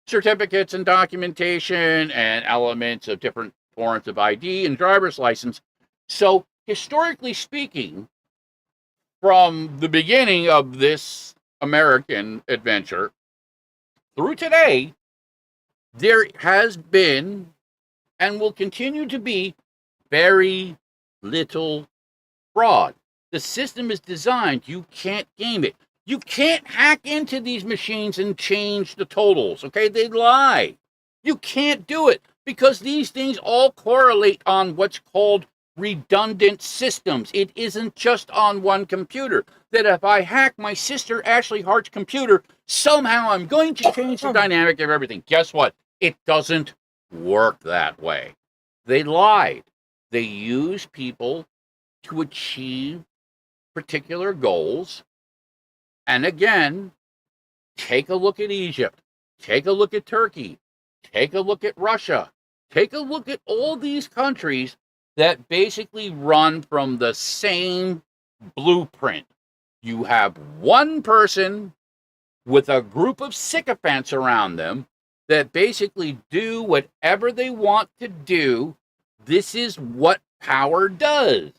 certificates and documentation and elements of different forms of ID and driver's license. So, historically speaking, from the beginning of this American adventure through today, there has been and will continue to be very little fraud. The system is designed. You can't game it. You can't hack into these machines and change the totals, okay? They lie. You can't do it because these things all correlate on what's called redundant systems. It isn't just on one computer. That if I hack my sister Ashley Hart's computer, somehow I'm going to change the dynamic of everything. Guess what? It doesn't work that way. They lied. They use people to achieve particular goals. And again, take a look at Egypt. Take a look at Turkey. Take a look at Russia. Take a look at all these countries that basically run from the same blueprint. You have one person with a group of sycophants around them that basically do whatever they want to do. This is what power does.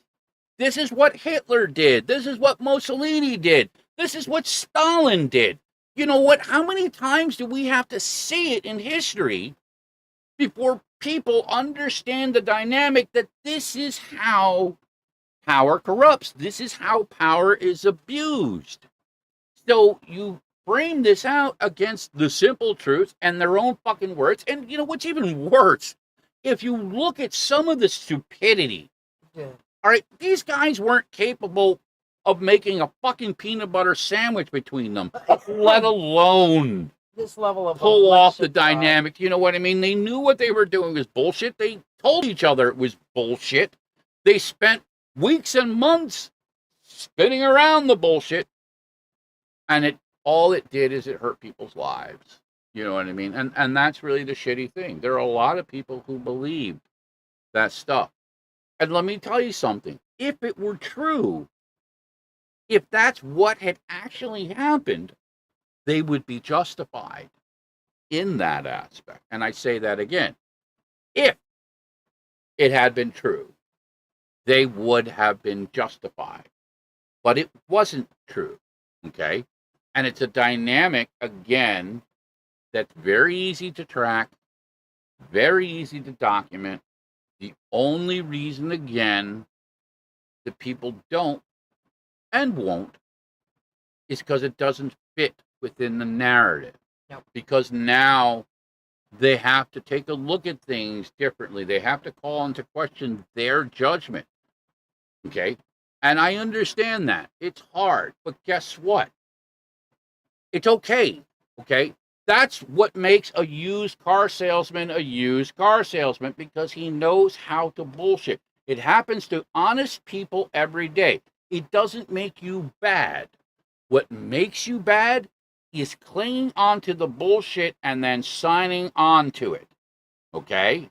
This is what Hitler did. This is what Mussolini did. This is what Stalin did. You know what? How many times do we have to see it in history before people understand the dynamic that this is how power corrupts? This is how power is abused. So you frame this out against the simple truth and their own fucking words. And you know what's even worse? If you look at some of the stupidity, all right, these guys weren't capable of making a fucking peanut butter sandwich between them, let alone this level of pull off the dynamic. You know what I mean? They knew what they were doing was bullshit. They told each other it was bullshit. They spent weeks and months spinning around the bullshit, and all it did is it hurt people's lives. You know what I mean? And that's really the shitty thing. There are a lot of people who believe that stuff. And let me tell you something. If it were true, if that's what had actually happened, they would be justified in that aspect. And I say that again. If it had been true, they would have been justified. But it wasn't true, okay? And it's a dynamic, again, that's very easy to track, very easy to document. The only reason, again, that people don't and won't is because it doesn't fit within the narrative. Nope. Because now they have to take a look at things differently. They have to call into question their judgment. Okay? And I understand that. It's hard. But guess what? It's okay. Okay? That's what makes a used car salesman a used car salesman, because he knows how to bullshit. It happens to honest people every day. It doesn't make you bad. What makes you bad is clinging onto the bullshit and then signing on to it. Okay?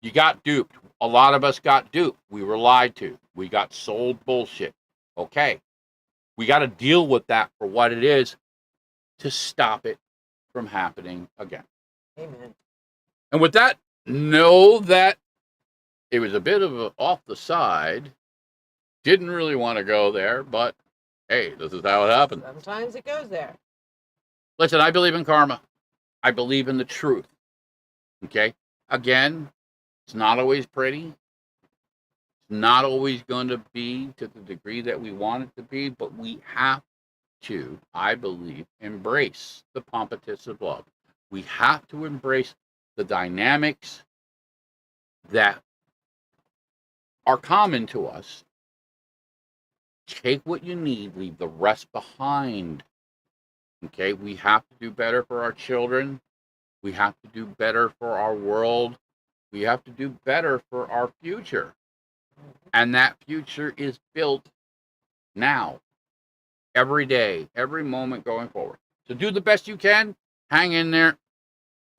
You got duped. A lot of us got duped. We were lied to. We got sold bullshit. Okay. We got to deal with that for what it is to stop it from happening again. Amen. And with that, know that it was a bit of a off the side. Didn't really want to go there, but hey, this is how it happened. Sometimes it goes there. Listen, I believe in karma. I believe in the truth. Okay? Again, it's not always pretty. It's not always going to be to the degree that we want it to be, but we have to, I believe, embrace the Pompatus of Love. We have to embrace the dynamics that are common to us Take what you need, leave the rest behind. Okay, we have to do better for our children. We have to do better for our world. We have to do better for our future. And that future is built now, every day, every moment going forward. So do the best you can. Hang in there.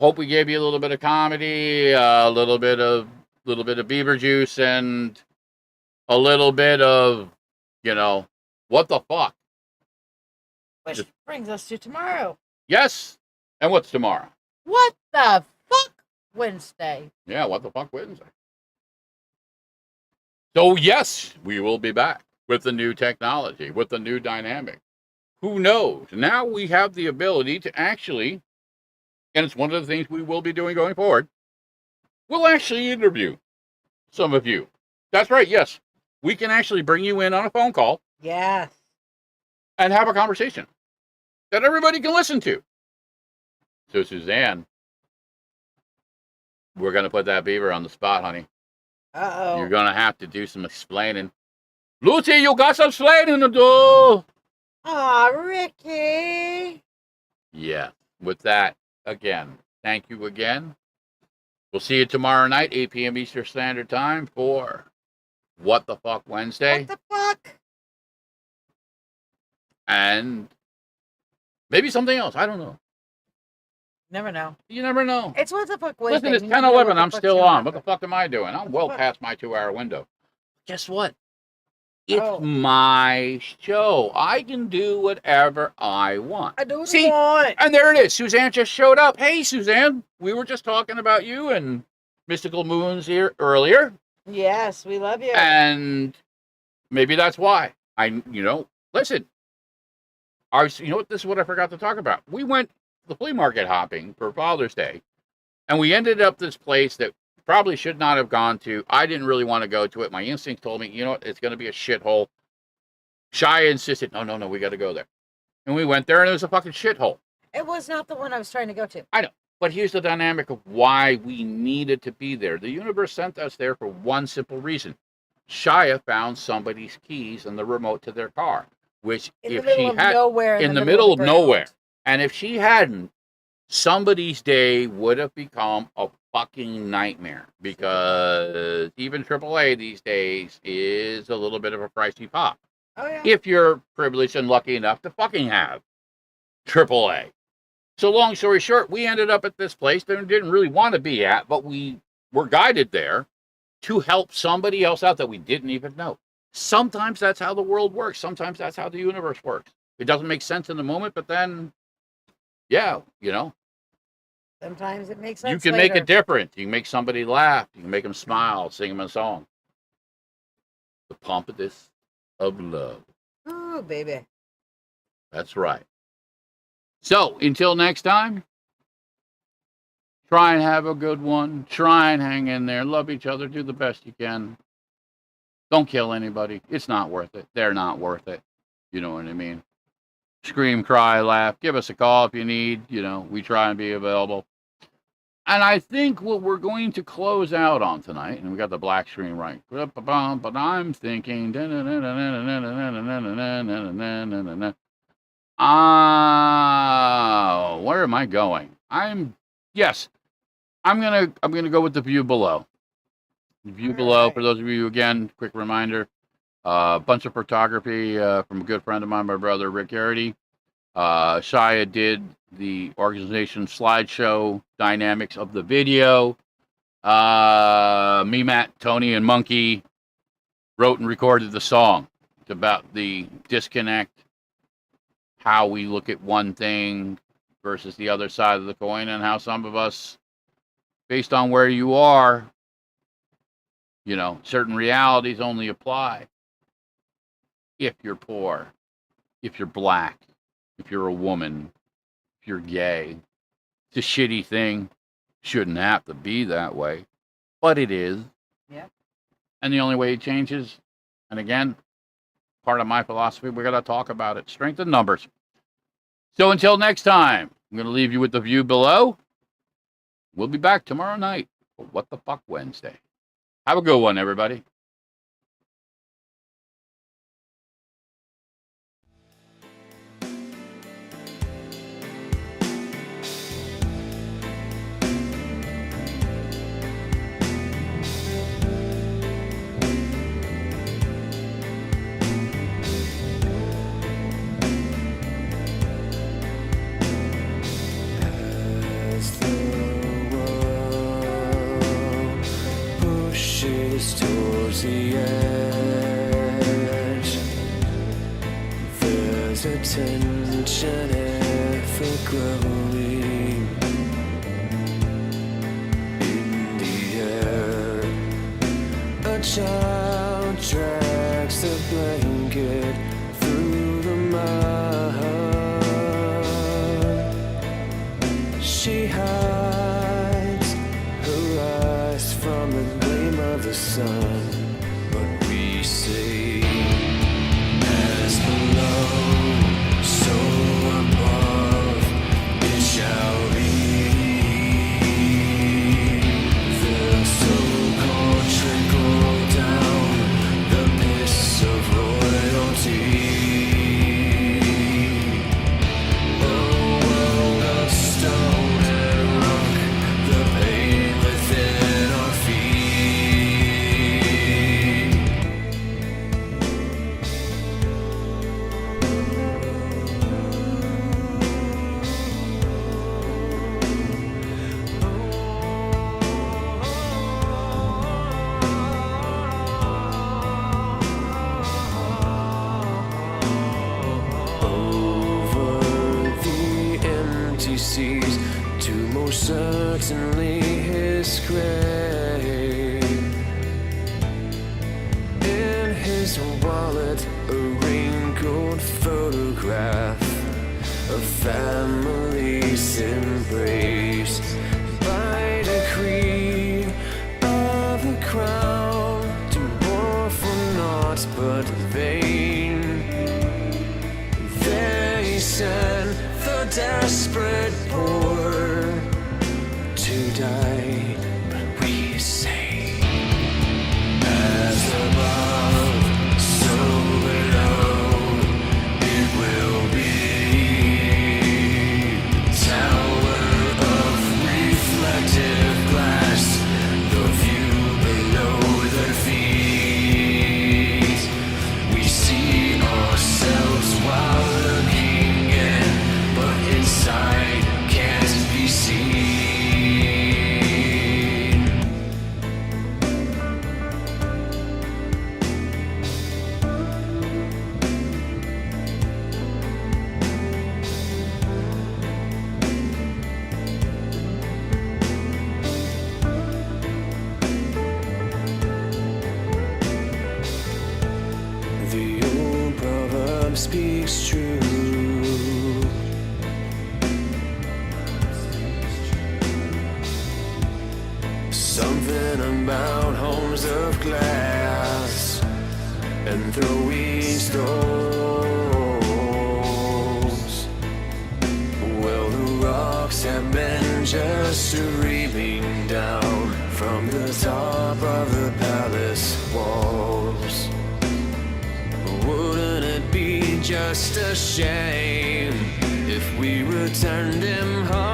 Hope we gave you a little bit of comedy, a little bit of beaver juice, and a little bit of, what the fuck. Which brings us to tomorrow. Yes. And what's tomorrow? What the fuck Wednesday? Yeah, what the fuck Wednesday. So yes, we will be back with the new technology, with the new dynamic. Who knows? Now we have the ability to actually, and it's one of the things we will be doing going forward, we'll actually interview some of you. That's right, yes. We can actually bring you in on a phone call. Yes. And have a conversation that everybody can listen to. So, Suzanne, we're going to put that beaver on the spot, honey. Uh-oh. You're going to have to do some explaining. Lucy, you got some explaining to do. Aw, Ricky. Yeah. With that, again, thank you again. We'll see you tomorrow night, 8 p.m. Eastern Standard Time for What the Fuck Wednesday. What the fuck? And maybe something else. I don't know. Never know. You never know. It's What the Fuck Wednesday. Listen, it's 10:11. I'm still on. What the fuck am I doing? I'm well past my 2-hour window. Guess what? It's my show. I can do whatever I want. I do what I want. And there it is. Suzanne just showed up. Hey, Suzanne, we were just talking about you and Mystical Moons here earlier. Yes, we love you. And maybe that's why. Listen. This is what I forgot to talk about. We went the flea market hopping for Father's Day, and we ended up this place that probably should not have gone to. I didn't really want to go to it. My instincts told me, it's going to be a shithole. Shiya insisted, no, we got to go there. And we went there, and it was a fucking shithole. It was not the one I was trying to go to. I know, but here's the dynamic of why we needed to be there. The universe sent us there for one simple reason. Shiya found somebody's keys and the remote to their car, which in the middle of nowhere. And if she hadn't, somebody's day would have become a fucking nightmare, because even AAA these days is a little bit of a pricey pop. Oh, yeah. If you're privileged and lucky enough to fucking have AAA. So long story short, we ended up at this place that we didn't really want to be at, but we were guided there to help somebody else out that we didn't even know. Sometimes that's how the world works. Sometimes that's how the universe works. It doesn't make sense in the moment, but then, sometimes it makes sense. You can make a difference. You can make somebody laugh. You can make them smile, sing them a song. The Pompatus of Love. Ooh, baby. That's right. So, until next time, try and have a good one. Try and hang in there. Love each other. Do the best you can. Don't kill anybody. It's not worth it. They're not worth it. You know what I mean? Scream, cry, laugh. Give us a call if you need. We try and be available. And I think what we're going to close out on tonight, and we got the black screen right, but I'm thinking, where am I going? I'm gonna go with the view below. The view below, for those of you, again, quick reminder, a bunch of photography from a good friend of mine, my brother, Rick Garrity. Shiya did the organization slideshow dynamics of the video. Me, Matt, Tony, and Monkey wrote and recorded the song. It's about the disconnect, how we look at one thing versus the other side of the coin, and how some of us, based on where you are, certain realities only apply if you're poor, if you're black, if you're a woman, if you're gay. It's a shitty thing. Shouldn't have to be that way, but it is. Yeah. And the only way it changes, and again, part of my philosophy, we got to talk about it. Strength in numbers. So until next time, I'm going to leave you with the view below. We'll be back tomorrow night for What the Fuck Wednesday. Have a good one, everybody. towards the edge. There's a tension ever growing in the air. A child drags the blanket through the mud. She hides her eyes from the gleam of the sun, but we say, as below, so above, it shall be. The so-called trickle down the piss of royalty. Seas to most certainly his grave. In his wallet, a wrinkled photograph of families embraced by decree of the crown, to war for naught but vain. They sent the desperate poor to die, but we say, as above, so below, it will be. Tower of reflective glass, the view below their feet. We see ourselves while looking in, but inside can't be seen. The old proverb speaks true. Something about homes of glass and throwing stones. Well, the rocks have been just streaming down from the top of the palace walls. Wouldn't it be just a shame if we returned him home?